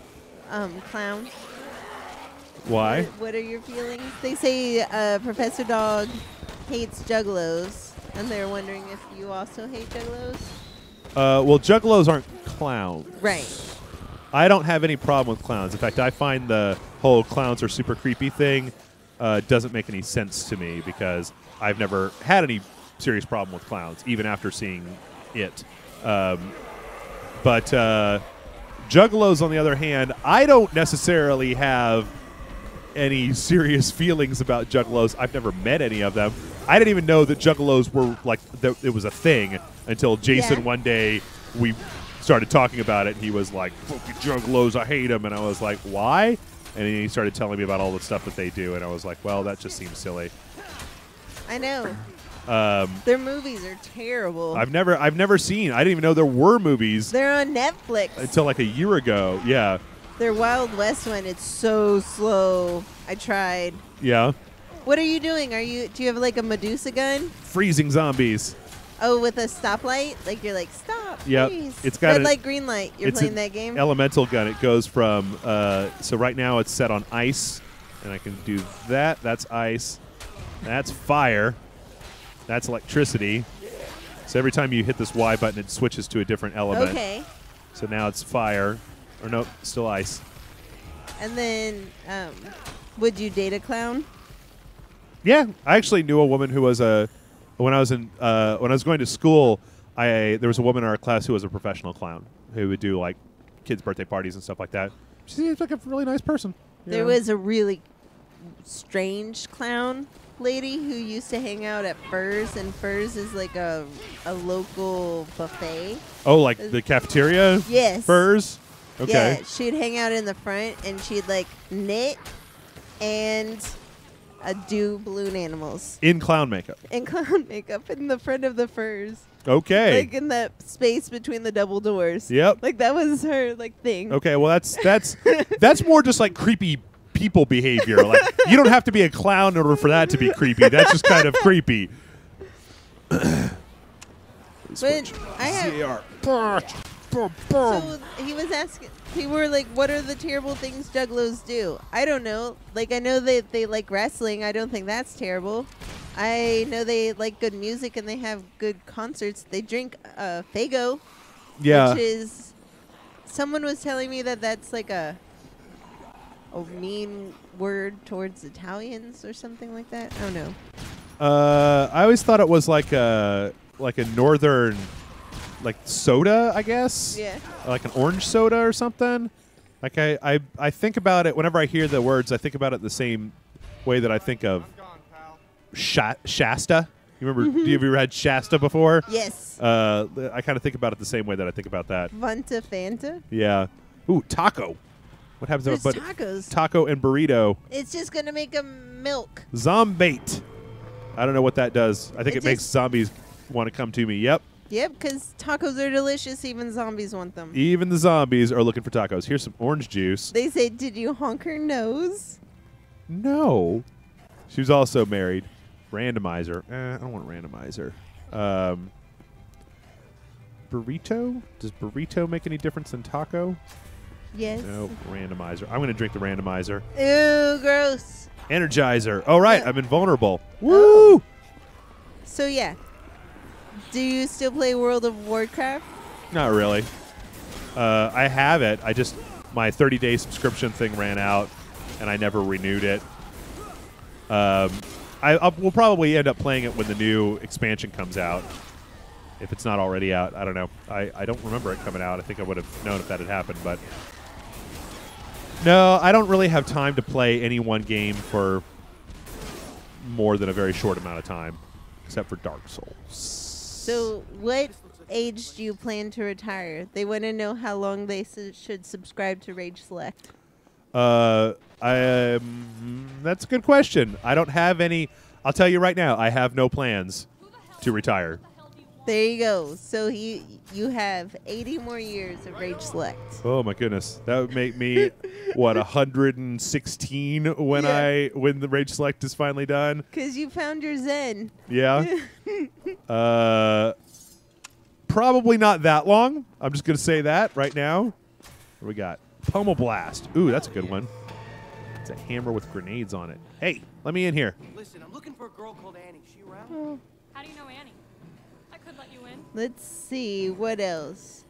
clowns. Why? What are your feelings? They say Professor Dog hates juggalos, and they're wondering if you also hate juggalos. Well, juggalos aren't clowns. Right. I don't have any problem with clowns. In fact, I find the whole clowns are super creepy thing doesn't make any sense to me, because I've never had any serious problem with clowns, even after seeing it. But juggalos, on the other hand, I don't necessarily have any serious feelings about juggalos. I've never met any of them. I didn't even know that juggalos were like it was a thing until Jason one day we started talking about it. And he was like, "Fucking juggalos, I hate them," and I was like, "Why?" And then he started telling me about all the stuff that they do, and I was like, "Well, that just seems silly." I know. Their movies are terrible. I've never seen. I didn't even know there were movies. They're on Netflix Until like a year ago. Yeah. Their Wild West one, it's so slow. I tried. Yeah. What are you doing? Do you have like a Medusa gun? Freezing zombies. Oh, with a stoplight? Like you're like, stop, Yep. please. It's got red light, green light. You're playing that game? Elemental gun. It goes from so right now it's set on ice, and I can do that. That's ice. That's fire. That's electricity. So every time you hit this Y button, it switches to a different element. Okay. So now it's fire. Or no, still ice. And then, would you date a clown? Yeah, I actually knew a woman who was when I was going to school. There was a woman in our class who was a professional clown who would do like kids' birthday parties and stuff like that. She seems like a really nice person. There was a really strange clown lady who used to hang out at Furs, and Furs is like a local buffet. Oh, like the cafeteria? Yes. Furs? Okay. Yeah, she'd hang out in the front, and she'd like knit and do balloon animals. In clown makeup? In clown makeup in the front of the Furs. Okay. Like in that space between the double doors. Yep. Like that was her like thing. Okay, well that's more just like creepy people behavior. Like you don't have to be a clown in order for that to be creepy. That's just kind of creepy. But I have. So he was asking. People were like, "What are the terrible things juggalos do?" I don't know. Like I know they like wrestling. I don't think that's terrible. I know they like good music and they have good concerts. They drink Faygo. Yeah. Which is. Someone was telling me that that's like a mean word towards Italians or something like that. I don't know. I always thought it was like a northern, like soda, I guess. Yeah. Like an orange soda or something. Like I think about it whenever I hear the words. I think about it the same way that I think of Shasta. You remember? Do you ever had Shasta before? Yes. I kind of think about it the same way that I think about that. Vanta Fanta. Yeah. Ooh, taco. What happens There's if tacos. Taco and burrito? It's just gonna make them milk. Zombate. I don't know what that does. I think It it makes just- zombies want to come to me. Yep. Yep, because tacos are delicious. Even zombies want them. Even the zombies are looking for tacos. Here's some orange juice. They say, "Did you honk her nose?" No. She was also married. Randomizer. I don't want randomizer. Burrito? Does burrito make any difference than taco? Yes. No. Randomizer. I'm going to drink the randomizer. Ew, gross. Energizer. Oh, right. I'm invulnerable. Oh. Woo! So yeah, do you still play World of Warcraft? Not really. I have it. My 30-day subscription thing ran out, and I never renewed it. We'll probably end up playing it when the new expansion comes out. If it's not already out, I don't know. I don't remember it coming out. I think I would have known if that had happened, but no, I don't really have time to play any one game for more than a very short amount of time, except for Dark Souls. So what age do you plan to retire? They want to know how long they should subscribe to Rage Select. That's a good question. I don't have any. I'll tell you right now, I have no plans to retire. There you go. So you have 80 more years of Rage Select. Oh my goodness, that would make me what 116 when the Rage Select is finally done. Because you found your Zen. Yeah. Probably not that long. I'm just gonna say that right now. What do we got? Pummel Blast. Ooh, that's a good one. It's a hammer with grenades on it. Hey, let me in here. Listen, I'm looking for a girl called Annie. She around? How do you know Annie? I could let you in. Let's see, what else?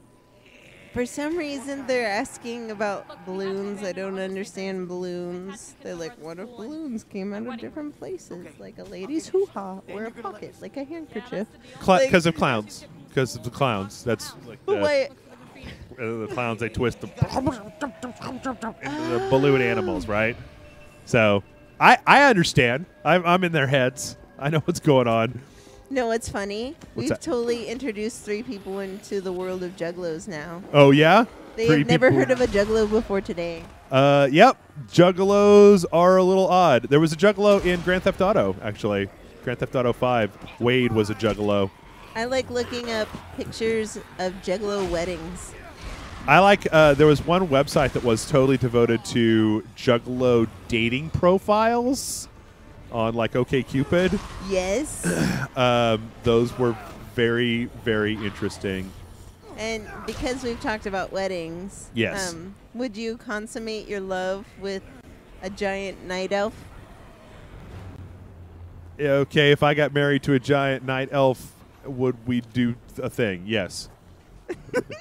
For some reason, they're asking about balloons. I don't understand balloons. They're like, what if balloons came out of different places? Like a lady's hoo-ha or a pocket, like a handkerchief. Because of clowns. Because of the clowns. That's like Wait, the clowns, they twist them into the balloon animals, right? So I understand. I'm in their heads. I know what's going on. no, it's funny. What's We've that? totally introduced 3 people into the world of juggalos now. Oh, yeah? They Three have never people- heard of a juggalo before today. Yep. Juggalos are a little odd. There was a juggalo in Grand Theft Auto, actually. Grand Theft Auto 5. Wade was a juggalo. I like looking up pictures of juggalo weddings. I like, there was one website that was totally devoted to juggalo dating profiles on, like, OkCupid. Yes. Those were very, very interesting. And because we've talked about weddings, Yes. Would you consummate your love with a giant night elf? Okay, if I got married to a giant night elf, would we do a thing? Yes. What's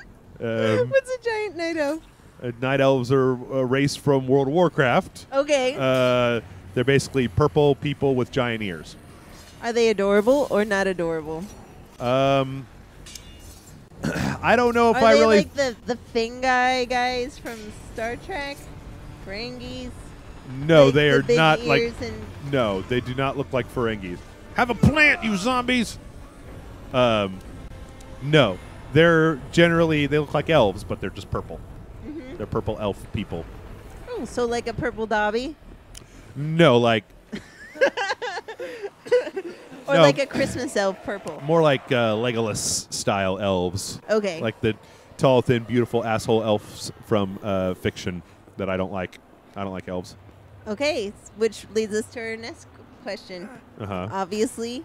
a giant night elf? Night elves are a race from World of Warcraft. Okay. They're basically purple people with giant ears. Are they adorable or not adorable? I don't know if Are I they really. like the Fingai guys from Star Trek? Ferengis? No, Like they the are big not like. ears and No, they do not look like Ferengis. Have a plant, you zombies! No. They're generally, they look like elves, but they're just purple. Mhm. They're purple elf people. Oh, so like a purple Dobby? No, like, Or No. like a Christmas elf purple? more like Legolas style elves. Okay. Like the tall, thin, beautiful asshole elves from fiction that I don't like. I don't like elves. Okay, which leads us to our next question. Uh-huh. Obviously,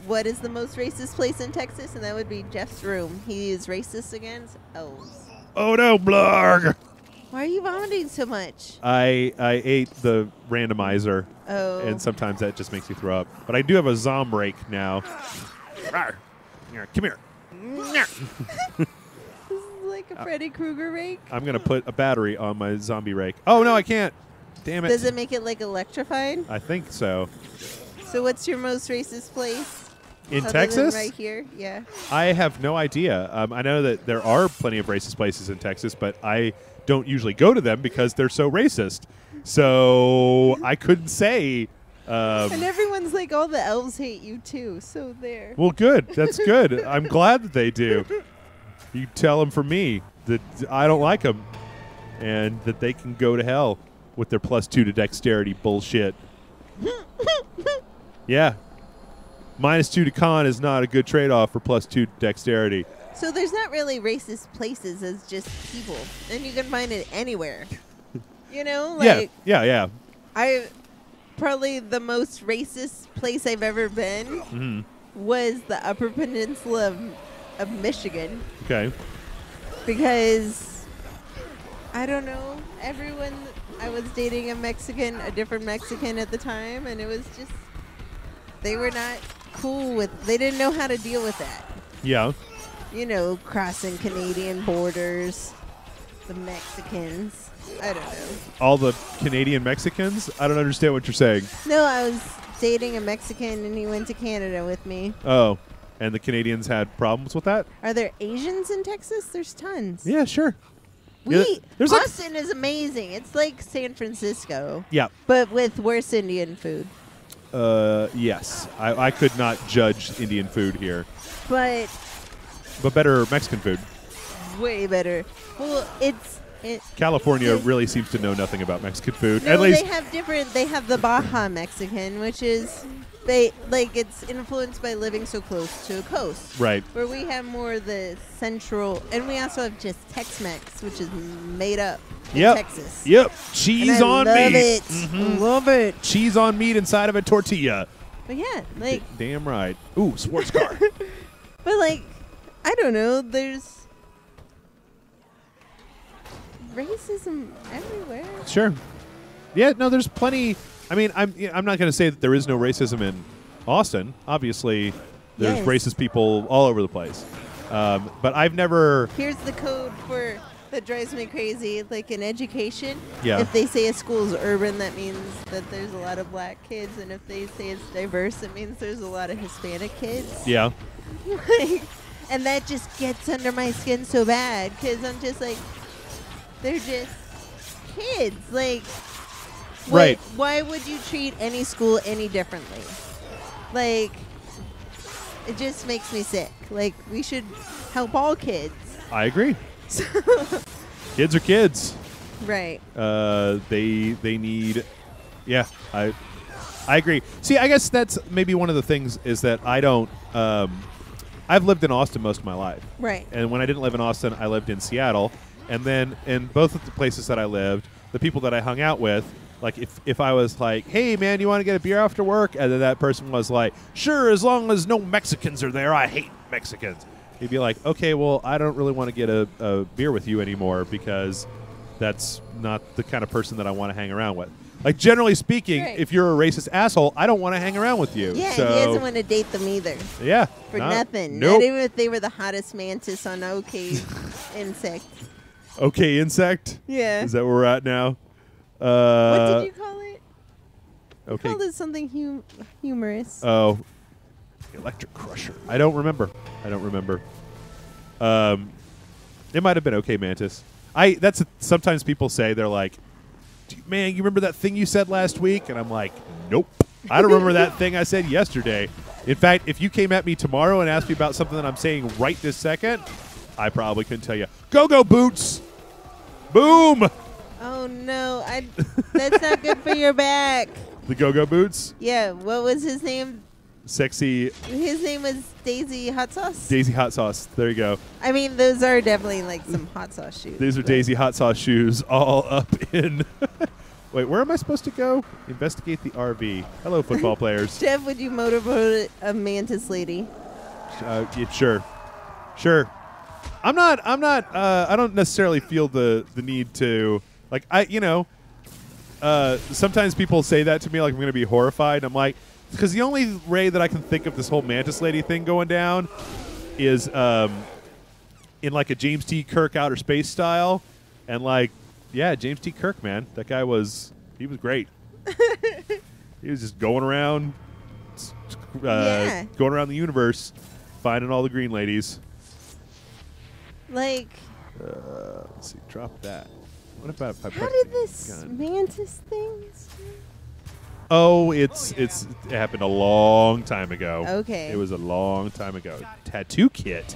what is the most racist place in Texas? And that would be Jeff's room. He is racist against elves. Oh no, blarg! Why are you vomiting so much? I ate the randomizer, Oh. and sometimes that just makes me throw up. But I do have a zom rake now. Rawr. Yeah, come here. This is like a Freddy Krueger rake. I'm going to put a battery on my zombie rake. Oh, no, I can't. Damn it. Does it make it like electrified? I think so. So what's your most racist place? In other Texas? than right here? Yeah. I have no idea. I know that there are plenty of racist places in Texas, but I don't usually go to them because they're so racist. So I couldn't say. And everyone's like, all the elves hate you too. So there. Well, good. That's good. I'm glad that they do. You tell them for me that I don't like them and that they can go to hell with their +2 to dexterity bullshit. Yeah. -2 to con is not a good trade-off for +2 to dexterity. So there's not really racist places as just people. And you can find it anywhere. You know? Like, Yeah. I probably the most racist place I've ever been Mm-hmm. was the Upper Peninsula of Michigan. Okay. Because I don't know, I was dating a different Mexican at the time, and it was just they were not cool with. They didn't know how to deal with that. Yeah. You know, crossing Canadian borders, the Mexicans. I don't know. All the Canadian Mexicans? I don't understand what you're saying. No, I was dating a Mexican and he went to Canada with me. Oh, and the Canadians had problems with that? Are there Asians in Texas? There's tons. Yeah, sure. Yeah, there's Austin is amazing. It's like San Francisco. Yeah. But with worse Indian food. Yes. I could not judge Indian food here. But better Mexican food. Way better. Well, California really seems to know nothing about Mexican food. No, At least they have different. They have the Baja Mexican, which is it's influenced by living so close to a coast. Right. Where we have more the central, and we also have just Tex-Mex, which is made up in Texas. Yep. Cheese on love meat. It. Love it. Cheese on meat inside of a tortilla. But yeah, damn right. Ooh, sports car. But I don't know. There's racism everywhere. Sure. Yeah, no, there's plenty. I mean, I'm not going to say that there is no racism in Austin. Obviously, there's racist people all over the place. But I've never... Here's the code that drives me crazy. Like in education, yeah. If they say a school's urban, that means that there's a lot of black kids. And if they say it's diverse, it means there's a lot of Hispanic kids. Yeah. And that just gets under my skin so bad because I'm just like... They're just kids. Right. Why would you treat any school any differently? It just makes me sick. We should help all kids. I agree. Kids are kids. Right. They need... Yeah, I agree. See, I guess that's maybe one of the things is that I don't... I've lived in Austin most of my life. Right. And when I didn't live in Austin, I lived in Seattle. And then in both of the places that I lived, the people that I hung out with, if I was like, hey, man, you want to get a beer after work? And then that person was like, sure, as long as no Mexicans are there. I hate Mexicans. He'd be like, okay, well, I don't really want to get a beer with you anymore because that's not the kind of person that I want to hang around with. Generally speaking, if you're a racist asshole, I don't want to hang around with you. Yeah, so, he doesn't want to date them either. Yeah. For nothing. Nope. Not even if they were the hottest mantis on OK Insect. Okay, Insect? Yeah. Is that where we're at now? What did you call it? Okay. You called it something humorous. Oh. Electric Crusher. I don't remember. It might have been Okay Mantis. Sometimes people say, they're like, man, you remember that thing you said last week? And I'm like, nope. I don't remember that thing I said yesterday. In fact, if you came at me tomorrow and asked me about something that I'm saying right this second, I probably couldn't tell you. Go-go boots. Boom. Oh, no. That's not good for your back. The go-go boots? Yeah. What was his name? Sexy. His name was Daisy Hot Sauce? Daisy Hot Sauce. There you go. I mean, those are definitely some hot sauce shoes. These are Daisy Hot Sauce shoes all up in... Wait, where am I supposed to go? Investigate the RV. Hello, football players. Jeff, would you motorboat a mantis lady? Yeah, sure. I don't necessarily feel the need to, sometimes people say that to me like I'm going to be horrified. And I'm like, because the only way that I can think of this whole mantis lady thing going down is in a James T. Kirk outer space style. And James T. Kirk, man, that guy was great. He was just going around the universe, finding all the green ladies. Let's see, drop that. What about if I How did this mantis thing start? Oh, it happened a long time ago. Okay. It was a long time ago. Tattoo kit.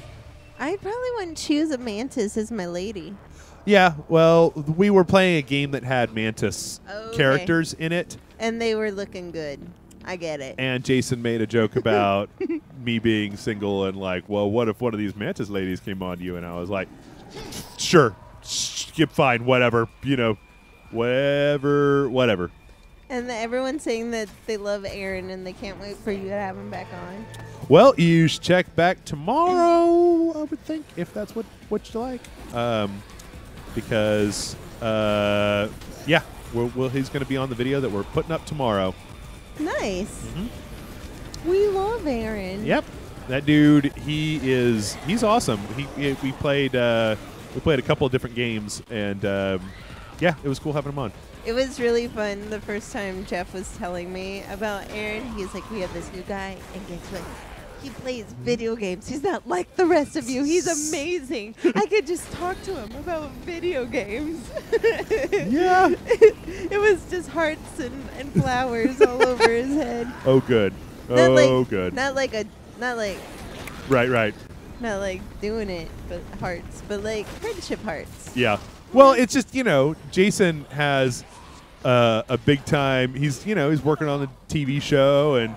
I probably wouldn't choose a mantis as my lady. Yeah, well, we were playing a game that had mantis characters in it. And they were looking good. I get it. And Jason made a joke about me being single and well, what if one of these mantis ladies came on to you? And I was like, sure, skip, fine, whatever, whatever. And everyone's saying that they love Aaron and they can't wait for you to have him back on. Well, you should check back tomorrow, I would think, if that's what you like. Because, he's going to be on the video that we're putting up tomorrow. Nice. Mm-hmm. We love Aaron. Yep. That dude, he's awesome. We played a couple of different games, and yeah, it was cool having him on. It was really fun the first time Jeff was telling me about Aaron. He's like, we have this new guy, and guess what? He plays video games. He's not like the rest of you. He's amazing. I could just talk to him about video games. Yeah. It was just hearts and flowers all over his head. Oh, good. Good. Not like Right. not like doing it, but hearts, but like friendship hearts. Yeah. Well, it's just, Jason has a big time. He's working on the TV show, and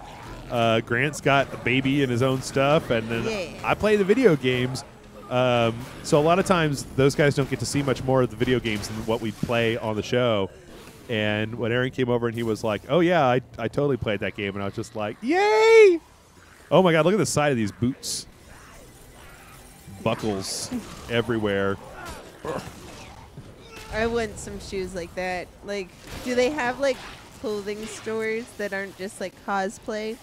Grant's got a baby and his own stuff, and then I play the video games. So a lot of times those guys don't get to see much more of the video games than what we play on the show. And when Aaron came over and he was like, "Oh yeah, I totally played that game," and I was just like, "Yay!" Oh my God, look at the side of these boots. Buckles everywhere. I want some shoes like that. Like, do they have like clothing stores that aren't just like cosplay?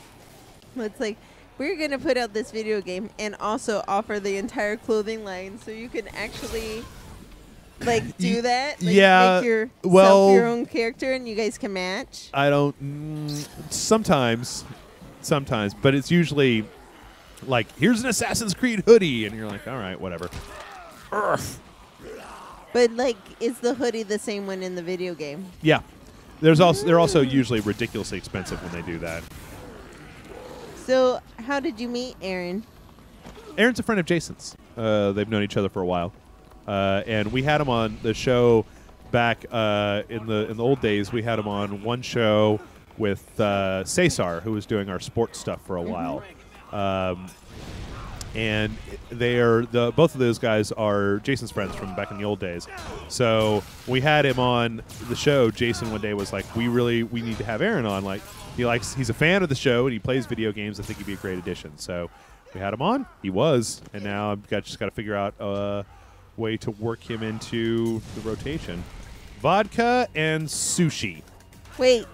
It's like, we're going to put out this video game and also offer the entire clothing line so you can actually like do that. Like, make yourself your own character and you guys can match. I don't. Sometimes, but it's usually like, here's an Assassin's Creed hoodie, and you're like, all right, whatever. Urgh. But like, is the hoodie the same one in the video game? Yeah, they're also usually ridiculously expensive when they do that. So, how did you meet Aaron? Aaron's a friend of Jason's. They've known each other for a while, and we had him on the show back in the old days. We had him on one show with Cesar, who was doing our sports stuff for a while, and both of those guys are Jason's friends from back in the old days. So we had him on the show. Jason one day was like, "We need to have Aaron on. Like, he's a fan of the show and he plays video games. I think he'd be a great addition." So we had him on. He was, and now I've just got to figure out a way to work him into the rotation. Vodka and sushi. Wait.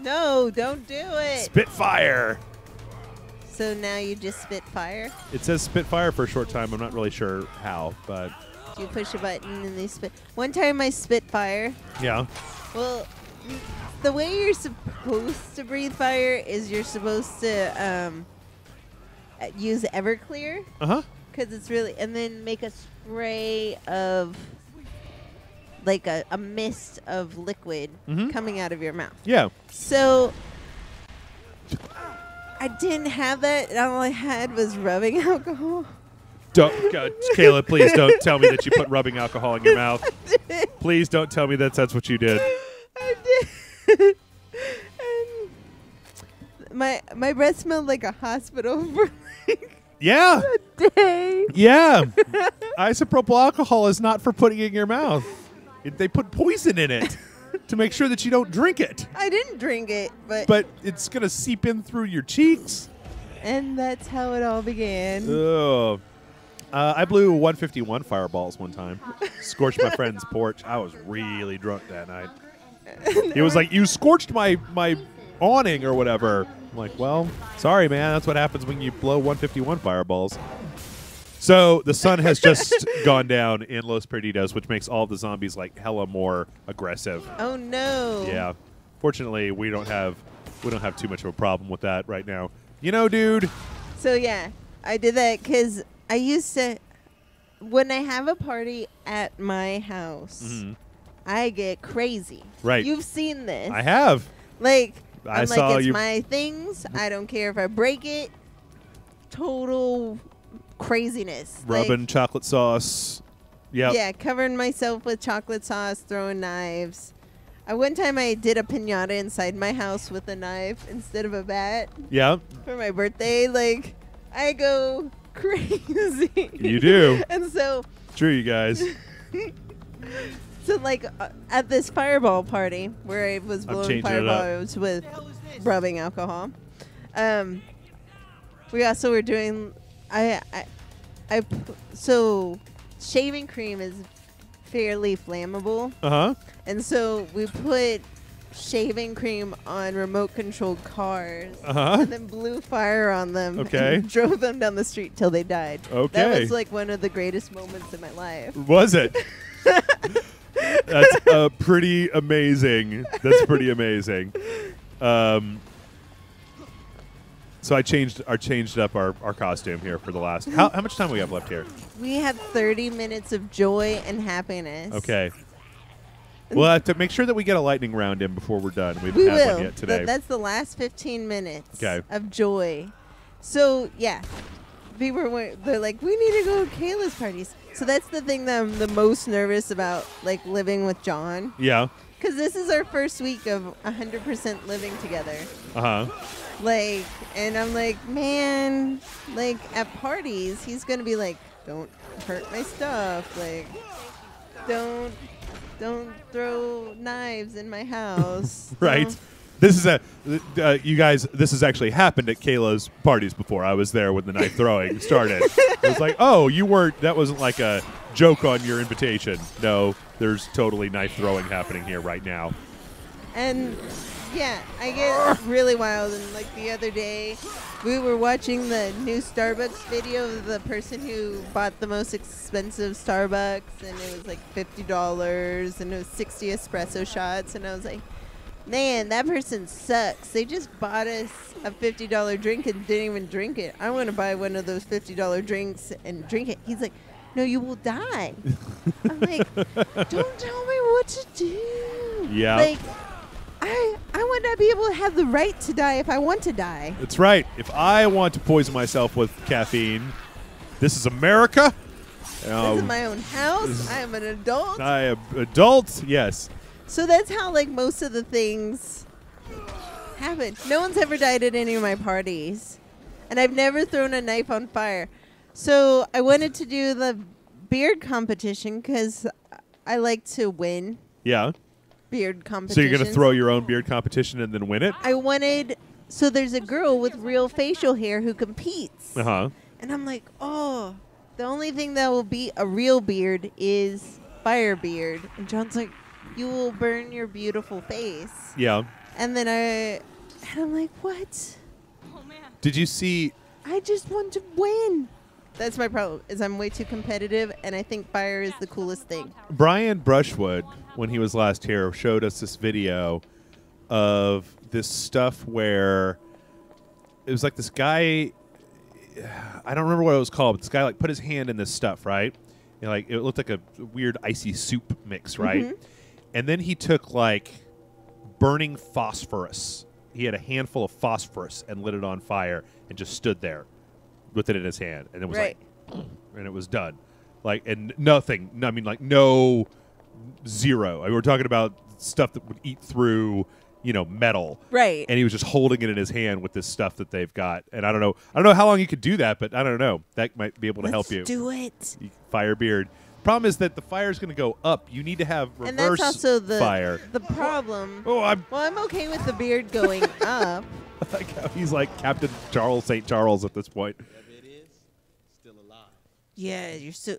No, don't do it. Spitfire. So now you just spit fire? It says Spitfire for a short time. I'm not really sure how, but... You push a button and they spit. One time I spit fire. Yeah. Well, the way you're supposed to breathe fire is you're supposed to use Everclear. Uh-huh. Because it's really... And then make a spray of... like a mist of liquid coming out of your mouth. Yeah. So I didn't have that. And all I had was rubbing alcohol. Kayla, please don't tell me that you put rubbing alcohol in your mouth. Please don't tell me that's what you did. I did. And my breath smelled like a hospital for yeah. a day. Yeah. Isopropyl alcohol is not for putting it in your mouth. They put poison in it to make sure that you don't drink it. I didn't drink it, but it's going to seep in through your cheeks. And that's how it all began. Ugh. I blew 151 fireballs one time. Scorched my friend's porch. I was really drunk that night. He was like, "You scorched my awning or whatever." I'm like, "Well, sorry, man. That's what happens when you blow 151 fireballs." So the sun has just gone down in Los Perdidos, which makes all the zombies like hella more aggressive. Oh no! Yeah, fortunately we don't have too much of a problem with that right now. Dude. So yeah, I did that because I used to. When I have a party at my house, I get crazy. Right. You've seen this. I have. Like I I'm saw like, it's you. my things. I don't care if I break it. Total craziness. Rubbing chocolate sauce. Yep. Yeah, covering myself with chocolate sauce, throwing knives. One time I did a piñata inside my house with a knife instead of a bat. Yeah. For my birthday. Like, I go crazy. You do. And so... True, you guys. So, like, at this fireball party where I was blowing fireballs with rubbing alcohol, we also were doing... So shaving cream is fairly flammable. Uh-huh. And so we put shaving cream on remote-controlled cars, Uh-huh. and then blew fire on them. Okay. And drove them down the street till they died. Okay. That was like one of the greatest moments in my life. Was it? That's pretty amazing. That's pretty amazing. So I changed up our costume here for the last. How much time do we have left here? We have 30 minutes of joy and happiness. Okay. We'll have to make sure that we get a lightning round in before we're done. We We haven't had will. one yet today. That's the last 15 minutes Okay. of joy. So, yeah. They're like, we need to go to Kayla's parties. So that's the thing that I'm the most nervous about, like, living with John. Yeah. Because this is our first week of 100% living together. Uh-huh. Like, and I'm like, man, like, at parties, he's going to be like, don't hurt my stuff. Like, don't throw knives in my house. Right. Don't- This is you guys, this has actually happened at Kayla's parties before. I was there when the knife throwing started. It was like, oh, that wasn't like a joke on your invitation. No, there's totally knife throwing happening here right now. And yeah, I get really wild. And like the other day, we were watching the new Starbucks video of the person who bought the most expensive Starbucks, and it was like $50, and it was 60 espresso shots. And I was like, man, that person sucks. They just bought us a $50 drink and didn't even drink it. I want to buy one of those $50 drinks and drink it. He's like, no, you will die. I'm like, don't tell me what to do. Yeah. Like, I want to be able to have the right to die if I want to die. That's right. If I want to poison myself with caffeine, this is America. This is my own house. I am an adult. I am adult. Yes. So that's how, like, most of the things happen. No one's ever died at any of my parties. And I've never thrown a knife on fire. So I wanted to do the beard competition because I like to win Yeah. beard competitions. So you're going to throw your own beard competition and then win it? So there's a girl with real facial hair who competes. Uh-huh. And I'm like, oh, the only thing that will beat a real beard is fire beard. And John's like, you will burn your beautiful face. Yeah. And then I'm like, what? Oh, man. Did you see... I just want to win. That's my problem, is I'm way too competitive, and I think fire is the coolest thing. Brian Brushwood, when he was last here, showed us this video of this stuff where it was like this guy, I don't remember what it was called, but this guy like put his hand in this stuff, right? And like it looked like a weird icy soup mix, right? Mm-hmm. And then he took like burning phosphorus. He had a handful of phosphorus and lit it on fire and just stood there with it in his hand, and it was Right. like, and it was done, like, and nothing. I mean, like, no, zero. I mean, we're talking about stuff that would eat through, metal, Right. and he was just holding it in his hand with this stuff that they've got. And I don't know how long you could do that, but I don't know. That might be able to help you. Let's do it. Fire beard. Problem is that the fire is going to go up. You need to have reverse And that's also fire. the problem. Oh, I'm okay with the beard going up. I like how he's like Captain Charles St. Charles at this point. Whatever it is, still alive. Yeah, you're so...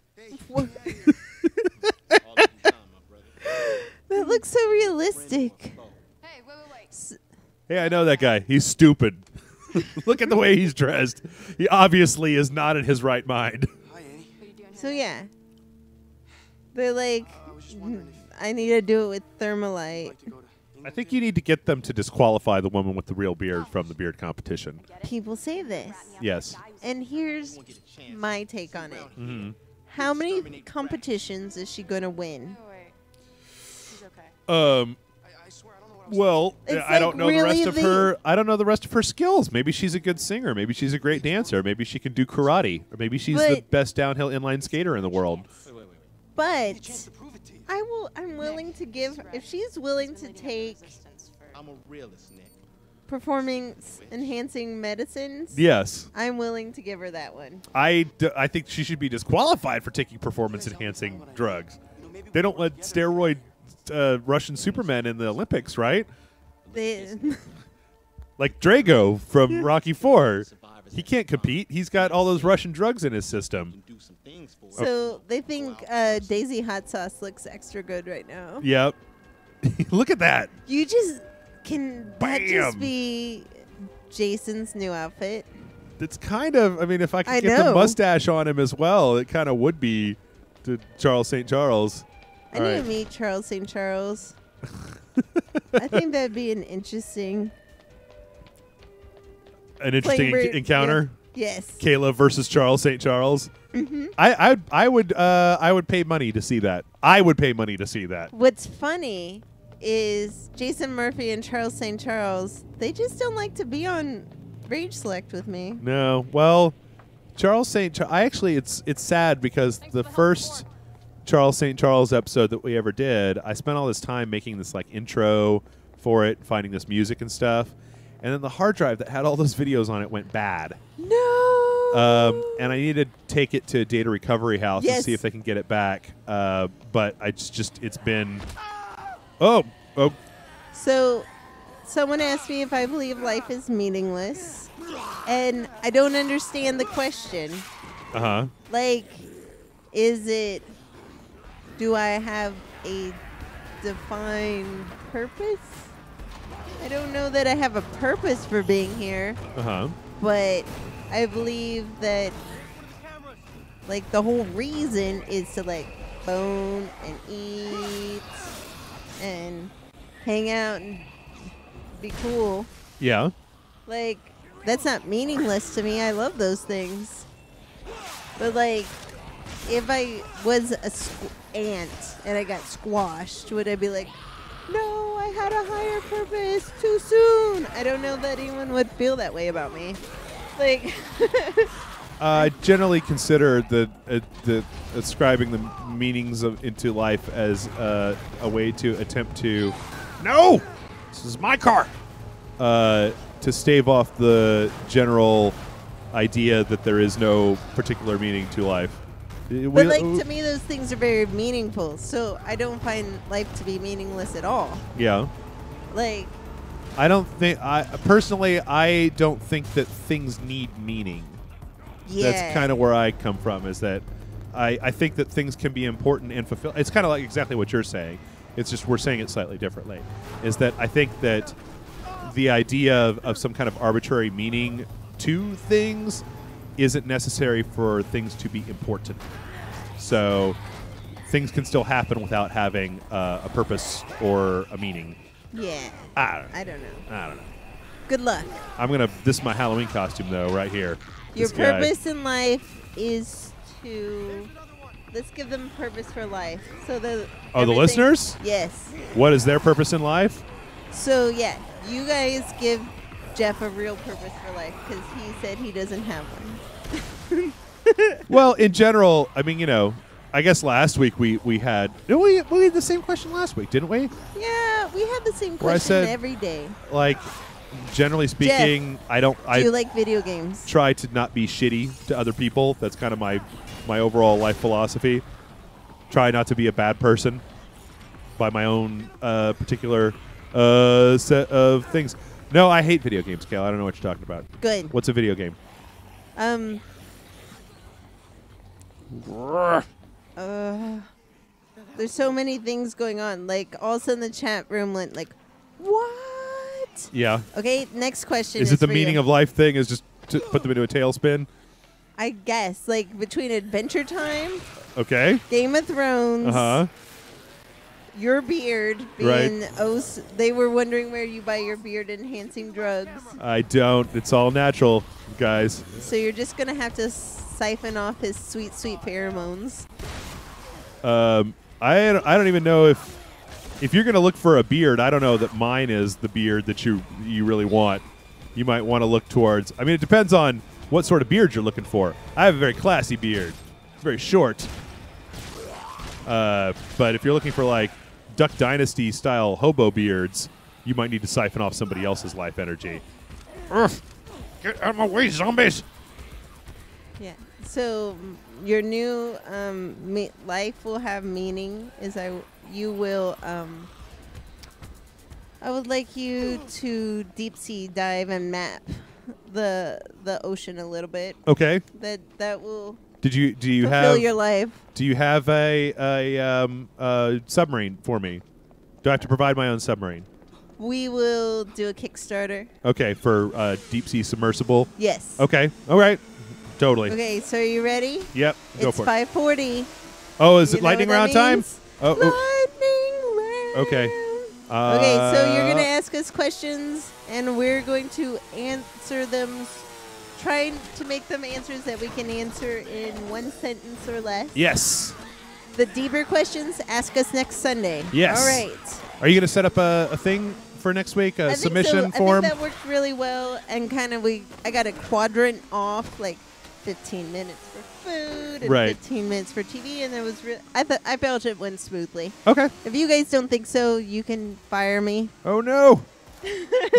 All the time, my brother. That looks so realistic. Hey, wait. Hey, I know that guy. He's stupid. Look at the way he's dressed. He obviously is not in his right mind. Hi, Annie. What are you doing here? So, yeah. They're like, I was just wondering if I need to do it with you'd thermalite. like to go to I think you need to get them to disqualify the woman with the real beard from the beard competition. People say this. Yes. And here's my take on it. Mm-hmm. How many competitions is she going to win? Oh, wait. She's okay. I swear, I don't know what I was Well, It's I don't like know the really rest of her. I don't know the rest of her skills. Maybe she's a good singer. Maybe she's a great dancer. Maybe she can do karate. Or maybe she's the But- best downhill inline skater in the world. Wait. But Chance to prove it to you. I'm willing to give, if she's willing to take I'm a realist, Nick. performance enhancing medicines, Yes. I'm willing to give her that one. I think she should be disqualified for taking performance enhancing drugs. They don't let steroid Russian supermen in the Olympics, right? They, Like Drago from Rocky IV. He can't compete. He's got all those Russian drugs in his system. Do some things for so they think Daisy Hot Sauce looks extra good right now. Yep. Look at that. You just can that just Bam. be Jason's new outfit? It's kind of. I mean, if I could I get the know. mustache on him as well, it kind of would be to Charles St. Charles. I need to meet Charles St. Charles. I think that'd be an interesting encounter. Yeah. Yes. Kayla versus Charles St. Charles. Mm-hmm. I would pay money to see that. I would pay money to see that. What's funny is Jason Murphy and Charles St. Charles, they just don't like to be on Rage Select with me. No, well, Charles St. Charles. It's sad because the first Charles St. Charles episode that we ever did, I spent all this time making this like intro for it, finding this music and stuff, and then the hard drive that had all those videos on it went bad. No. And I needed to take it to a data recovery house Yes. and see if they can get it back. But it's been. Oh. So, someone asked me if I believe life is meaningless, and I don't understand the question. Uh-huh. Like, is it, do I have a defined purpose? I don't know that I have a purpose for being here, Uh-huh. but I believe that, like, the whole reason is to, like, bone and eat and hang out and be cool. Yeah. Like, that's not meaningless to me. I love those things. But, like, if I was a ant and I got squashed, would I be like, no, I had a higher purpose too soon? I don't know that anyone would feel that way about me. Like, I generally consider the ascribing the meanings into life as a way to attempt to. No, this is my car. To stave off the general idea that there is no particular meaning to life. but like to me, those things are very meaningful. So I don't find life to be meaningless at all. Yeah. Like, I don't think I don't think that things need meaning. yeah, That's kind of where I come from. Is that I think that things can be important and fulfill. It's kind of like exactly what you're saying. It's just we're saying it slightly differently. Is that I think that the idea of some kind of arbitrary meaning to things isn't necessary for things to be important. So things can still happen without having a purpose or a meaning. yeah. I don't know. don't know. Good luck. This is my Halloween costume though, right here. Your This guy. purpose in life is to. Let's give them purpose for life. So the listeners? Yes. What is their purpose in life? So yeah, you guys give Jeff a real purpose for life because he said he doesn't have one. Well, in general, I mean, I guess last week we had we had the same question last week, didn't we? Yeah, we have the same Where I question said, every day. Like, generally speaking, Do I you like video games? try to not be shitty to other people. That's kind of my overall life philosophy. Try not to be a bad person by my own particular set of things. No, I hate video games, Kayla. I don't know what you're talking about. Good. What's a video game? There's so many things going on. Like, all of a sudden the chat room went like, what? Yeah. Okay, next question Is it the for meaning you. of life thing is just to put them into a tailspin? I guess, like, between Adventure Time, Okay. Game of Thrones, Uh-huh. your beard being they were wondering where you buy your beard enhancing drugs. I don't. It's all natural, guys. So you're just going to have to siphon off his sweet, sweet pheromones. I don't even know if you're going to look for a beard, I don't know that mine is the beard that you really want. You might want to look towards. I mean, it depends on what sort of beard you're looking for. I have a very classy beard. It's very short. But if you're looking for like Duck Dynasty style hobo beards, you might need to siphon off somebody else's life energy. Ugh. Get out of my way, zombies! Yeah. So your new life will have meaning. I would like you to deep sea dive and map the ocean a little bit. Okay. That will Do you fulfill have your life. Do you have a submarine for me? Do I have to provide my own submarine? We will do a Kickstarter. Okay, for deep sea submersible. Yes. Okay. All right. Totally. Okay, so are you ready? Yep. Go It's for it. 5:40. Oh, is You it know lightning what that round time? means? Oh. Lightning round. Okay. Okay, so you're going to ask us questions, and we're going to answer them, trying to make them answers that we can answer in one sentence or less. Yes. The deeper questions, ask us next Sunday. Yes. All right. Are you going to set up a thing for next week? A submission form? I think that worked really well, and kind of I got a quadrant off, like 15 minutes for food and Right. 15 minutes for TV, and it was I felt it went smoothly. Okay. If you guys don't think so, you can fire me. Oh, no.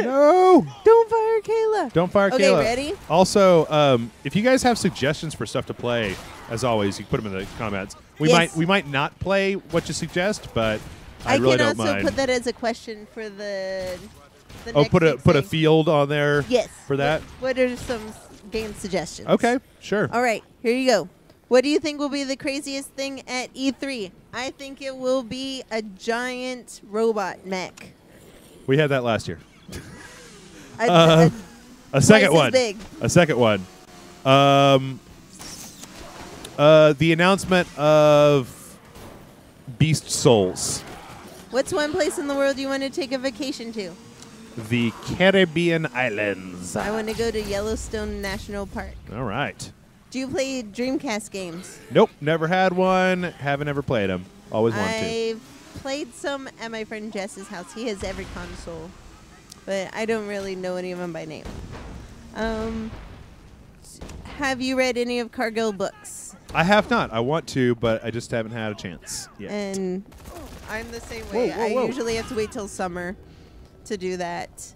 No. Don't fire Kayla. Don't fire Okay, Kayla. ready? Also, if you guys have suggestions for stuff to play, as always, you can put them in the comments. We Yes. might not play what you suggest, but I I really can don't also mind. put that as a question for the Oh, next put a week's put a thing. field on there. Yes. For that. What are some game suggestions? Okay, sure. All right, here you go. What do you think will be the craziest thing at E3? I think it will be a giant robot mech. We had that last year. A A second twice as one. big. A second one. The announcement of Beast Souls, What's one place in the world you want to take a vacation to? the Caribbean Islands. I want to go to Yellowstone National Park. All right. Do you play Dreamcast games? Nope, never had one. Haven't ever played them. Always wanted to. I've played some at my friend Jess's house. He has every console, but I don't really know any of them by name. Have you read any of Cargill books? I have not. I want to, but I just haven't had a chance yet. And I'm the same way. Whoa, whoa, whoa. I usually have to wait till summer to do that.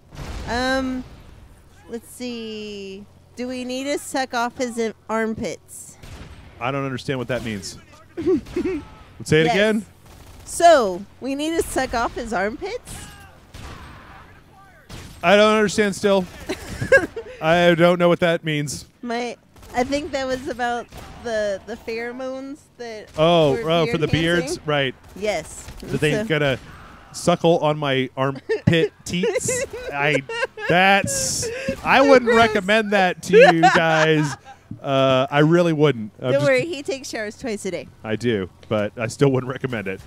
Let's see. Do we need to suck off his armpits? I don't understand what that means. Say it Yes. again. So, we need to suck off his armpits? I don't understand still. I don't know what that means. I think that was about the pheromones that. Oh, were for the beards, beard-enhancing. right. Yes. That they So- gonna suckle on my armpit teats. I wouldn't gross. recommend that to you guys. I really wouldn't. Don't worry, he takes showers twice a day. I do, but I still wouldn't recommend it.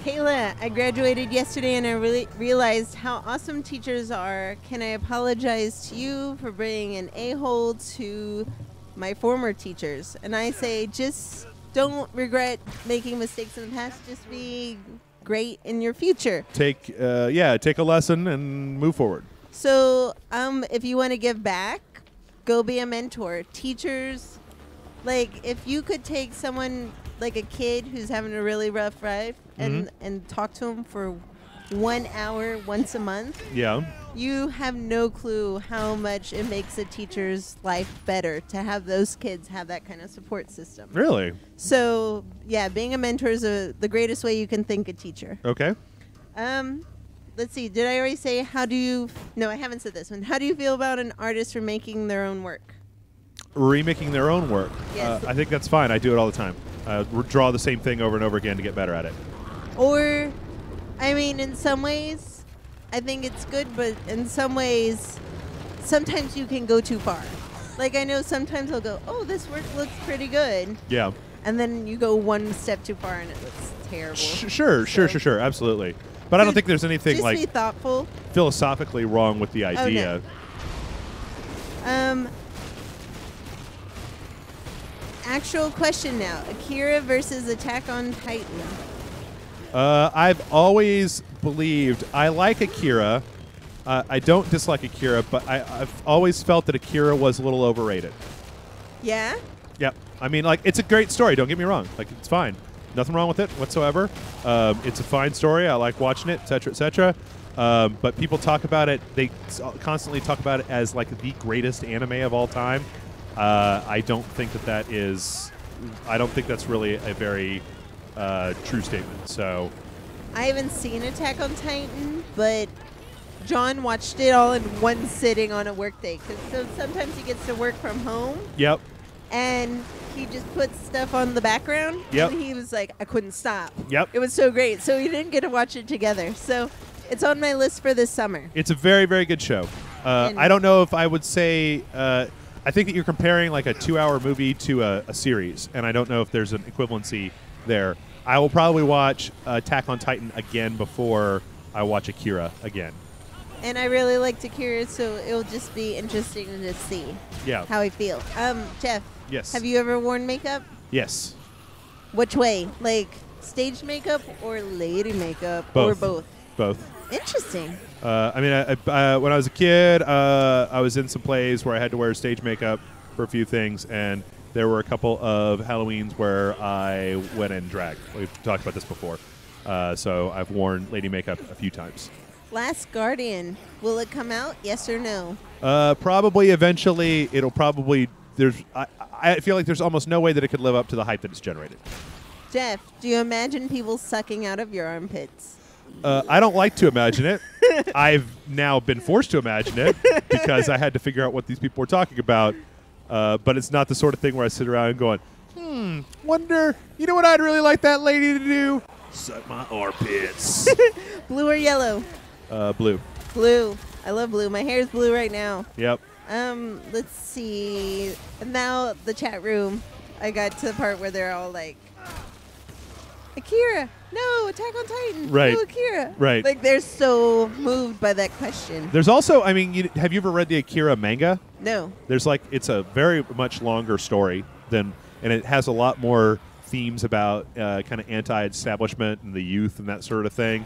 Kayla, I graduated yesterday and I really realized how awesome teachers are. Can I apologize to you for being an a-hole to my former teachers? And I say, just don't regret making mistakes in the past. Just be great in your future. Take a lesson and move forward. So, if you want to give back, go be a mentor. Teachers, like if you could take someone like a kid who's having a really rough life and talk to them for 1 hour once a month, Yeah. you have no clue how much it makes a teacher's life better to have those kids have that kind of support system. Really? So, yeah, being a mentor is the greatest way you can think a teacher. Okay. Let's see. Did I already say no, I haven't said this one. How do you feel about an artist remaking their own work? Remaking their own work. Yes. I think that's fine. I do it all the time. Draw the same thing over and over again to get better at it. Or, I mean, in some ways, I think it's good, but in some ways, sometimes you can go too far. Like, I know sometimes I'll go, oh, this work looks pretty good. Yeah. And then you go one step too far and it looks terrible. Sure. Absolutely. But I don't think there's anything Just like be thoughtful. philosophically wrong with the idea. Actual question now. Akira versus Attack on Titan. I've always believed I like Akira. I don't dislike Akira, but I've always felt that Akira was a little overrated. Yeah? Yep. I mean, like, it's a great story. Don't get me wrong. Like, it's fine. Nothing wrong with it whatsoever. It's a fine story. I like watching it, et cetera, et cetera. But people talk about it. They constantly talk about it as, like, the greatest anime of all time. I don't think that is... I don't think that's really a very true statement. So... I haven't seen Attack on Titan, but John watched it all in one sitting on a work day. So sometimes he gets to work from home. Yep. and he just put stuff on the background. Yep. And he was like, I couldn't stop. Yep. It was so great. So we didn't get to watch it together. So it's on my list for this summer. It's a very, very good show. I don't know if I would say. I think that you're comparing like a 2-hour movie to a series, and I don't know if there's an equivalency there. I will probably watch Attack on Titan again before I watch Akira again. And I really liked Akira, so it'll just be interesting to see how I feel. Jeff. Yes. Have you ever worn makeup? Yes. Which way? Like stage makeup or lady makeup? Both. Or both? Both. Interesting. I mean, when I was a kid, I was in some plays where I had to wear stage makeup for a few things, and there were a couple of Halloweens where I went in drag. We've talked about this before. So I've worn lady makeup a few times. Last Guardian. Will it come out? Yes or no? Probably eventually. It'll probably. I feel like there's almost no way that it could live up to the hype that it's generated. Jeff, do you imagine people sucking out of your armpits? I don't like to imagine it. I've now been forced to imagine it because I had to figure out what these people were talking about. But it's not the sort of thing where I sit around and going, wonder, you know what I'd really like that lady to do? Suck my armpits. Blue or yellow? Blue. Blue. I love blue. My hair's blue right now. Yep. Let's see. Now the chat room. I got to the part where they're all like, Akira. No, Attack on Titan. Right. No, Akira. Right. Like they're so moved by that question. There's also, I mean, have you ever read the Akira manga? No. There's like, it's a very much longer story and it has a lot more themes about kind of anti-establishment and the youth and that sort of thing.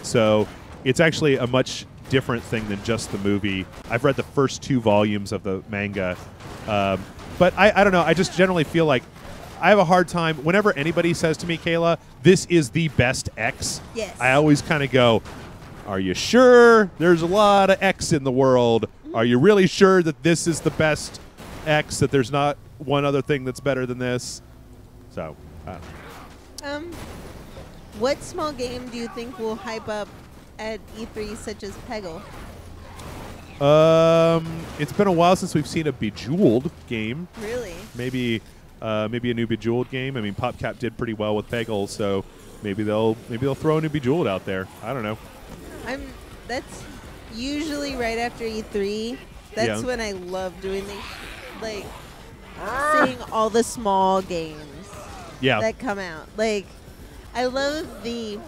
So it's actually a much different thing than just the movie. I've read the first 2 volumes of the manga. But I don't know. I just generally feel like I have a hard time whenever anybody says to me, Kayla, this is the best X. Yes. I always kind of go, are you sure? There's a lot of X in the world. Are you really sure that this is the best X, that there's not one other thing that's better than this? So, what small game do you think will hype up at E3 such as Peggle? It's been a while since we've seen a Bejeweled game. Really? Maybe a new Bejeweled game. I mean, PopCap did pretty well with Peggle, so maybe they'll throw a new Bejeweled out there. I don't know. That's usually right after E3. That's when I love doing these, like seeing all the small games that come out. Like, I love the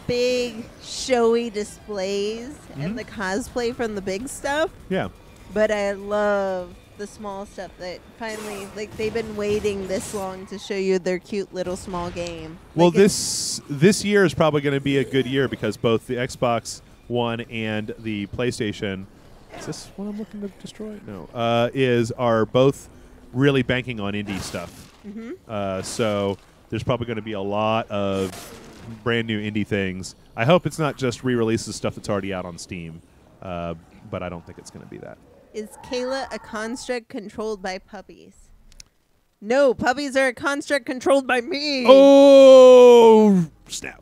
big showy displays and the cosplay from the big stuff. Yeah. But I love the small stuff that finally, like, they've been waiting this long to show you their cute little small game. Well, like this year is probably going to be a good year because both the Xbox One and the PlayStation. Is this what I'm looking to destroy? No. Are both really banking on indie stuff. So there's probably going to be a lot of brand new indie things. I hope it's not just re-releases stuff that's already out on Steam, but I don't think it's going to be that. Is Kayla a construct controlled by puppies? No, puppies are a construct controlled by me. Oh, snap.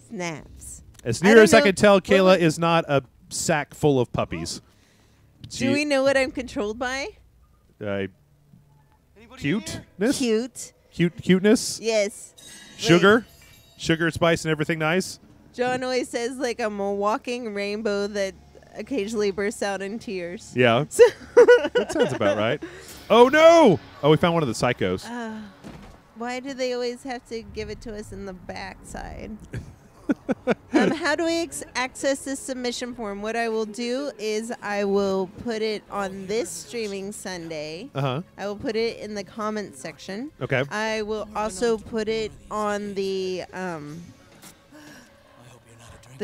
Snaps. As near as I can tell, Kayla is not a sack full of puppies. Do we know what I'm controlled by? Cuteness? Cute. Cuteness? Yes. Sugar? Sugar, spice, and everything nice? John always says, like, I'm a walking rainbow that occasionally bursts out in tears. Yeah. That sounds about right. Oh, no! Oh, we found one of the psychos. Why do they always have to give it to us in the backside? How do we access this submission form? What I will do is I will put it on this streaming Sunday. I will put it in the comments section. Okay. I will also put it on the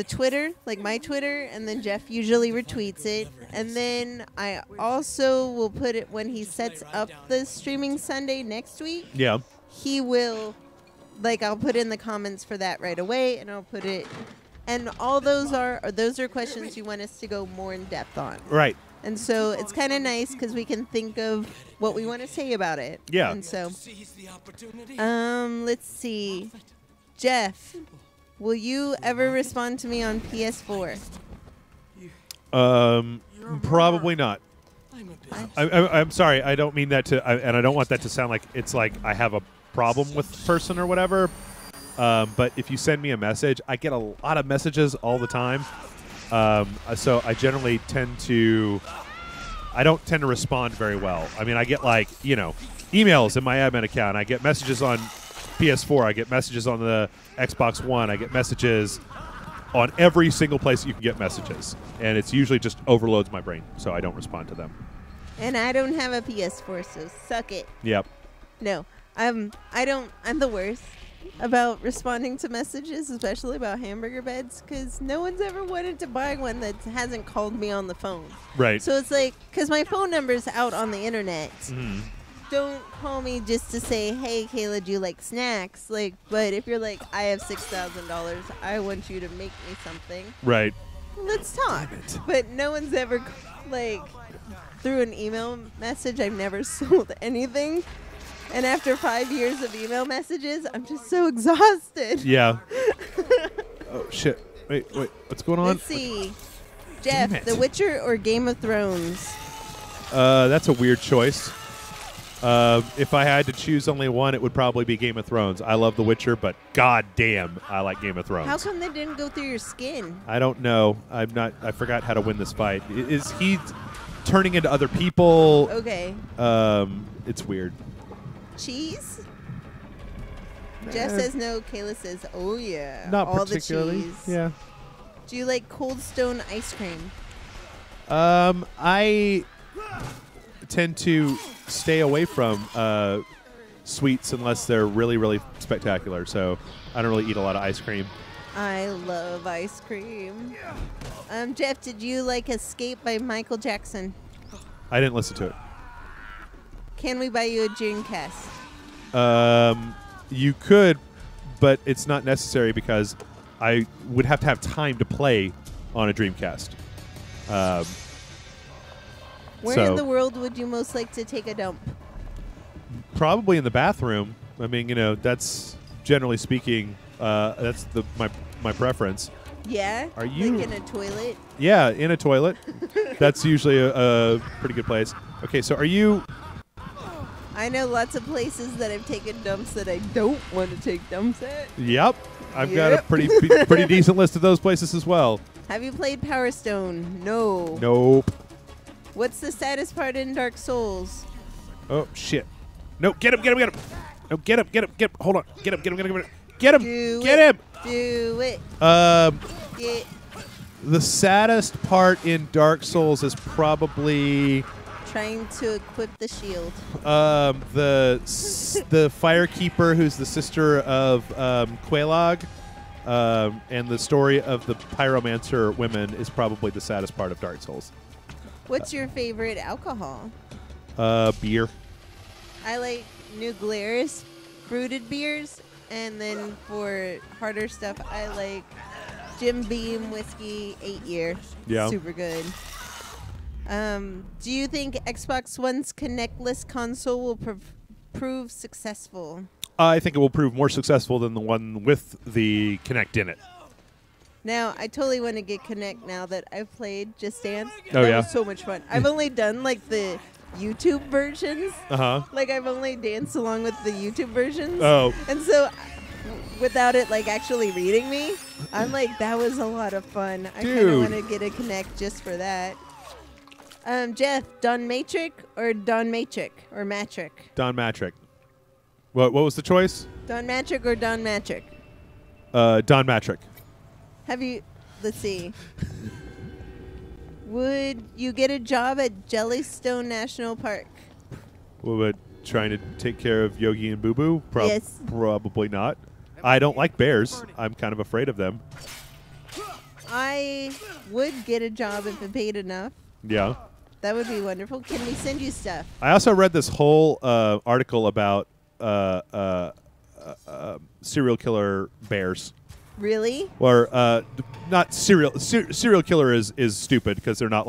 Twitter, like my Twitter, and then Jeff usually retweets it. And then I also will put it when he sets up the streaming Sunday next week. Yeah. He will, like, I'll put in the comments for that right away, and I'll put it, and all those are questions you want us to go more in depth on. Right. And so it's kind of nice because we can think of what we want to say about it. Yeah. And so, let's see. Jeff, will you ever respond to me on PS4? Probably not. I'm sorry. I don't mean that to, and I don't want that to sound like it's like I have a problem with the person or whatever. But if you send me a message, I get a lot of messages all the time. So I generally I don't tend to respond very well. I mean, I get emails in my admin account. I get messages on PS4. I get messages on the Xbox One. I get messages on every single place you can get messages. And it's usually just overloads my brain, so I don't respond to them. And I don't have a PS4, so suck it. Yep. No, I'm the worst about responding to messages, especially about hamburger beds, because no one's ever wanted to buy one that hasn't called me on the phone. Right. So it's like, because my phone number's out on the internet. Mm-hmm. Don't call me just to say, hey, Kayla, do you like snacks? Like, but if you're like, I have $6,000, I want you to make me something. Right. Let's talk. But no one's ever, through an email message, I've never sold anything. And after 5 years of email messages, I'm just so exhausted. Yeah. Oh, shit. Wait. What's going on? Let's see. Jeff, The Witcher or Game of Thrones? That's a weird choice. If I had to choose only one, it would probably be Game of Thrones. I love The Witcher, but goddamn, I like Game of Thrones. How come they didn't go through your skin? I don't know. I forgot how to win this fight. Is he turning into other people? Okay. It's weird. Cheese? Jeff says no. Kayla says, oh, yeah. Not all particularly. The cheese. Yeah. Do you like Cold Stone ice cream? I tend to stay away from sweets unless they're really, really spectacular. So I don't really eat a lot of ice cream. I love ice cream. Jeff, did you like Escape by Michael Jackson? I didn't listen to it. Can we buy you a Dreamcast? You could, but it's not necessary because I would have to have time to play on a Dreamcast. Where in the world would you most like to take a dump? Probably in the bathroom. I mean, that's generally speaking, that's my preference. Yeah? Are you like in a toilet? Yeah, in a toilet. That's usually a pretty good place. Okay, so are you... I know lots of places that I've taken dumps that I don't want to take dumps at. Yep. I've got a pretty decent list of those places as well. Have you played Power Stone? No. Nope. What's the saddest part in Dark Souls? Oh, shit. No, get him. No, get him. Hold on. Get him. Get him. Get him. Do it. Get. The saddest part in Dark Souls is probably... trying to equip the shield. The Firekeeper, who's the sister of Quelaag, and the story of the Pyromancer women is probably the saddest part of Dark Souls. What's your favorite alcohol? Beer. I like New Glarus fruited beers, and then for harder stuff, I like Jim Beam whiskey 8-year. Yeah. Super good. Do you think Xbox One's Connectless console will prove successful? I think it will prove more successful than the one with the Kinect in it. Now, I totally want to get Kinect now that I've played Just Dance. Oh, that yeah? was so much fun. I've only done, the YouTube versions. Uh-huh. I've only danced along with the YouTube versions. Oh. And so, without it, actually reading me, I'm that was a lot of fun. I kind of want to get a Kinect just for that. Jeff, Don Matrick or Don Matrick or Matrick? Don Matrick. What was the choice? Don Matrick or Don Matrick? Don Matrick. Have you... Let's see. Would you get a job at Jellystone National Park? What, trying to take care of Yogi and Boo Boo? Yes. Probably not. I don't like bears. I'm kind of afraid of them. I would get a job if it paid enough. Yeah. That would be wonderful. Can we send you stuff? I also read this whole article about serial killer bears. Really? Or not serial killer is stupid because they're not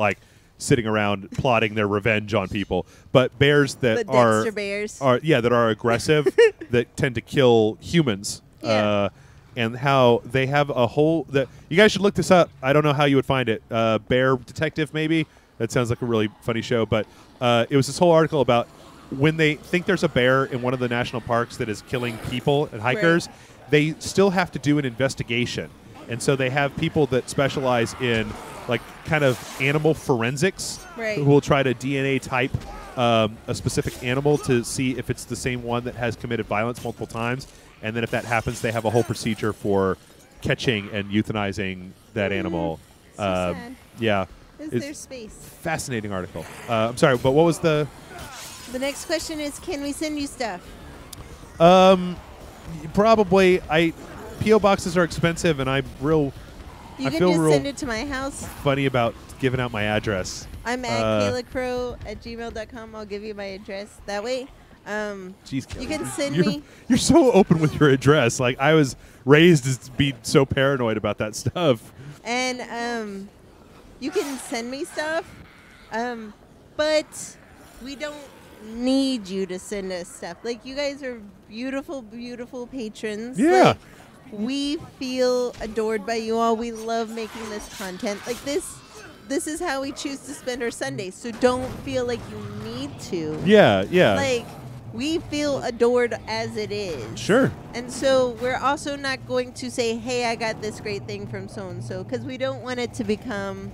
sitting around plotting their revenge on people, but bears that Dexter bears. that are aggressive that tend to kill humans. Yeah. And how they have a whole that you guys should look this up. I don't know how you would find it. Bear Detective maybe. That sounds like a really funny show. But it was this whole article about when they think there's a bear in one of the national parks that is killing people and hikers, they still have to do an investigation. And so they have people that specialize in like kind of animal forensics who will try to DNA type a specific animal to see if it's the same one that has committed violence multiple times. And then if that happens, they have a whole procedure for catching and euthanizing that animal. So sad. Yeah. Is It's there space? fascinating article. I'm sorry, but what was the... The next question is, can we send you stuff? Probably. P.O. boxes are expensive, and You can feel just real send it to my house. funny about giving out my address. I'm at kaylacrow@gmail.com. I'll give you my address that way. Jeez, You can send you're, me. You're so open with your address. Like, I was raised to be so paranoid about that stuff. And you can send me stuff, but we don't need you to send us stuff. Like, you guys are beautiful, beautiful patrons. Yeah. Like, we feel adored by you all. We love making this content. Like, this is how we choose to spend our Sundays. So don't feel like you need to. Yeah, yeah. Like, we feel adored as it is. Sure. And so we're also not going to say, hey, I got this great thing from so-and-so, because we don't want it to become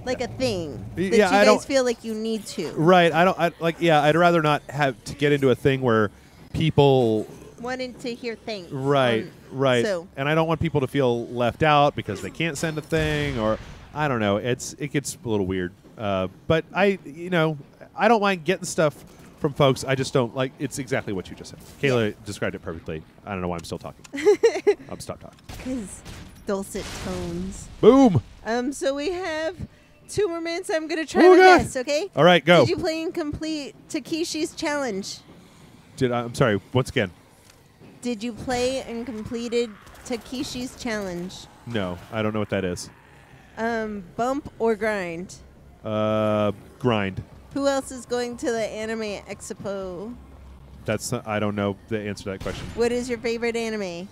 like a thing that you guys feel like you need to. Right. I'd rather not have to get into a thing where people... Wanting to hear things. Right, right. So. And I don't want people to feel left out because they can't send a thing, or I don't know. It gets a little weird. But I don't mind getting stuff from folks. I just don't like. It's exactly what you just said. Kayla described it perfectly. I don't know why I'm still talking. I'll stop talking. Because dulcet tones. Boom. So we have 2 more minutes. I'm gonna try Oh, my God. best. Okay. All right, go. Did you play and complete Takeshi's challenge? I'm sorry. Once again. Did you play and completed Takeshi's challenge? No, I don't know what that is. Bump or grind? Grind. Who else is going to the Anime Expo? I don't know the answer to that question. What is your favorite anime?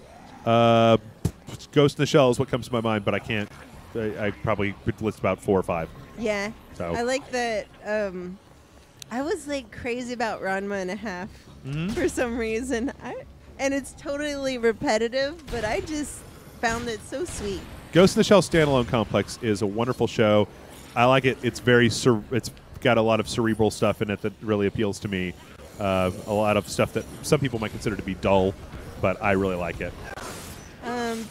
Ghost in the Shell is what comes to my mind, but I can't. I probably could list about 4 or 5. Yeah. So. I like that. I was like crazy about Ranma and a half for some reason. And it's totally repetitive, but I just found it so sweet. Ghost in the Shell Standalone Complex is a wonderful show. I like it. It's it's got a lot of cerebral stuff in it that really appeals to me. A lot of stuff that some people might consider to be dull, but I really like it.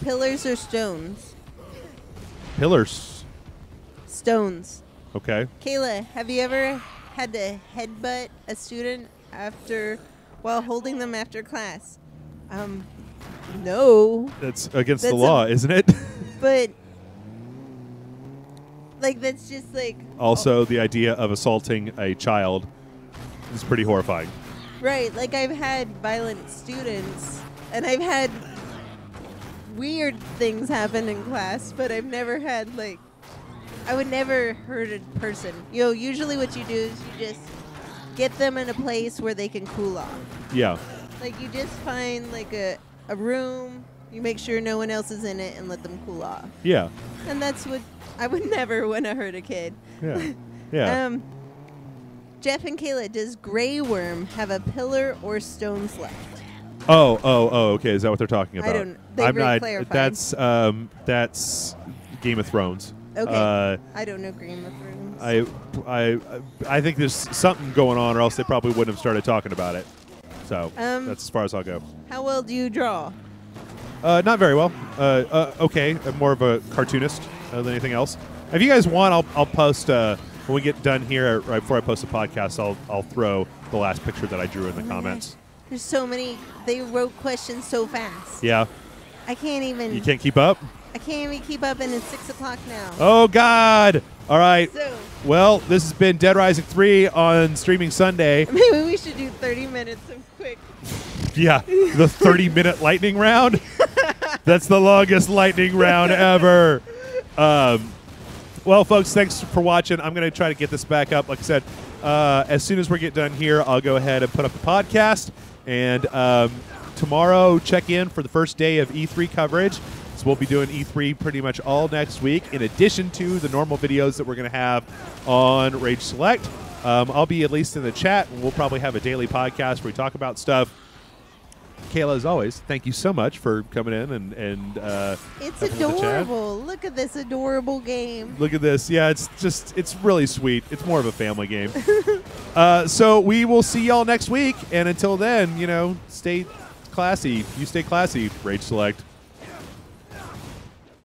Pillars or stones? Pillars. Stones. Okay. Kayla, have you ever had to headbutt a student while holding them after class? No. That's against the law, isn't it? But, like, that's just like... Also, the idea of assaulting a child is pretty horrifying. Right. Like, I've had violent students, and I've had weird things happen in class, but I've never had, like... I would never hurt a person. Usually what you do is you just get them in a place where they can cool off. Yeah. Like, you just find, like, a room, you make sure no one else is in it, and let them cool off. Yeah. And that's what I would never want to hurt a kid. Yeah. Yeah. Jeff and Kayla, does Grey Worm have a pillar or stones left? Oh, okay. Is that what they're talking about? I don't. They clarified. That's Game of Thrones. Okay. I don't know Game of Thrones. I think there's something going on, or else they probably wouldn't have started talking about it. So that's as far as I'll go. How well do you draw? Not very well. Okay, I'm more of a cartoonist than anything else. If you guys want, I'll post when we get done here. Right before I post the podcast, I'll throw the last picture that I drew in the comments. Gosh. There's so many. They wrote questions so fast. Yeah. I can't even. You can't keep up? I can't even keep up, and it's 6 o'clock now. Oh, God. All right. So, well, this has been Dead Rising 3 on Streaming Sunday. Maybe we should do 30 minutes of quick. Yeah, the 30-minute lightning round. That's the longest lightning round ever. Well, folks, thanks for watching. I'm going to try to get this back up. Like I said, as soon as we get done here, I'll go ahead and put up the podcast. And tomorrow, check in for the first day of E3 coverage. So we'll be doing E3 pretty much all next week, in addition to the normal videos that we're going to have on Rage Select. I'll be at least in the chat, and we'll probably have a daily podcast where we talk about stuff. Kayla, as always, thank you so much for coming in and it's adorable. Look at this adorable game. Look at this. Yeah, it's really sweet. It's more of a family game. So we will see y'all next week, and until then, stay classy. You stay classy, Rage Select.